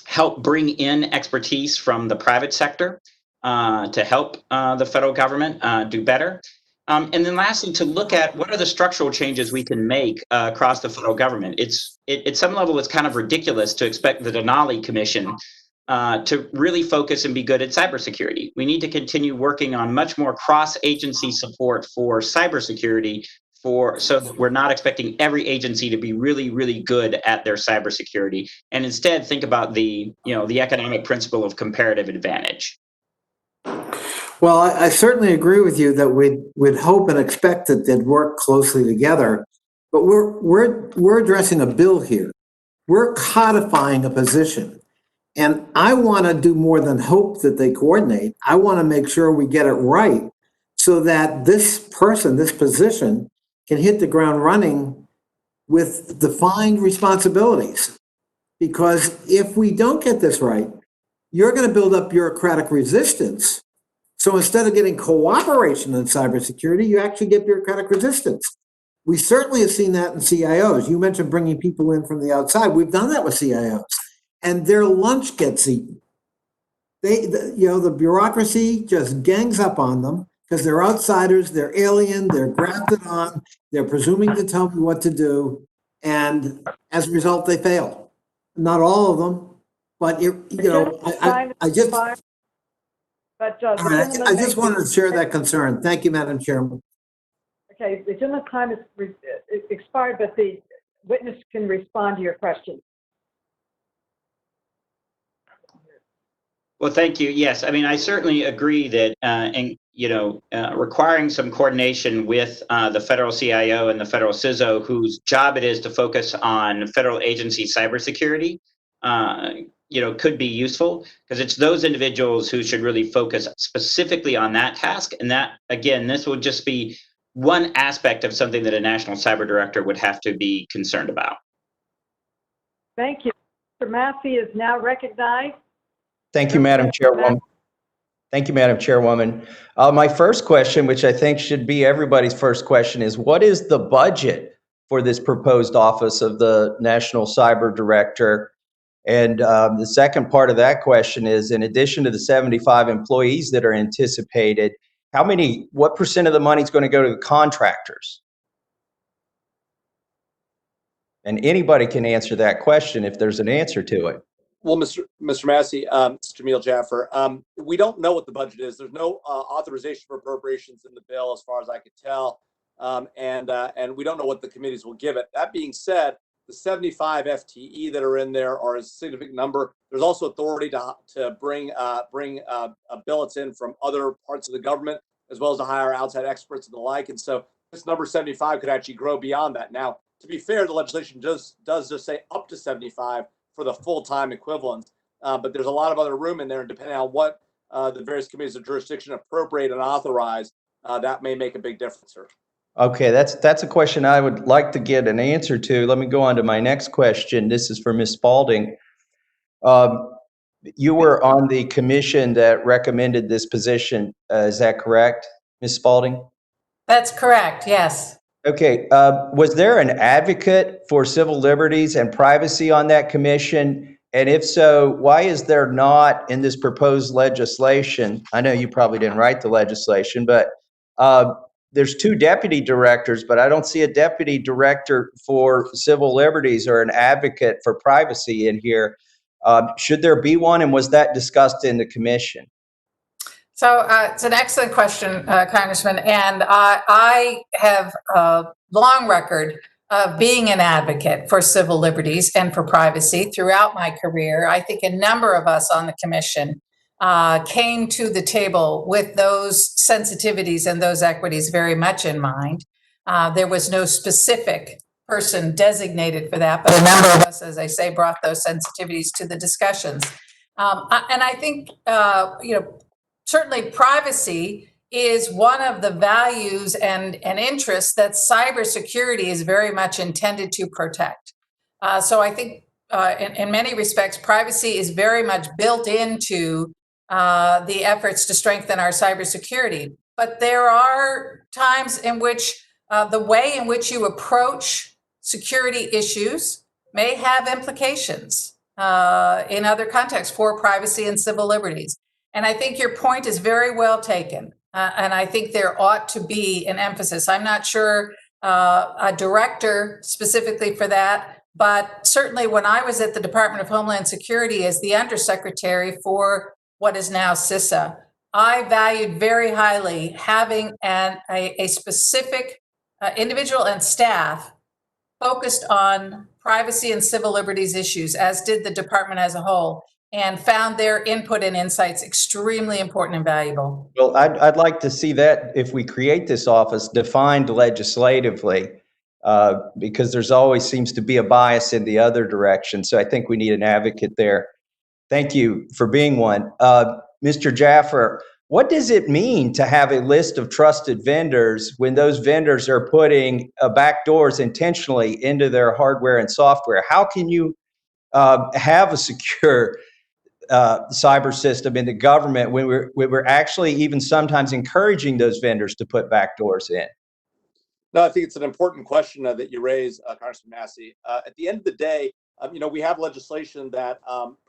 help bring in expertise from the private sector to help the federal government do better. And then lastly, to look at what are the structural changes we can make across the federal government. At some level, it's kind of ridiculous to expect the Delaney Commission to really focus and be good at cybersecurity. We need to continue working on much more cross-agency support for cybersecurity so that we're not expecting every agency to be really, really good at their cybersecurity, and instead think about the economic principle of comparative advantage. Well, I certainly agree with you that we'd hope and expect that they'd work closely together, but we're addressing a bill here. We're codifying a position, and I want to do more than hope that they coordinate. I want to make sure we get it right so that this position, can hit the ground running with defined responsibilities. Because if we don't get this right, you're going to build up bureaucratic resistance. So instead of getting cooperation in cybersecurity, you actually get bureaucratic resistance. We certainly have seen that in CIOs. You mentioned bringing people in from the outside. We've done that with CIOs, and their lunch gets eaten. The bureaucracy just gangs up on them because they're outsiders, they're alien, they're grafted on, they're presuming to tell me what to do, and as a result, they fail. Not all of them, but I just wanted to share that concern. Thank you, Madam Chairman. Okay, the gentleman's time is expired, but the witness can respond to your question. Well, thank you. Yes, I mean, I certainly agree that, requiring some coordination with the federal CIO and the federal CISO, whose job it is to focus on federal agency cybersecurity, could be useful, because it's those individuals who should really focus specifically on that task. And that, again, this would just be one aspect of something that a national cyber director would have to be concerned about. Thank you. Mr. Massey is now recognized. Thank you, Madam Chairwoman. Thank you, Madam Chairwoman. My first question, which I think should be everybody's first question, is what is the budget for this proposed office of the National Cyber Director? And the second part of that question is, in addition to the 75 employees that are anticipated, what percent of the money is going to go to the contractors? And anybody can answer that question if there's an answer to it. Well, Mr. Massey, it's Jamil Jaffer. We don't know what the budget is. There's no authorization for appropriations in the bill, as far as I could tell, and we don't know what the committees will give it. That being said, the 75 FTE that are in there are a significant number. There's also authority to bring billets in from other parts of the government, as well as to hire outside experts and the like. And so this number 75 could actually grow beyond that. Now, to be fair, the legislation does just say up to 75 for the full-time equivalent, but there's a lot of other room in there, and depending on what the various committees of jurisdiction appropriate and authorize, that may make a big difference, sir. Okay, that's a question I would like to get an answer to. Let me go on to my next question. This is for Ms. Spalding. You were on the commission that recommended this position. Is that correct, Ms. Spalding? That's correct, yes. Okay, was there an advocate for civil liberties and privacy on that commission? And if so, why is there not in this proposed legislation? I know you probably didn't write the legislation, but there's two deputy directors, but I don't see a deputy director for civil liberties or an advocate for privacy in here. Should there be one, and was that discussed in the commission? So it's an excellent question, Congressman, and I have a long record of being an advocate for civil liberties and for privacy throughout my career. I think a number of us on the commission came to the table with those sensitivities and those equities very much in mind. There was no specific person designated for that, but a number of us, as I say, brought those sensitivities to the discussions. And I think, certainly privacy is one of the values and interests that cybersecurity is very much intended to protect. So I think in many respects, privacy is very much built into the efforts to strengthen our cybersecurity. But there are times in which the way in which you approach security issues may have implications in other contexts for privacy and civil liberties. And I think your point is very well taken. And I think there ought to be an emphasis. I'm not sure a director specifically for that, but certainly when I was at the Department of Homeland Security as the undersecretary for what is now CISA, I valued very highly having a specific individual and staff focused on privacy and civil liberties issues, as did the department as a whole, and found their input and insights extremely important and valuable. Well, I'd like to see that, if we create this office, defined legislatively, because there's always seems to be a bias in the other direction. So I think we need an advocate there. Thank you for being one. Mr. Jaffer, what does it mean to have a list of trusted vendors when those vendors are putting backdoors intentionally into their hardware and software? How can you have a secure cyber system in the government when we're actually even sometimes encouraging those vendors to put backdoors in? No, I think it's an important question that you raise, Congressman Massey. At the end of the day, we have legislation that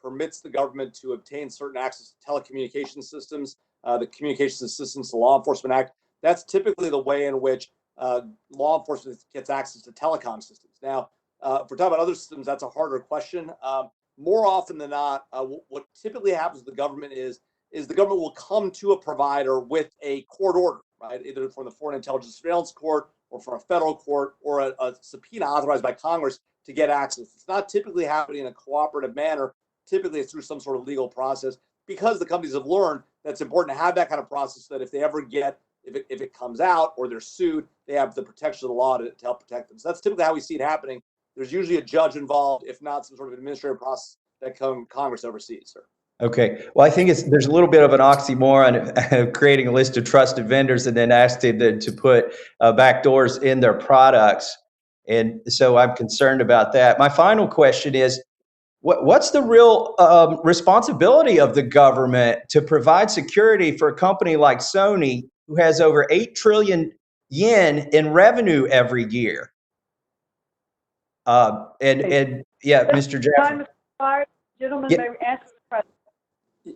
permits the government to obtain certain access to telecommunication systems, the Communications Systems to Law Enforcement Act. That's typically the way in which law enforcement gets access to telecom systems. Now, if we're talking about other systems, that's a harder question. More often than not, what typically happens with the government is the government will come to a provider with a court order, right? Either from the Foreign Intelligence Surveillance Court or from a federal court or a subpoena authorized by Congress to get access. It's not typically happening in a cooperative manner. Typically, it's through some sort of legal process, because the companies have learned that it's important to have that kind of process, so that if they ever get, if it comes out or they're sued, they have the protection of the law to help protect them. So that's typically how we see it happening. There's usually a judge involved, if not some sort of administrative process that Congress oversees, sir. Okay. Well, I think there's a little bit of an oxymoron of creating a list of trusted vendors and then asking them to put backdoors in their products. And so I'm concerned about that. My final question is, what's the real responsibility of the government to provide security for a company like Sony, who has over 8 trillion yen in revenue every year? Yeah, Mr. Jaffer. Gentlemen, Yeah. may we ask the president?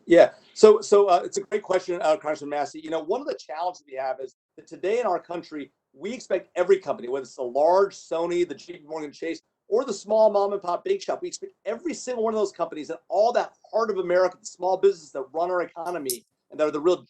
Yeah, so it's a great question, Congressman Massey. One of the challenges we have is that today in our country, we expect every company, whether it's the large Sony, the JP Morgan Chase, or the small mom and pop bake shop, we expect every single one of those companies and all that heart of America, the small businesses that run our economy and that are the real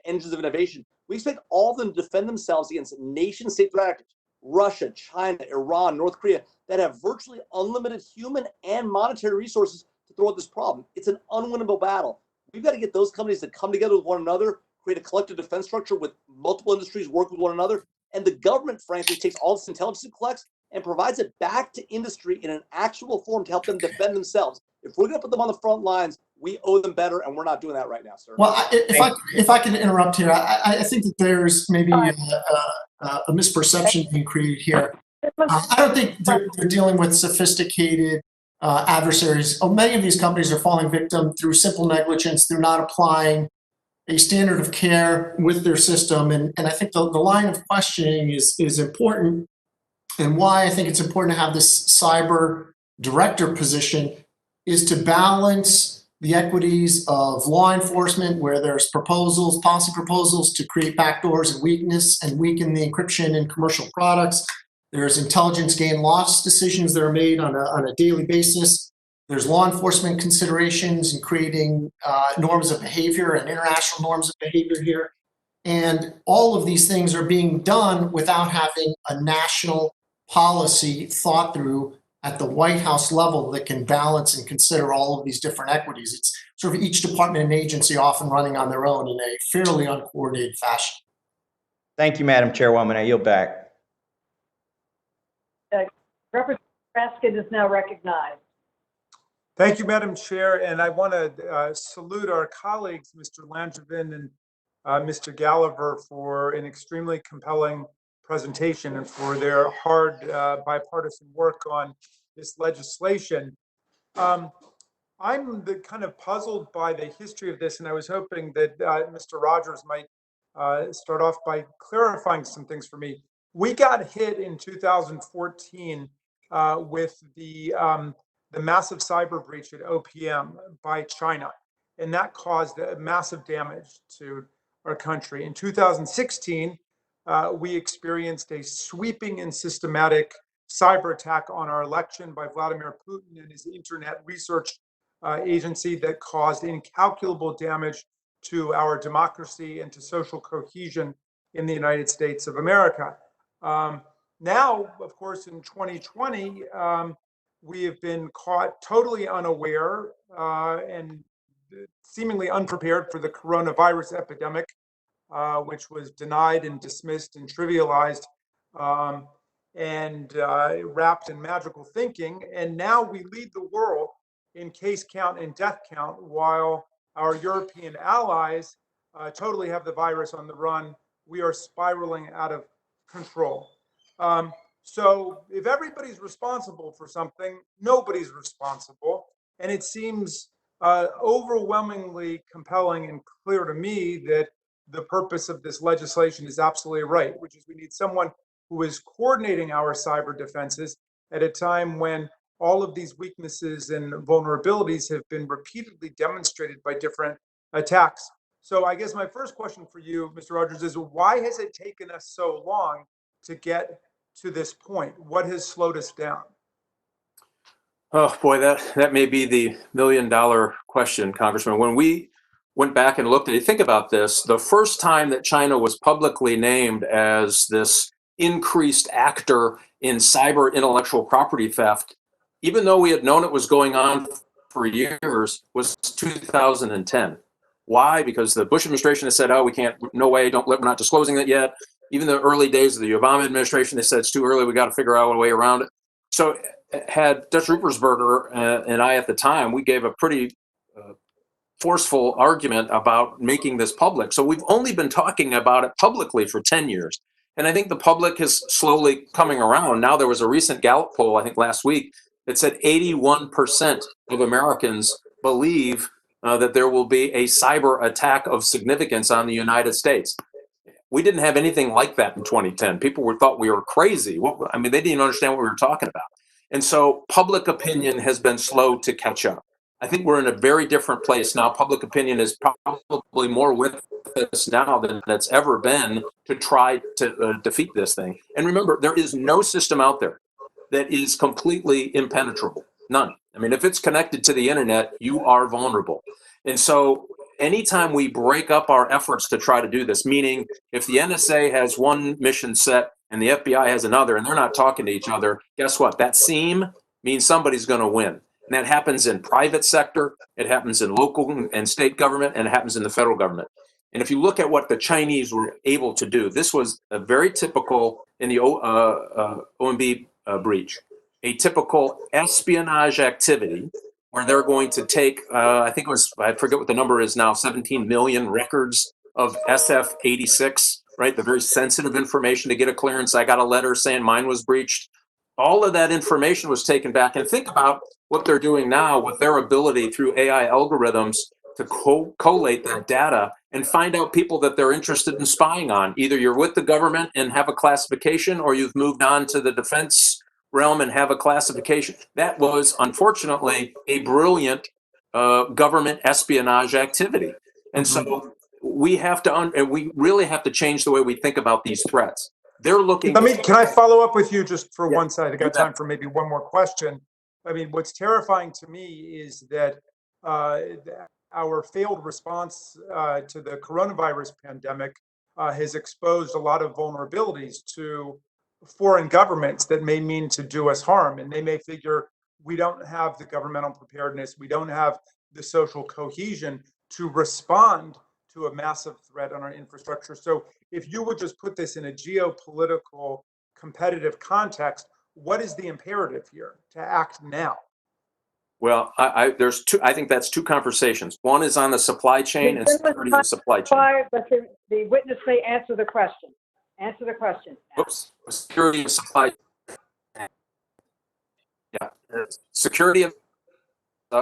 engines of innovation, we expect all of them to defend themselves against nation-state threat actors, Russia, China, Iran, North Korea, that have virtually unlimited human and monetary resources to throw at this problem. It's an unwinnable battle. We've got to get those companies to come together with one another, create a collective defense structure with multiple industries, work with one another. And the government, frankly, takes all this intelligence it collects and provides it back to industry in an actual form to help them defend themselves. If we're going to put them on the front lines, we owe them better, and we're not doing that right now, sir. Well, if I can interrupt here, I think that there's maybe a misperception being created here. I don't think they're dealing with sophisticated adversaries. Many of these companies are falling victim through simple negligence, through not applying a standard of care with their system. And I think the line of questioning is important, and why I think it's important to have this cyber director position is to balance the equities of law enforcement, where there's proposals, policy proposals to create backdoors and weaken the encryption in commercial products. There's intelligence gain loss decisions that are made on a daily basis. There's law enforcement considerations in creating norms of behavior and international norms of behavior here. And all of these things are being done without having a national policy thought through at the White House level that can balance and consider all of these different equities. It's sort of each department and agency often running on their own in a fairly uncoordinated fashion. Thank you, Madam Chairwoman. I yield back. Representative Raskin is now recognized. Thank you, Madam Chair, and I want to salute our colleagues, Mr. Langevin and Mr. Gallagher, for an extremely compelling presentation and for their hard bipartisan work on this legislation. I'm kind of puzzled by the history of this, and I was hoping that Mr. Rogers might start off by clarifying some things for me. We got hit in 2014 with the massive cyber breach at OPM by China, and that caused massive damage to our country. In 2016, we experienced a sweeping and systematic cyber attack on our election by Vladimir Putin and his internet research agency that caused incalculable damage to our democracy and to social cohesion in the United States of America. Now, of course, in 2020, we have been caught totally unaware and seemingly unprepared for the coronavirus epidemic, which was denied and dismissed and trivialized and wrapped in magical thinking. And now we lead the world in case count and death count, while our European allies totally have the virus on the run. We are spiraling out of control. So if everybody's responsible for something, nobody's responsible. And it seems overwhelmingly compelling and clear to me that the purpose of this legislation is absolutely right, which is we need someone who is coordinating our cyber defenses at a time when all of these weaknesses and vulnerabilities have been repeatedly demonstrated by different attacks. So I guess my first question for you, Mr. Rogers, is why has it taken us so long to get to this point? What has slowed us down? Oh boy, that may be the $1 million question, Congressman. When we went back and looked at it, think about this, the first time that China was publicly named as this increased actor in cyber intellectual property theft, even though we had known it was going on for years, was 2010. Why? Because the Bush administration has said, oh, we can't, no way, we're not disclosing that yet. Even the early days of the Obama administration, they said it's too early, we got to figure out a way around it. So had Dutch Ruppersberger and I at the time, we gave a pretty forceful argument about making this public. So we've only been talking about it publicly for 10 years. And I think the public is slowly coming around. Now there was a recent Gallup poll, I think last week, that said 81% of Americans believe that there will be a cyber attack of significance on the United States. We didn't have anything like that in 2010. People thought we were crazy. I mean, they didn't understand what we were talking about. And so public opinion has been slow to catch up. I think we're in a very different place now. Public opinion is probably more with us now than it's ever been to try to defeat this thing. And remember, there is no system out there that is completely impenetrable. None. I mean, if it's connected to the internet, you are vulnerable. And so anytime we break up our efforts to try to do this, meaning if the NSA has one mission set and the FBI has another and they're not talking to each other, guess what? That seam means somebody's going to win. And that happens in private sector, it happens in local and state government, and it happens in the federal government. And if you look at what the Chinese were able to do, this was a very typical in the OMB breach, a typical espionage activity where they're going to take, I think it was, I forget what the number is now, 17 million records of SF-86, right? The very sensitive information to get a clearance. I got a letter saying mine was breached. All of that information was taken back. And think about what they're doing now with their ability through AI algorithms to collate that data and find out people that they're interested in spying on. Either you're with the government and have a classification, or you've moved on to the defense realm and have a classification. That was, unfortunately, a brilliant government espionage activity. And so we have to, and we really have to change the way we think about these threats. They're looking. Can I follow up with you just for one side? I got you bet. time for maybe one more question. I mean, what's terrifying to me is that our failed response to the coronavirus pandemic has exposed a lot of vulnerabilities to foreign governments that may mean to do us harm. And they may figure we don't have the governmental preparedness, we don't have the social cohesion to respond to a massive threat on our infrastructure. So if you would just put this in a geopolitical competitive context, what is the imperative here to act now? Well, there's two. I think that's two conversations. One is on the supply chain and security of the supply chain. But the witness may answer the question. Answer the question. Oops. Security of supply. Yeah, security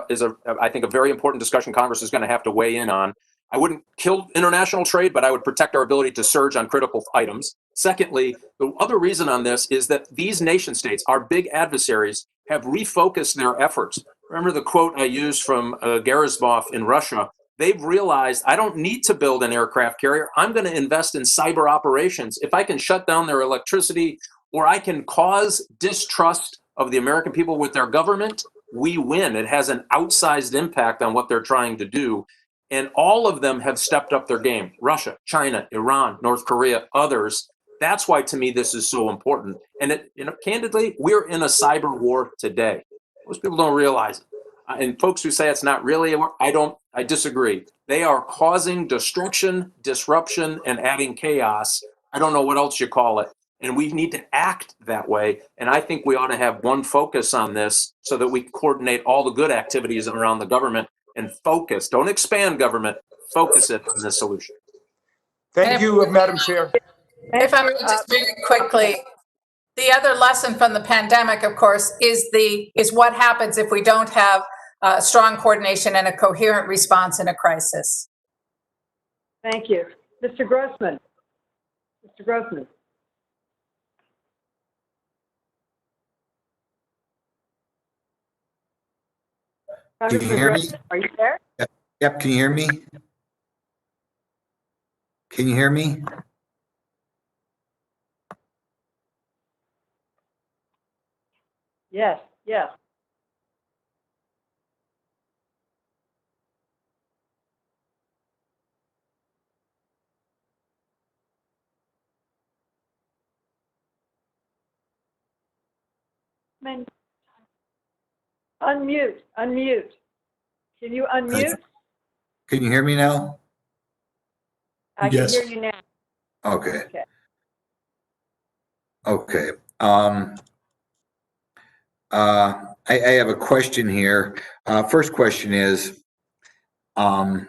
is I think a very important discussion Congress is going to have to weigh in on. I wouldn't kill international trade, but I would protect our ability to surge on critical items. Secondly, the other reason on this is that these nation states, our big adversaries, have refocused their efforts. Remember the quote I used from Gerasimov in Russia? They've realized I don't need to build an aircraft carrier. I'm going to invest in cyber operations. If I can shut down their electricity or I can cause distrust of the American people with their government, we win. It has an outsized impact on what they're trying to do. And all of them have stepped up their game. Russia, China, Iran, North Korea, others. That's why, to me, this is so important. And candidly, we're in a cyber war today. Most people don't realize it. And folks who say it's not really a war, I disagree. They are causing destruction, disruption, and adding chaos. I don't know what else you call it. And we need to act that way. And I think we ought to have one focus on this so that we coordinate all the good activities around the government and focus. Don't expand government, focus it on this solution. Thank you, Madam Chair. If I may just very quickly, the other lesson from the pandemic, of course, is what happens if we don't have strong coordination and a coherent response in a crisis. Thank you. Mr. Grossman. Mr. Grossman. Can you hear me? Are you there? Yep. Can you hear me? Can you hear me? Yes, yes. Unmute. Can you unmute? Can you hear me now? I can hear you now. Okay. I have a question here. First question is, when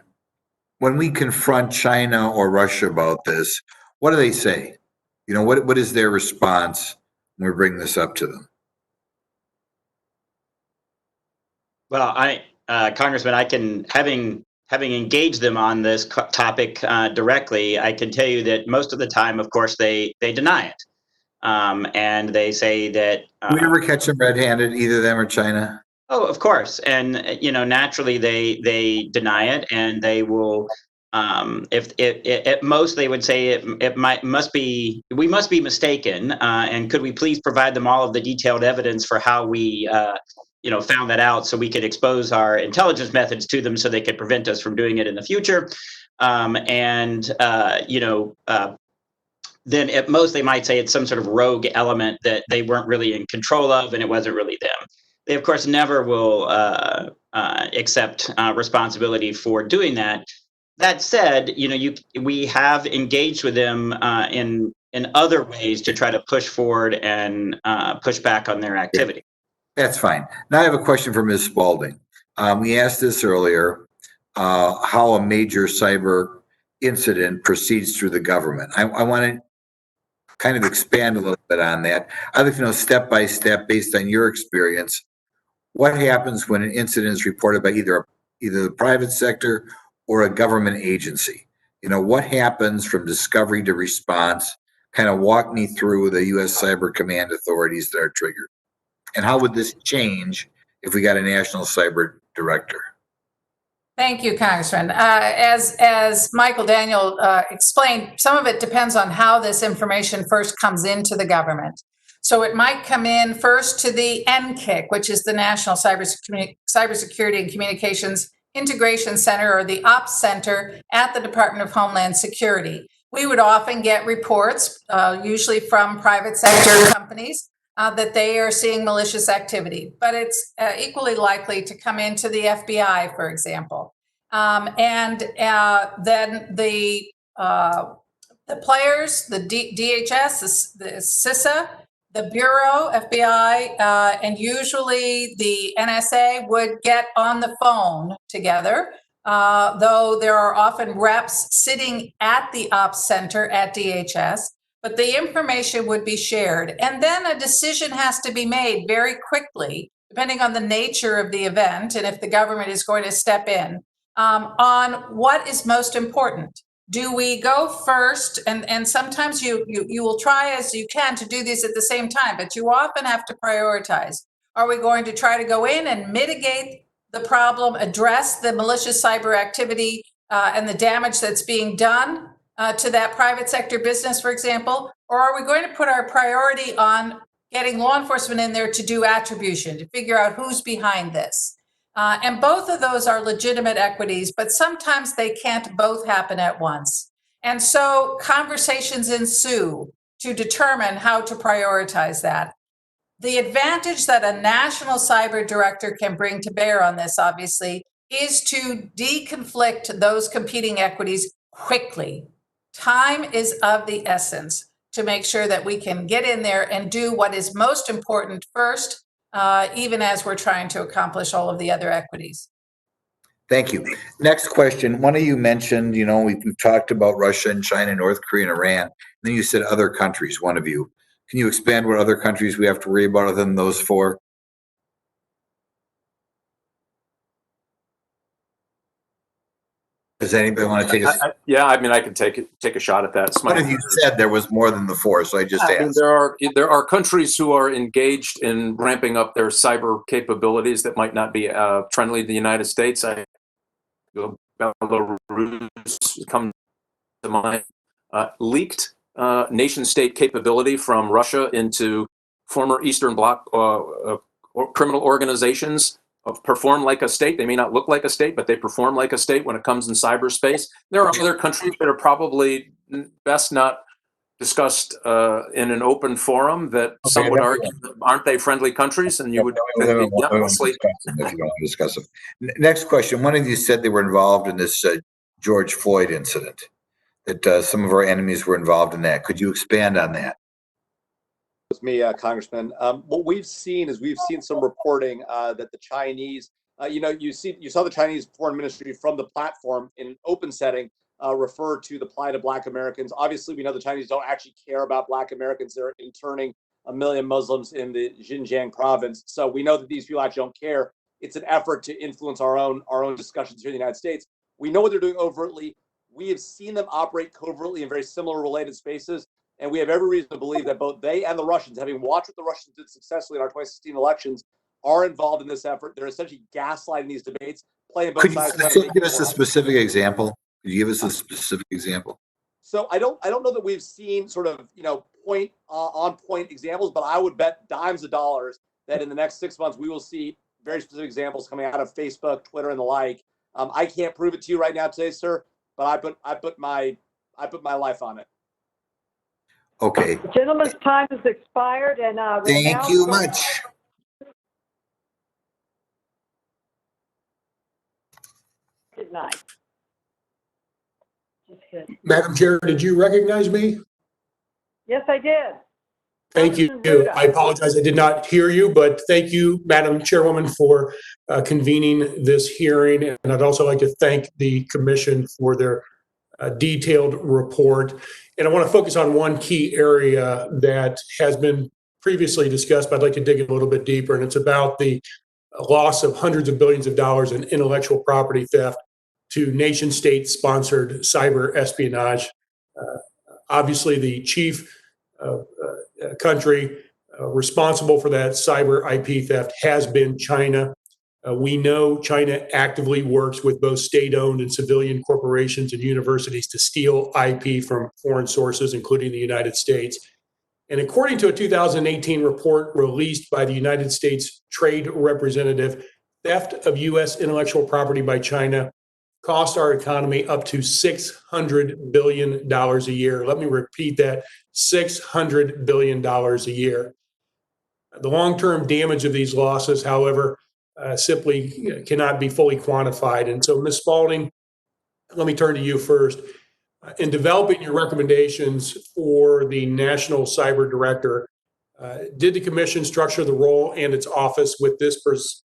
we confront China or Russia about this, what do they say? You know, what is their response when we bring this up to them? Well, Congressman, I can, having engaged them on this topic directly, I can tell you that most of the time, of course, they deny it. And they say that. Do we ever catch them red-handed, either them or China? Oh, of course. And, naturally they deny it, and they will, if at most they would say we must be mistaken. And could we please provide them all of the detailed evidence for how we, found that out, so we could expose our intelligence methods to them so they could prevent us from doing it in the future. Then at most they might say it's some sort of rogue element that they weren't really in control of and it wasn't really them. They, of course, never will accept responsibility for doing that. That said, we have engaged with them in other ways to try to push forward and push back on their activity. That's fine. Now I have a question for Ms. Spalding. We asked this earlier, how a major cyber incident proceeds through the government. I want to kind of expand a little bit on that. I'd like to know step by step, based on your experience, what happens when an incident is reported by either the private sector or a government agency? What happens from discovery to response? Kind of walk me through the U.S. Cyber Command authorities that are triggered. And how would this change if we got a national cyber director? Thank you, Congressman. As Michael Daniel explained, some of it depends on how this information first comes into the government. So it might come in first to the NCIC, which is the National Cybersecurity and Communications Integration Center, or the Ops Center at the Department of Homeland Security. We would often get reports, usually from private sector companies, that they are seeing malicious activity, but it's equally likely to come into the FBI, for example. And then the players, the DHS, the CISA, the Bureau, FBI, and usually the NSA would get on the phone together, though there are often reps sitting at the Ops Center at DHS. But the information would be shared. And then a decision has to be made very quickly, depending on the nature of the event and if the government is going to step in, on what is most important. Do we go first? And sometimes you will try as you can to do these at the same time, but you often have to prioritize. Are we going to try to go in and mitigate the problem, address the malicious cyber activity and the damage that's being done to that private sector business, for example? Or are we going to put our priority on getting law enforcement in there to do attribution, to figure out who's behind this? And both of those are legitimate equities, but sometimes they can't both happen at once. And so conversations ensue to determine how to prioritize that. The advantage that a national cyber director can bring to bear on this, obviously, is to deconflict those competing equities quickly. Time is of the essence to make sure that we can get in there and do what is most important first, even as we're trying to accomplish all of the other equities. Thank you. Next question. One of you mentioned, we've talked about Russia and China, North Korea and Iran. And then you said other countries, one of you. Can you expand what other countries we have to worry about other than those four? Does anybody want to take a? Yeah, I mean, I can take a shot at that. One of you said there was more than the four, so I just asked. I mean, there are countries who are engaged in ramping up their cyber capabilities that might not be friendly to the United States. Belarus comes to mind. Leaked nation-state capability from Russia into former Eastern Bloc criminal organizations perform like a state. They may not look like a state, but they perform like a state when it comes in cyberspace. There are other countries that are probably best not discussed in an open forum that some would argue, aren't they friendly countries? And you would If you don't want to discuss them. Next question. One of you said they were involved in this George Floyd incident, that some of our enemies were involved in that. Could you expand on that? With me, Congressman. What we've seen is some reporting that the Chinese, you saw the Chinese foreign ministry from the platform in an open setting refer to the plight of Black Americans. Obviously, we know the Chinese don't actually care about Black Americans. They're interning 1 million Muslims in the Xinjiang province. So we know that these people actually don't care. It's an effort to influence our own discussions here in the United States. We know what they're doing overtly. We have seen them operate covertly in very similar related spaces. And we have every reason to believe that both they and the Russians, having watched what the Russians did successfully in our 2016 elections, are involved in this effort. They're essentially gaslighting these debates, playing both sides. Could you give us a specific example? Could you give us a specific example? So I don't know that we've seen sort of point on point examples, but I would bet dimes of dollars that in the next 6 months we will see very specific examples coming out of Facebook, Twitter, and the like. I can't prove it to you right now today, sir, but I put my life on it. Okay. The gentleman's time has expired, and thank you much. Good night. Madam Chair, did you recognize me? Yes, I did. Thank you. I apologize. I did not hear you, but thank you, Madam Chairwoman, for convening this hearing. And I'd also like to thank the Commission for their detailed report. And I want to focus on one key area that has been previously discussed, but I'd like to dig a little bit deeper. And it's about the loss of hundreds of billions of dollars in intellectual property theft to nation state sponsored cyber espionage. Obviously, the chief country responsible for that cyber IP theft has been China. We know China actively works with both state-owned and civilian corporations and universities to steal IP from foreign sources, including the United States. And according to a 2018 report released by the United States Trade Representative, theft of U.S. intellectual property by China costs our economy up to $600 billion a year. Let me repeat that, $600 billion a year. The long-term damage of these losses, however, simply cannot be fully quantified. And so, Ms. Spalding, let me turn to you first. In developing your recommendations for the National Cyber Director, did the Commission structure the role and its office with this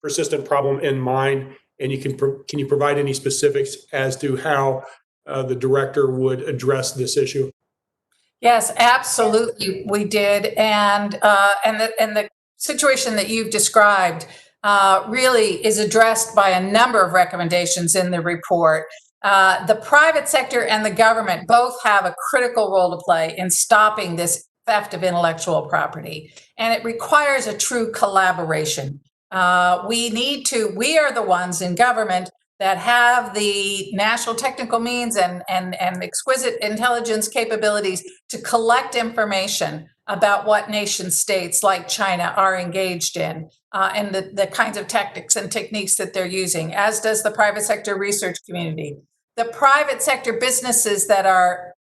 persistent problem in mind? And can you provide any specifics as to how the director would address this issue? Yes, absolutely, we did, and the situation that you've described really is addressed by a number of recommendations in the report. The private sector and the government both have a critical role to play in stopping this theft of intellectual property, and it requires a true collaboration. We are the ones in government that have the national technical means and exquisite intelligence capabilities to collect information about what nation states like China are engaged in and the kinds of tactics and techniques that they're using, as does the private sector research community. The private sector businesses that are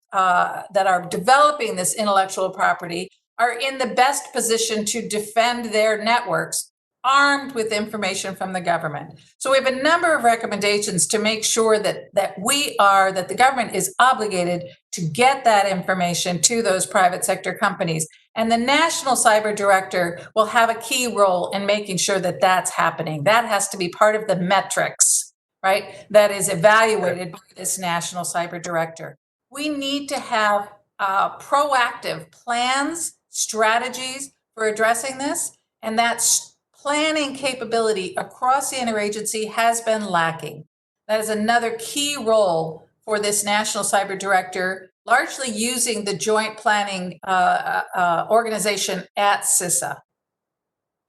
developing this intellectual property are in the best position to defend their networks armed with information from the government. So we have a number of recommendations to make sure that the government is obligated to get that information to those private sector companies. And the National Cyber Director will have a key role in making sure that that's happening. That has to be part of the metrics, right, that is evaluated by this National Cyber Director. We need to have proactive plans, strategies for addressing this, and that's planning capability across the interagency has been lacking. That is another key role for this National Cyber Director, largely using the joint planning organization at CISA.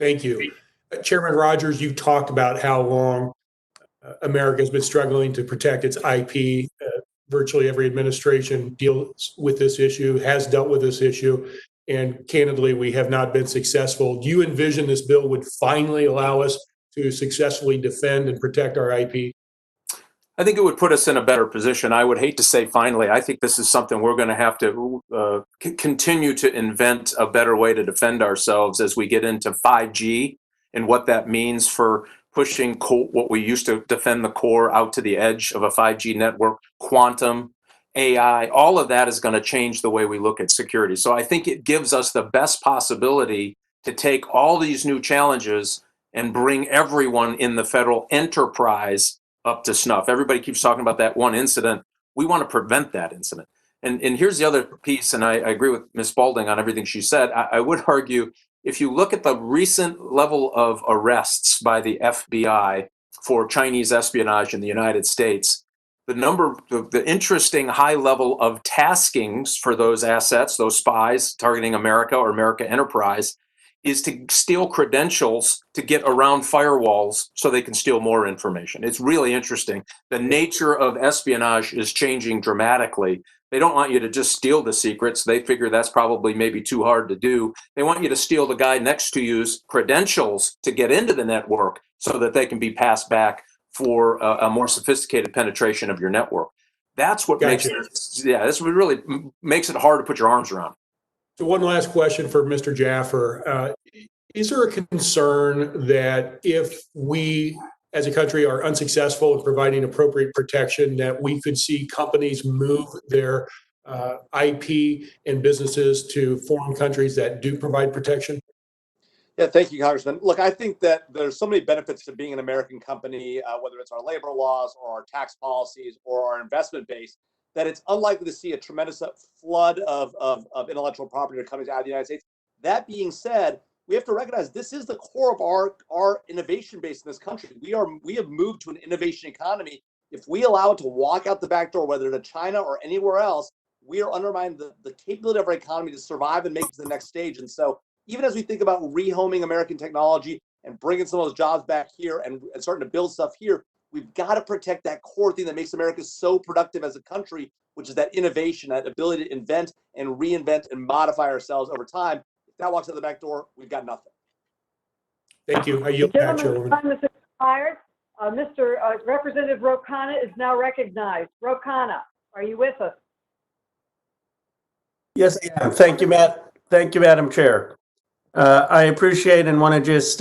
Thank you. Chairman Rogers, you talked about how long America has been struggling to protect its IP. Virtually every administration deals with this issue, has dealt with this issue. And candidly, we have not been successful. Do you envision this bill would finally allow us to successfully defend and protect our IP? I think it would put us in a better position. I would hate to say finally. I think this is something we're going to have to continue to invent a better way to defend ourselves as we get into 5G and what that means for pushing what we used to defend the core out to the edge of a 5G network, quantum, AI, all of that is going to change the way we look at security. So I think it gives us the best possibility to take all these new challenges and bring everyone in the federal enterprise up to snuff. Everybody keeps talking about that one incident. We want to prevent that incident. And here's the other piece, and I agree with Ms. Spalding on everything she said. I would argue, if you look at the recent level of arrests by the FBI for Chinese espionage in the United States, the interesting high level of taskings for those assets, those spies targeting America or America enterprise, is to steal credentials to get around firewalls so they can steal more information. It's really interesting. The nature of espionage is changing dramatically. They don't want you to just steal the secrets. They figure that's probably maybe too hard to do. They want you to steal the guy next to you's credentials to get into the network so that they can be passed back for a more sophisticated penetration of your network. That's what makes this really makes it hard to put your arms around. So one last question for Mr. Jaffer. Is there a concern that if we as a country are unsuccessful in providing appropriate protection, that we could see companies move their IP and businesses to foreign countries that do provide protection? Yeah, thank you, Congressman. Look, I think that there's so many benefits to being an American company, whether it's our labor laws or our tax policies or our investment base, that it's unlikely to see a tremendous flood of intellectual property coming out of the United States. That being said, we have to recognize this is the core of our innovation base in this country. We have moved to an innovation economy. If we allow it to walk out the back door, whether to China or anywhere else, we are undermining the capability of our economy to survive and make it to the next stage. And so even as we think about rehoming American technology and bringing some of those jobs back here and starting to build stuff here, we've got to protect that core thing that makes America so productive as a country, which is that innovation, that ability to invent and reinvent and modify ourselves over time. If that walks out the back door, we've got nothing. Thank you. I yield back, Chairwoman. Time is expired. Mr. Representative Rokana is now recognized. Rokana, are you with us? Yes, I am. Thank you, Matt. Thank you, Madam Chair. I appreciate and want to just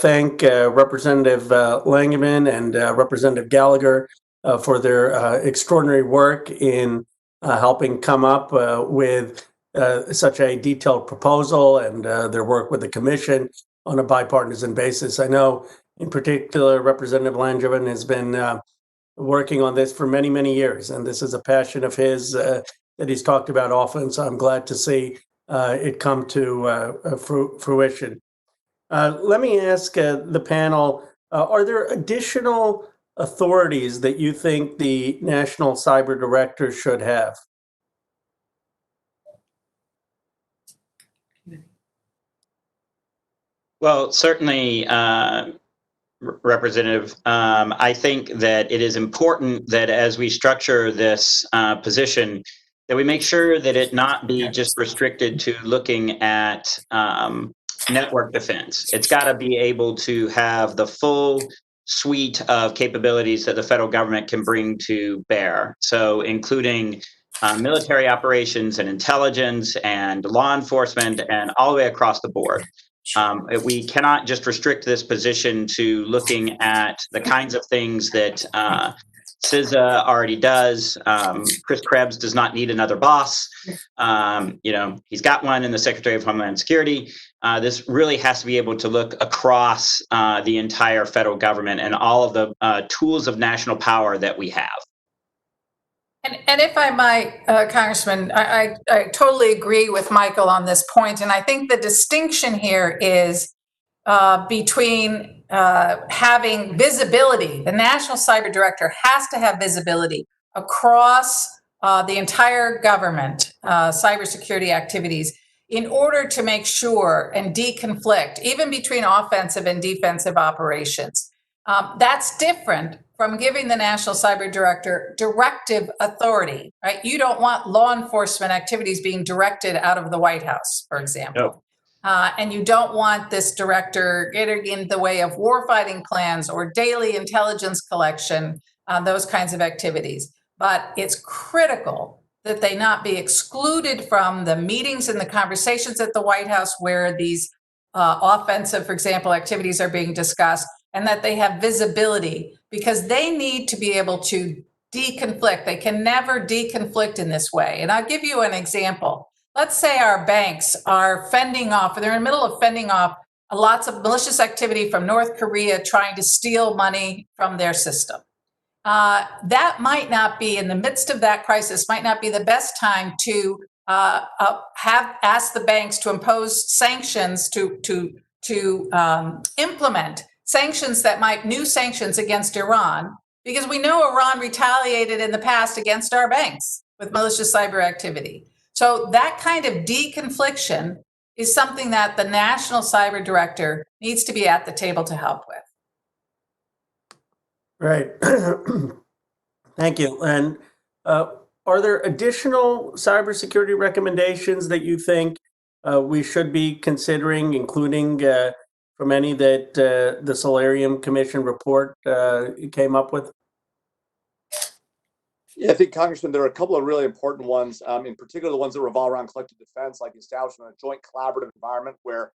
thank Representative Langevin and Representative Gallagher for their extraordinary work in helping come up with such a detailed proposal and their work with the Commission on a bipartisan basis. I know, in particular, Representative Langevin has been working on this for many, many years, and this is a passion of his that he's talked about often, so I'm glad to see it come to fruition. Let me ask the panel, are there additional authorities that you think the National Cyber Director should have? Well, certainly, Representative, I think that it is important that as we structure this position, that we make sure that it not be just restricted to looking at network defense. It's got to be able to have the full suite of capabilities that the federal government can bring to bear. So including military operations and intelligence and law enforcement and all the way across the board. We cannot just restrict this position to looking at the kinds of things that CISA already does. Chris Krebs does not need another boss. He's got one in the Secretary of Homeland Security. This really has to be able to look across the entire federal government and all of the tools of national power that we have. And if I might, Congressman, I totally agree with Michael on this point. And I think the distinction here is between having visibility. The National Cyber Director has to have visibility across the entire government, cybersecurity activities, in order to make sure and deconflict, even between offensive and defensive operations. That's different from giving the National Cyber Director directive authority, right? You don't want law enforcement activities being directed out of the White House, for example. No. And you don't want this director getting in the way of warfighting plans or daily intelligence collection, those kinds of activities. But it's critical that they not be excluded from the meetings and the conversations at the White House where these offensive, for example, activities are being discussed, and that they have visibility, because they need to be able to deconflict. They can never deconflict in this way. And I'll give you an example. Let's say our banks are fending off, or they're in the middle of fending off lots of malicious activity from North Korea trying to steal money from their system. That might not be, in the midst of that crisis, might not be the best time to have asked the banks to impose sanctions, to implement sanctions new sanctions against Iran, because we know Iran retaliated in the past against our banks with malicious cyber activity. So that kind of deconfliction is something that the National Cyber Director needs to be at the table to help with. Right. Thank you. And are there additional cybersecurity recommendations that you think we should be considering, including from any that the Solarium Commission report came up with? Yeah, I think, Congressman, there are a couple of really important ones, in particular the ones that revolve around collective defense, like the establishment of a joint collaborative environment where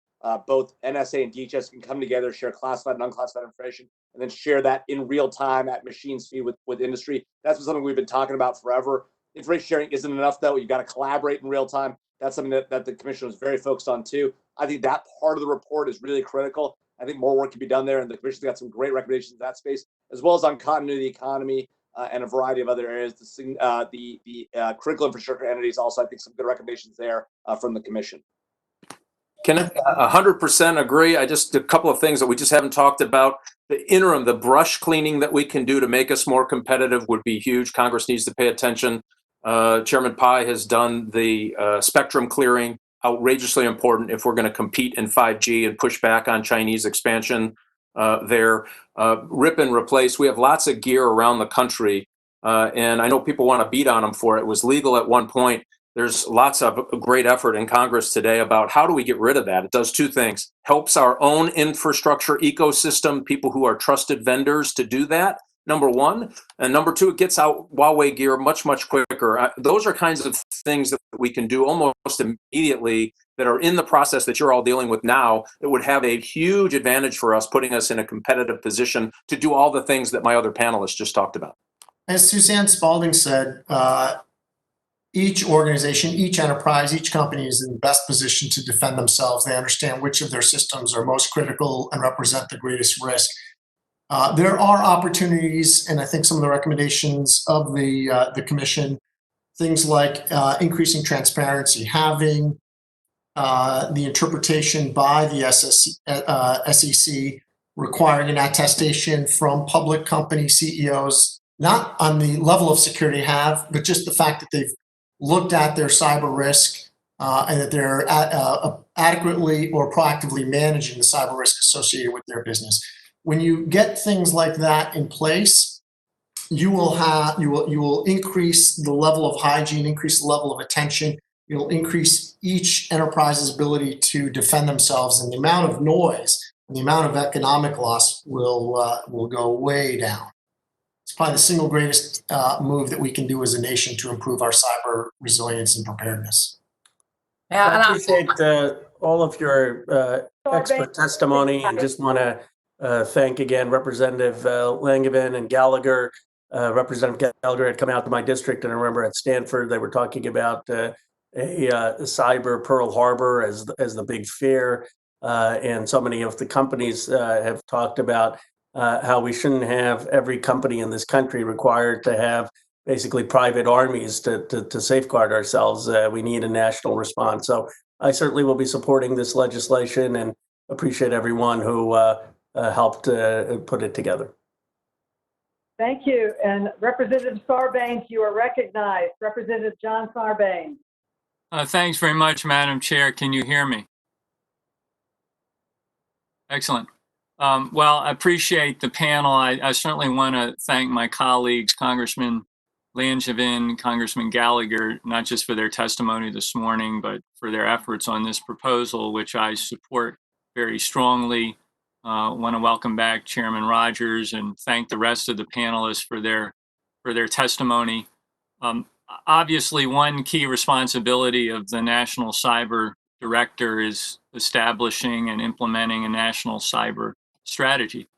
both NSA and DHS can come together, share classified and unclassified information, and then share that in real time at machine speed with industry. That's something we've been talking about forever. Information sharing isn't enough, though. You've got to collaborate in real time. That's something that the Commission was very focused on, too. I think that part of the report is really critical. I think more work can be done there, and the Commission's got some great recommendations in that space, as well as on continuity of the economy and a variety of other areas. The critical infrastructure entities also, I think, some good recommendations there from the Commission. Can I 100% agree? A couple of things that we just haven't talked about. The interim, the brush cleaning that we can do to make us more competitive would be huge. Congress needs to pay attention. Chairman Pai has done the spectrum clearing. outrageously important if we're going to compete in 5G and push back on Chinese expansion there. Rip and replace. We have lots of gear around the country, and I know people want to beat on them for it. It was legal at one point. There's lots of great effort in Congress today about how do we get rid of that. It does two things. Helps our own infrastructure ecosystem, people who are trusted vendors to do that, number one. And number two, it gets out Huawei gear much, much quicker. Those are kinds of things that we can do almost immediately that are in the process that you're all dealing with now that would have a huge advantage for us, putting us in a competitive position to do all the things that my other panelists just talked about. As Suzanne Spalding said, each organization, each enterprise, each company is in the best position to defend themselves. They understand which of their systems are most critical and represent the greatest risk. There are opportunities, and I think some of the recommendations of the commission, things like increasing transparency, having the interpretation by the SEC requiring an attestation from public company CEOs, not on the level of security they have, but just the fact that they've looked at their cyber risk and that they're adequately or proactively managing the cyber risk associated with their business. When you get things like that in place, you will increase the level of hygiene, increase the level of attention. You'll increase each enterprise's ability to defend themselves, and the amount of noise and the amount of economic loss will go way down. It's probably the single greatest move that we can do as a nation to improve our cyber resilience and preparedness. Yeah, I appreciate all of your expert testimony, and just want to thank again Representative Langevin and Gallagher. Representative Gallagher had come out to my district, and I remember at Stanford they were talking about a cyber Pearl Harbor as the big fear, and so many of the companies have talked about how we shouldn't have every company in this country required to have basically private armies to safeguard ourselves. We need a national response. So I certainly will be supporting this legislation and appreciate everyone who helped put it together. Thank you. And Representative Sarbanes, you are recognized. Representative John Sarbanes. Thanks very much, Madam Chair. Can you hear me? Excellent. Well, I appreciate the panel. I certainly want to thank my colleagues, Congressman Langevin, Congressman Gallagher, not just for their testimony this morning, but for their efforts on this proposal, which I support very strongly. Want to welcome back Chairman Rogers and thank the rest of the panelists for their testimony. Obviously, one key responsibility of the National Cyber Director is establishing and implementing a national cyber strategy.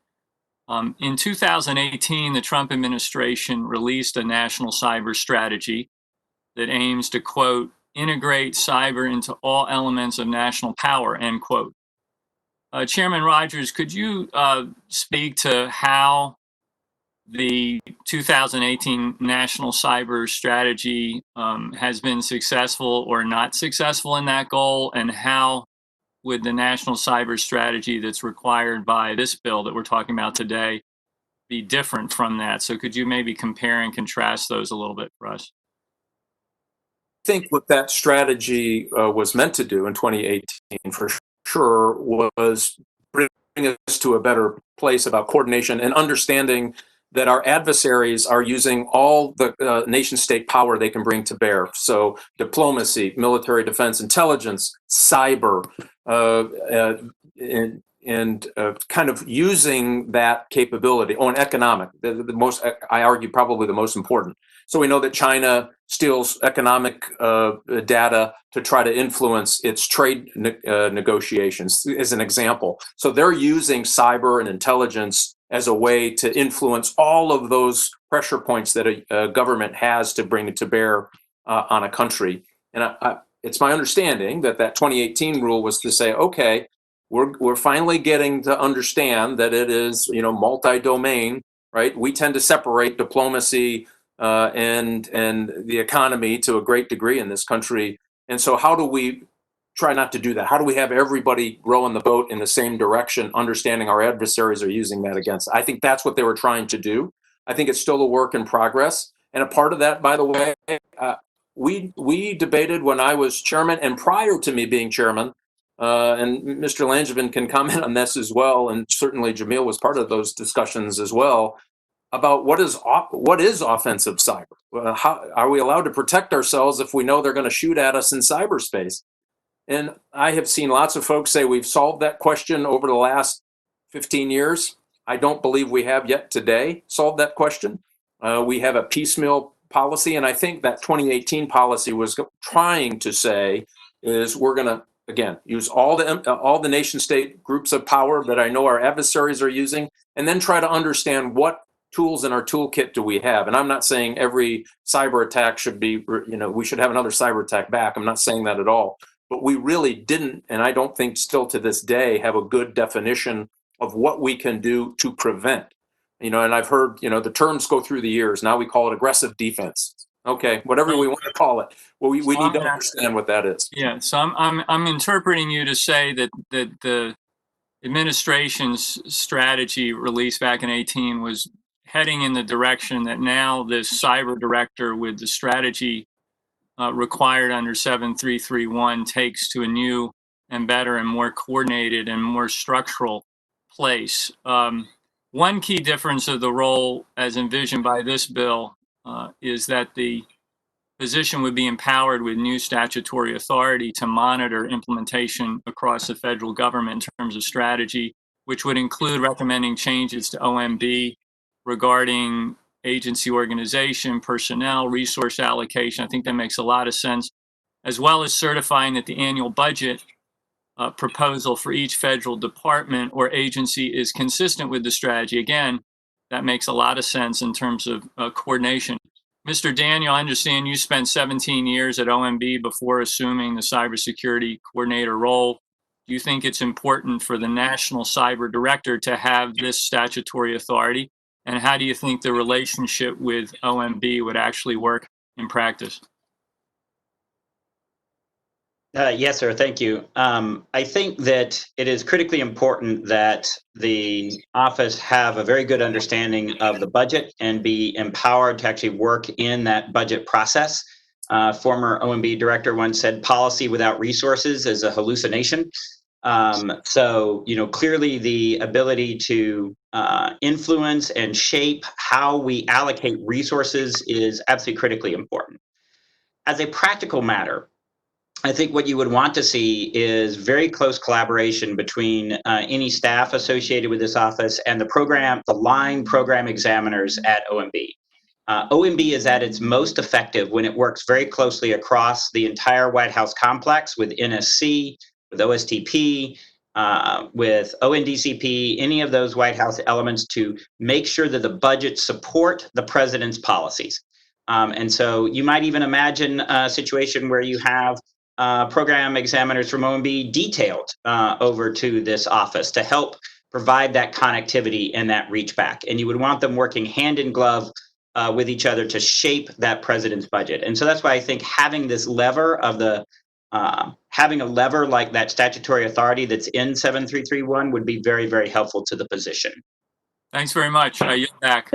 In 2018, the Trump administration released a national cyber strategy that aims to, quote, integrate cyber into all elements of national power, end quote. Chairman Rogers, could you speak to how the 2018 National Cyber Strategy has been successful or not successful in that goal, and how would the National Cyber Strategy that's required by this bill that we're talking about today be different from that? So could you maybe compare and contrast those a little bit for us? I think what that strategy was meant to do in 2018 for sure was bring us to a better place about coordination and understanding that our adversaries are using all the nation state power they can bring to bear. So diplomacy, military defense, intelligence, cyber, and kind of using that capability. Oh, and economic, the most, I argue, probably the most important. So we know that China steals economic data to try to influence its trade negotiations, as an example. So they're using cyber and intelligence as a way to influence all of those pressure points that a government has to bring it to bear on a country. And it's my understanding that that 2018 rule was to say, okay, we're finally getting to understand that it is, multi-domain, right? We tend to separate diplomacy and the economy to a great degree in this country. And so how do we try not to do that? How do we have everybody rowing the boat in the same direction, understanding our adversaries are using that against? I think that's what they were trying to do. I think it's still a work in progress. And a part of that, by the way, we debated when I was chairman and prior to me being chairman, and Mr. Langevin can comment on this as well, and certainly Jamil was part of those discussions as well, about what is offensive cyber? How are we allowed to protect ourselves if we know they're going to shoot at us in cyberspace? And I have seen lots of folks say we've solved that question over the last 15 years. I don't believe we have yet today solved that question. We have a piecemeal policy, and I think that 2018 policy was trying to say is we're going to, again, use all the nation state groups of power that I know our adversaries are using, and then try to understand what tools in our toolkit do we have. And I'm not saying every cyber attack should be, we should have another cyber attack back. I'm not saying that at all. But we really didn't, and I don't think still to this day, have a good definition of what we can do to prevent. And I've heard, the terms go through the years. Now we call it aggressive defense. Okay, whatever we want to call it. Well, we need to understand what that is. Yeah, so I'm interpreting you to say that the administration's strategy released back in 2018 was heading in the direction that now this cyber director with the strategy required under 7331 takes to a new and better and more coordinated and more structural place. One key difference of the role as envisioned by this bill is that the position would be empowered with new statutory authority to monitor implementation across the federal government in terms of strategy, which would include recommending changes to OMB regarding agency organization, personnel, resource allocation. I think that makes a lot of sense, as well as certifying that the annual budget proposal for each federal department or agency is consistent with the strategy. Again, that makes a lot of sense in terms of coordination. Mr. Daniel, I understand you spent 17 years at OMB before assuming the cybersecurity coordinator role. Do you think it's important for the National Cyber Director to have this statutory authority? And how do you think the relationship with OMB would actually work in practice? Yes, sir. Thank you. I think that it is critically important that the office have a very good understanding of the budget and be empowered to actually work in that budget process. Former OMB director once said, policy without resources is a hallucination. So, clearly the ability to influence and shape how we allocate resources is absolutely critically important. As a practical matter, I think what you would want to see is very close collaboration between any staff associated with this office and the line program examiners at OMB. OMB is at its most effective when it works very closely across the entire White House complex with NSC, with OSTP, with ONDCP, any of those White House elements to make sure that the budgets support the president's policies. And so you might even imagine a situation where you have program examiners from OMB detailed over to this office to help provide that connectivity and that reach back. And you would want them working hand in glove with each other to shape that president's budget. And so that's why I think having this lever of having a lever like that statutory authority that's in 7331 would be very, very helpful to the position. Thanks very much. I yield back.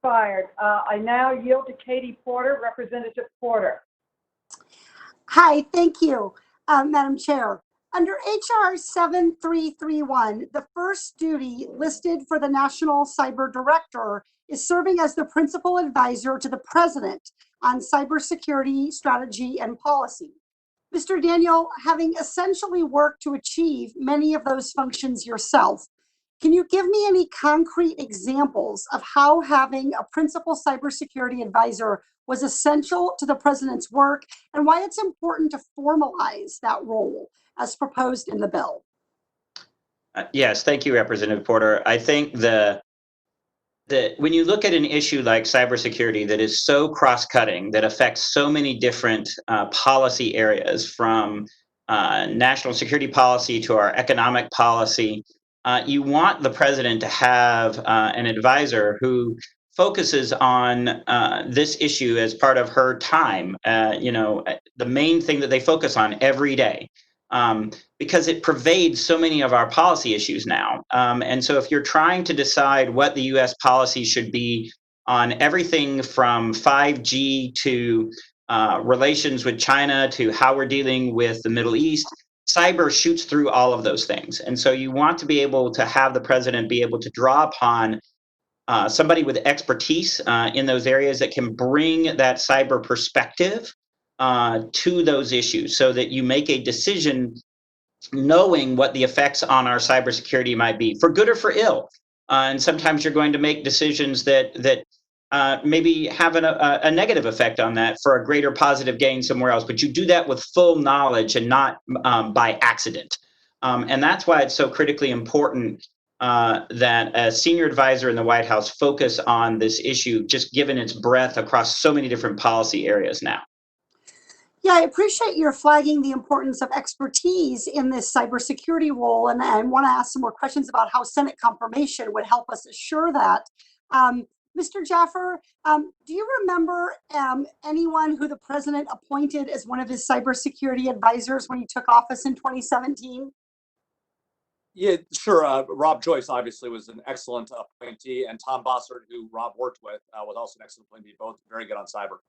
I now yield to Katie Porter, Representative Porter. Hi, thank you, Madam Chair. Under HR 7331, the first duty listed for the National Cyber Director is serving as the principal advisor to the President on cybersecurity strategy and policy. Mr. Daniel, having essentially worked to achieve many of those functions yourself, can you give me any concrete examples of how having a principal cybersecurity advisor was essential to the President's work and why it's important to formalize that role as proposed in the bill? Yes, thank you, Representative Porter. I think when you look at an issue like cybersecurity that is so cross-cutting, that affects so many different policy areas, from national security policy to our economic policy, you want the president to have an advisor who focuses on this issue as part of her time, the main thing that they focus on every day. Because it pervades so many of our policy issues now. And so if you're trying to decide what the US policy should be on everything from 5G to relations with China to how we're dealing with the Middle East, cyber shoots through all of those things. And so you want to be able to have the president be able to draw upon somebody with expertise in those areas that can bring that cyber perspective to those issues so that you make a decision knowing what the effects on our cybersecurity might be, for good or for ill. And sometimes you're going to make decisions that maybe have a negative effect on that for a greater positive gain somewhere else. But you do that with full knowledge and not by accident. And that's why it's so critically important that a senior advisor in the White House focus on this issue, just given its breadth across so many different policy areas now. Yeah, I appreciate your flagging the importance of expertise in this cybersecurity role, and I want to ask some more questions about how Senate confirmation would help us assure that. Mr. Jaffer, do you remember anyone who the president appointed as one of his cybersecurity advisors when he took office in 2017? Yeah, sure. Rob Joyce obviously was an excellent appointee, and Tom Bossert, who Rob worked with, was also an excellent appointee. Both very good on cyber.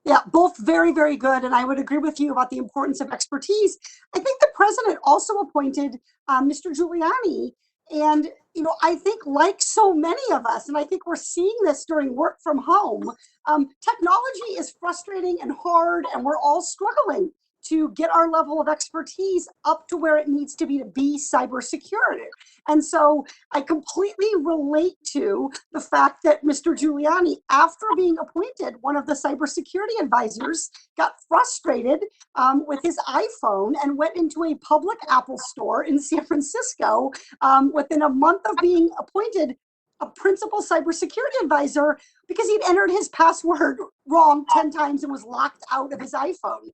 Yeah, both very, very good. And I would agree with you about the importance of expertise. I think the president also appointed Mr. Giuliani. And, you know, I think like so many of us, and I think we're seeing this during work from home, technology is frustrating and hard, and we're all struggling to get our level of expertise up to where it needs to be cybersecurity. And so I completely relate to the fact that Mr. Giuliani, after being appointed one of the cybersecurity advisors, got frustrated with his iPhone and went into a public Apple store in San Francisco within a month of being appointed a principal cybersecurity advisor because he'd entered his password wrong 10 times and was locked out of his iPhone.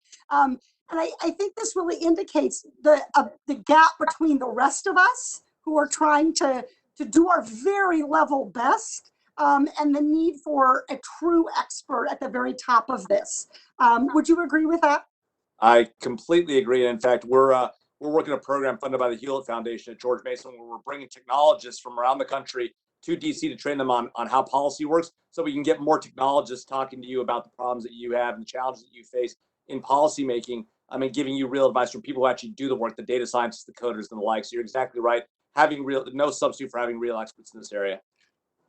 And I think this really indicates the gap between the rest of us who are trying to do our very level best and the need for a true expert at the very top of this. Would you agree with that? I completely agree. In fact, we're working a program funded by the Hewlett Foundation at George Mason, where we're bringing technologists from around the country to DC to train them on how policy works, so we can get more technologists talking to you about the problems that you have and the challenges that you face in policy making. I mean, giving you real advice from people who actually do the work, the data scientists, the coders, and the like. So you're exactly right. Having no substitute for having real experts in this area.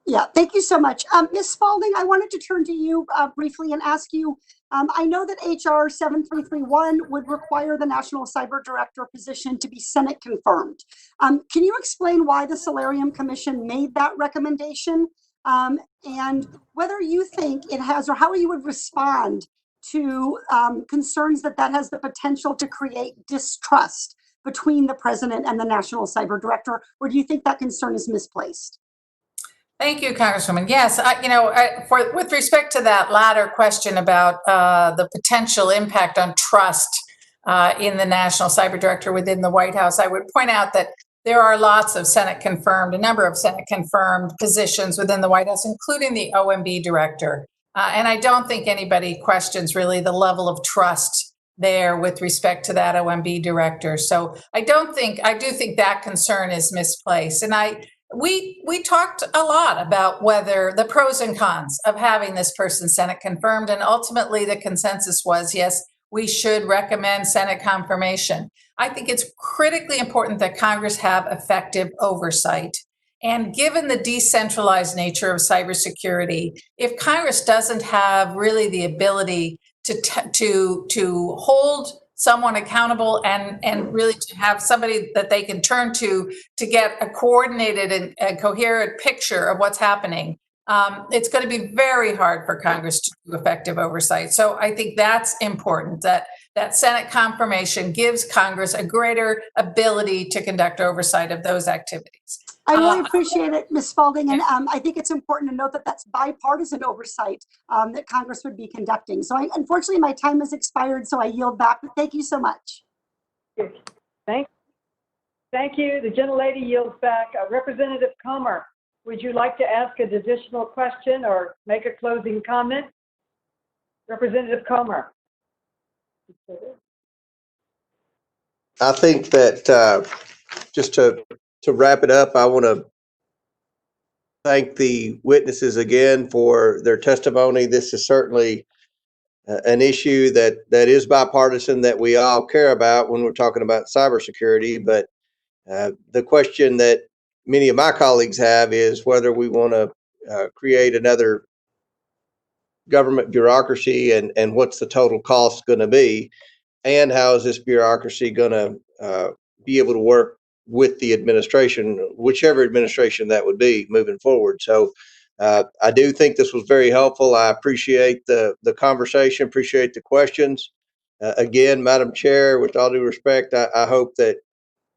Yeah, thank you so much. Ms. Spalding, I wanted to turn to you briefly and ask you, I know that HR 7331 would require the National Cyber Director position to be Senate confirmed. Can you explain why the Solarium Commission made that recommendation and whether you think it has, or how you would respond to concerns that has the potential to create distrust between the president and the National Cyber Director, or do you think that concern is misplaced? Thank you, Congresswoman. Yes, with respect to that latter question about the potential impact on trust in the National Cyber Director within the White House, I would point out that there are lots of a number of Senate confirmed positions within the White House, including the OMB Director. And I don't think anybody questions really the level of trust there with respect to that OMB Director. So I do think that concern is misplaced. And we talked a lot about whether the pros and cons of having this person Senate confirmed, and ultimately the consensus was, yes, we should recommend Senate confirmation. I think it's critically important that Congress have effective oversight. And given the decentralized nature of cybersecurity, if Congress doesn't have really the ability to hold someone accountable and really to have somebody that they can turn to get a coordinated and coherent picture of what's happening, it's going to be very hard for Congress to do effective oversight. So I think that's important, that Senate confirmation gives Congress a greater ability to conduct oversight of those activities. I really appreciate it, Ms. Spalding, and I think it's important to note that that's bipartisan oversight that Congress would be conducting. So unfortunately, my time has expired, so I yield back, but thank you so much. Thank you. The gentlelady yields back. Representative Comer, would you like to ask an additional question or make a closing comment? Representative Comer. I think that just to wrap it up, I want to thank the witnesses again for their testimony. This is certainly an issue that is bipartisan that we all care about when we're talking about cybersecurity. But the question that many of my colleagues have is whether we want to create another government bureaucracy and what's the total cost going to be, and how is this bureaucracy going to be able to work with the administration, whichever administration that would be moving forward. So I do think this was very helpful. I appreciate the conversation, appreciate the questions. Again, Madam Chair, with all due respect, I hope that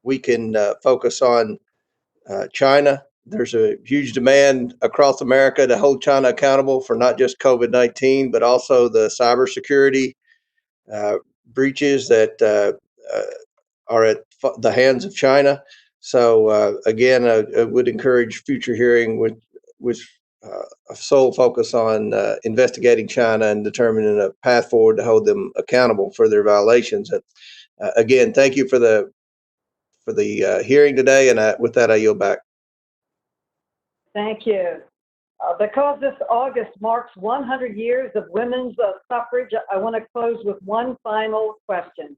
we can focus on China. There's a huge demand across America to hold China accountable for not just COVID-19, but also the cybersecurity breaches that are at the hands of China. So again, I would encourage future hearing with a sole focus on investigating China and determining a path forward to hold them accountable for their violations. And again, thank you for the hearing today. And with that, I yield back. Thank you. Because this August marks 100 years of women's suffrage, I want to close with one final question.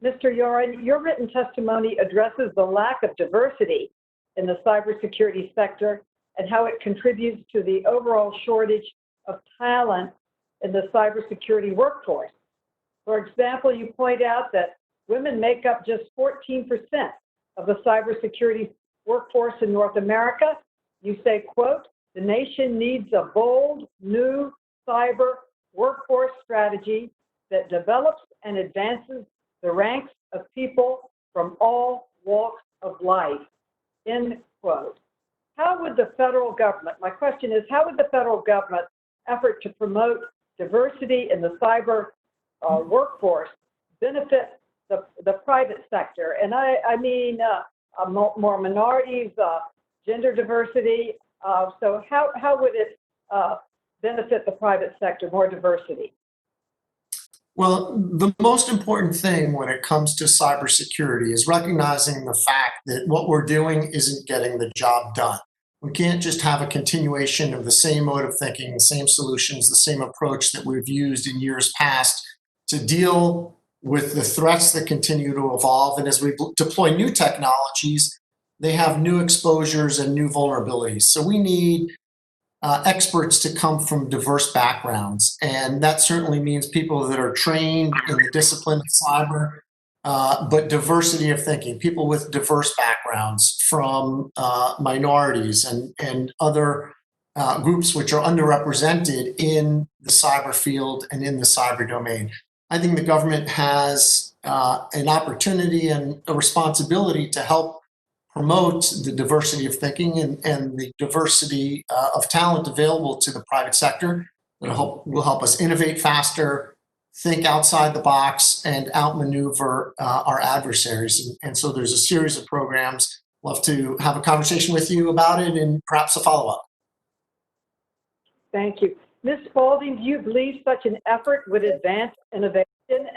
Mr. Yoren, your written testimony addresses the lack of diversity in the cybersecurity sector and how it contributes to the overall shortage of talent in the cybersecurity workforce. For example, you point out that women make up just 14% of the cybersecurity workforce in North America. You say, quote, "The nation needs a bold, new cyber workforce strategy that develops and advances the ranks of people from all walks of life," end quote. How would the federal government, my question is, how would the federal government effort to promote diversity in the cyber workforce benefit the private sector? And I mean more minorities, gender diversity. So how would it benefit the private sector, more diversity? Well, the most important thing when it comes to cybersecurity is recognizing the fact that what we're doing isn't getting the job done. We can't just have a continuation of the same mode of thinking, the same solutions, the same approach that we've used in years past to deal with the threats that continue to evolve. And as we deploy new technologies, they have new exposures and new vulnerabilities. So we need experts to come from diverse backgrounds. And that certainly means people that are trained in the discipline of cyber, but diversity of thinking, people with diverse backgrounds from minorities and other groups which are underrepresented in the cyber field and in the cyber domain. I think the government has an opportunity and a responsibility to help promote the diversity of thinking and the diversity of talent available to the private sector. Will help us innovate faster, think outside the box, and outmaneuver our adversaries. And so there's a series of programs. Love to have a conversation with you about it and perhaps a follow-up. Thank you. Ms. Spalding, do you believe such an effort would advance innovation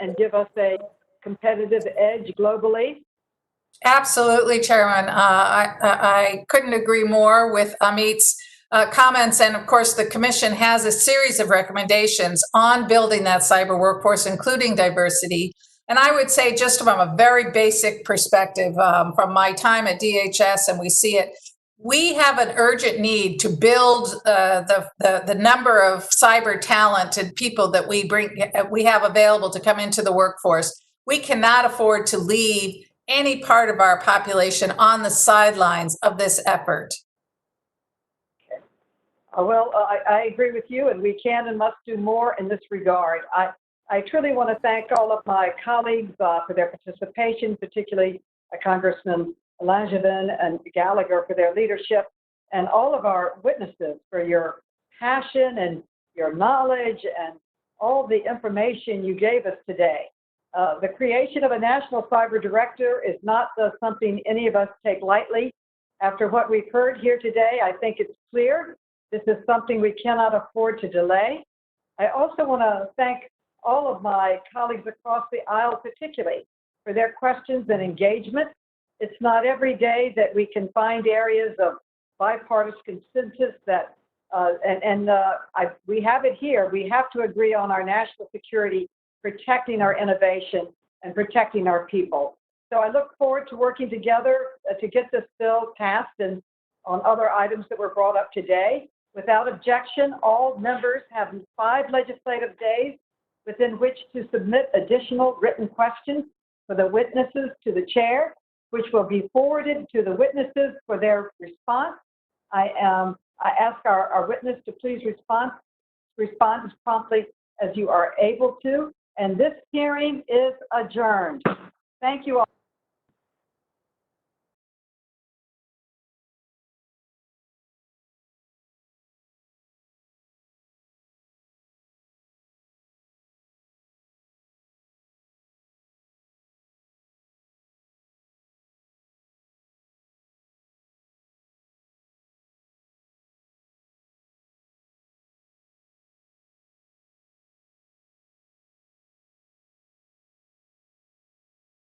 and give us a competitive edge globally? Absolutely, Chairman. I couldn't agree more with Amit's comments. And of course, the Commission has a series of recommendations on building that cyber workforce, including diversity. And I would say, just from a very basic perspective, from my time at DHS, and we see it, we have an urgent need to build the number of cyber talented people that we have available to come into the workforce. We cannot afford to leave any part of our population on the sidelines of this effort. Well, I agree with you, and we can and must do more in this regard. I truly want to thank all of my colleagues for their participation, particularly Congressman Langevin and Gallagher for their leadership, and all of our witnesses for your passion and your knowledge and all the information you gave us today. The creation of a national cyber director is not something any of us take lightly. After what we've heard here today, I think it's clear this is something we cannot afford to delay. I also want to thank all of my colleagues across the aisle, particularly for their questions and engagement. It's not every day that we can find areas of bipartisan consensus that We have it here. We have to agree on our national security, protecting our innovation, and protecting our people. So I look forward to working together to get this bill passed and on other items that were brought up today. Without objection, all members have 5 legislative days within which to submit additional written questions for the witnesses to the chair, which will be forwarded to the witnesses for their response. I ask our witness to please respond as promptly as you are able to. And this hearing is adjourned. Thank you all.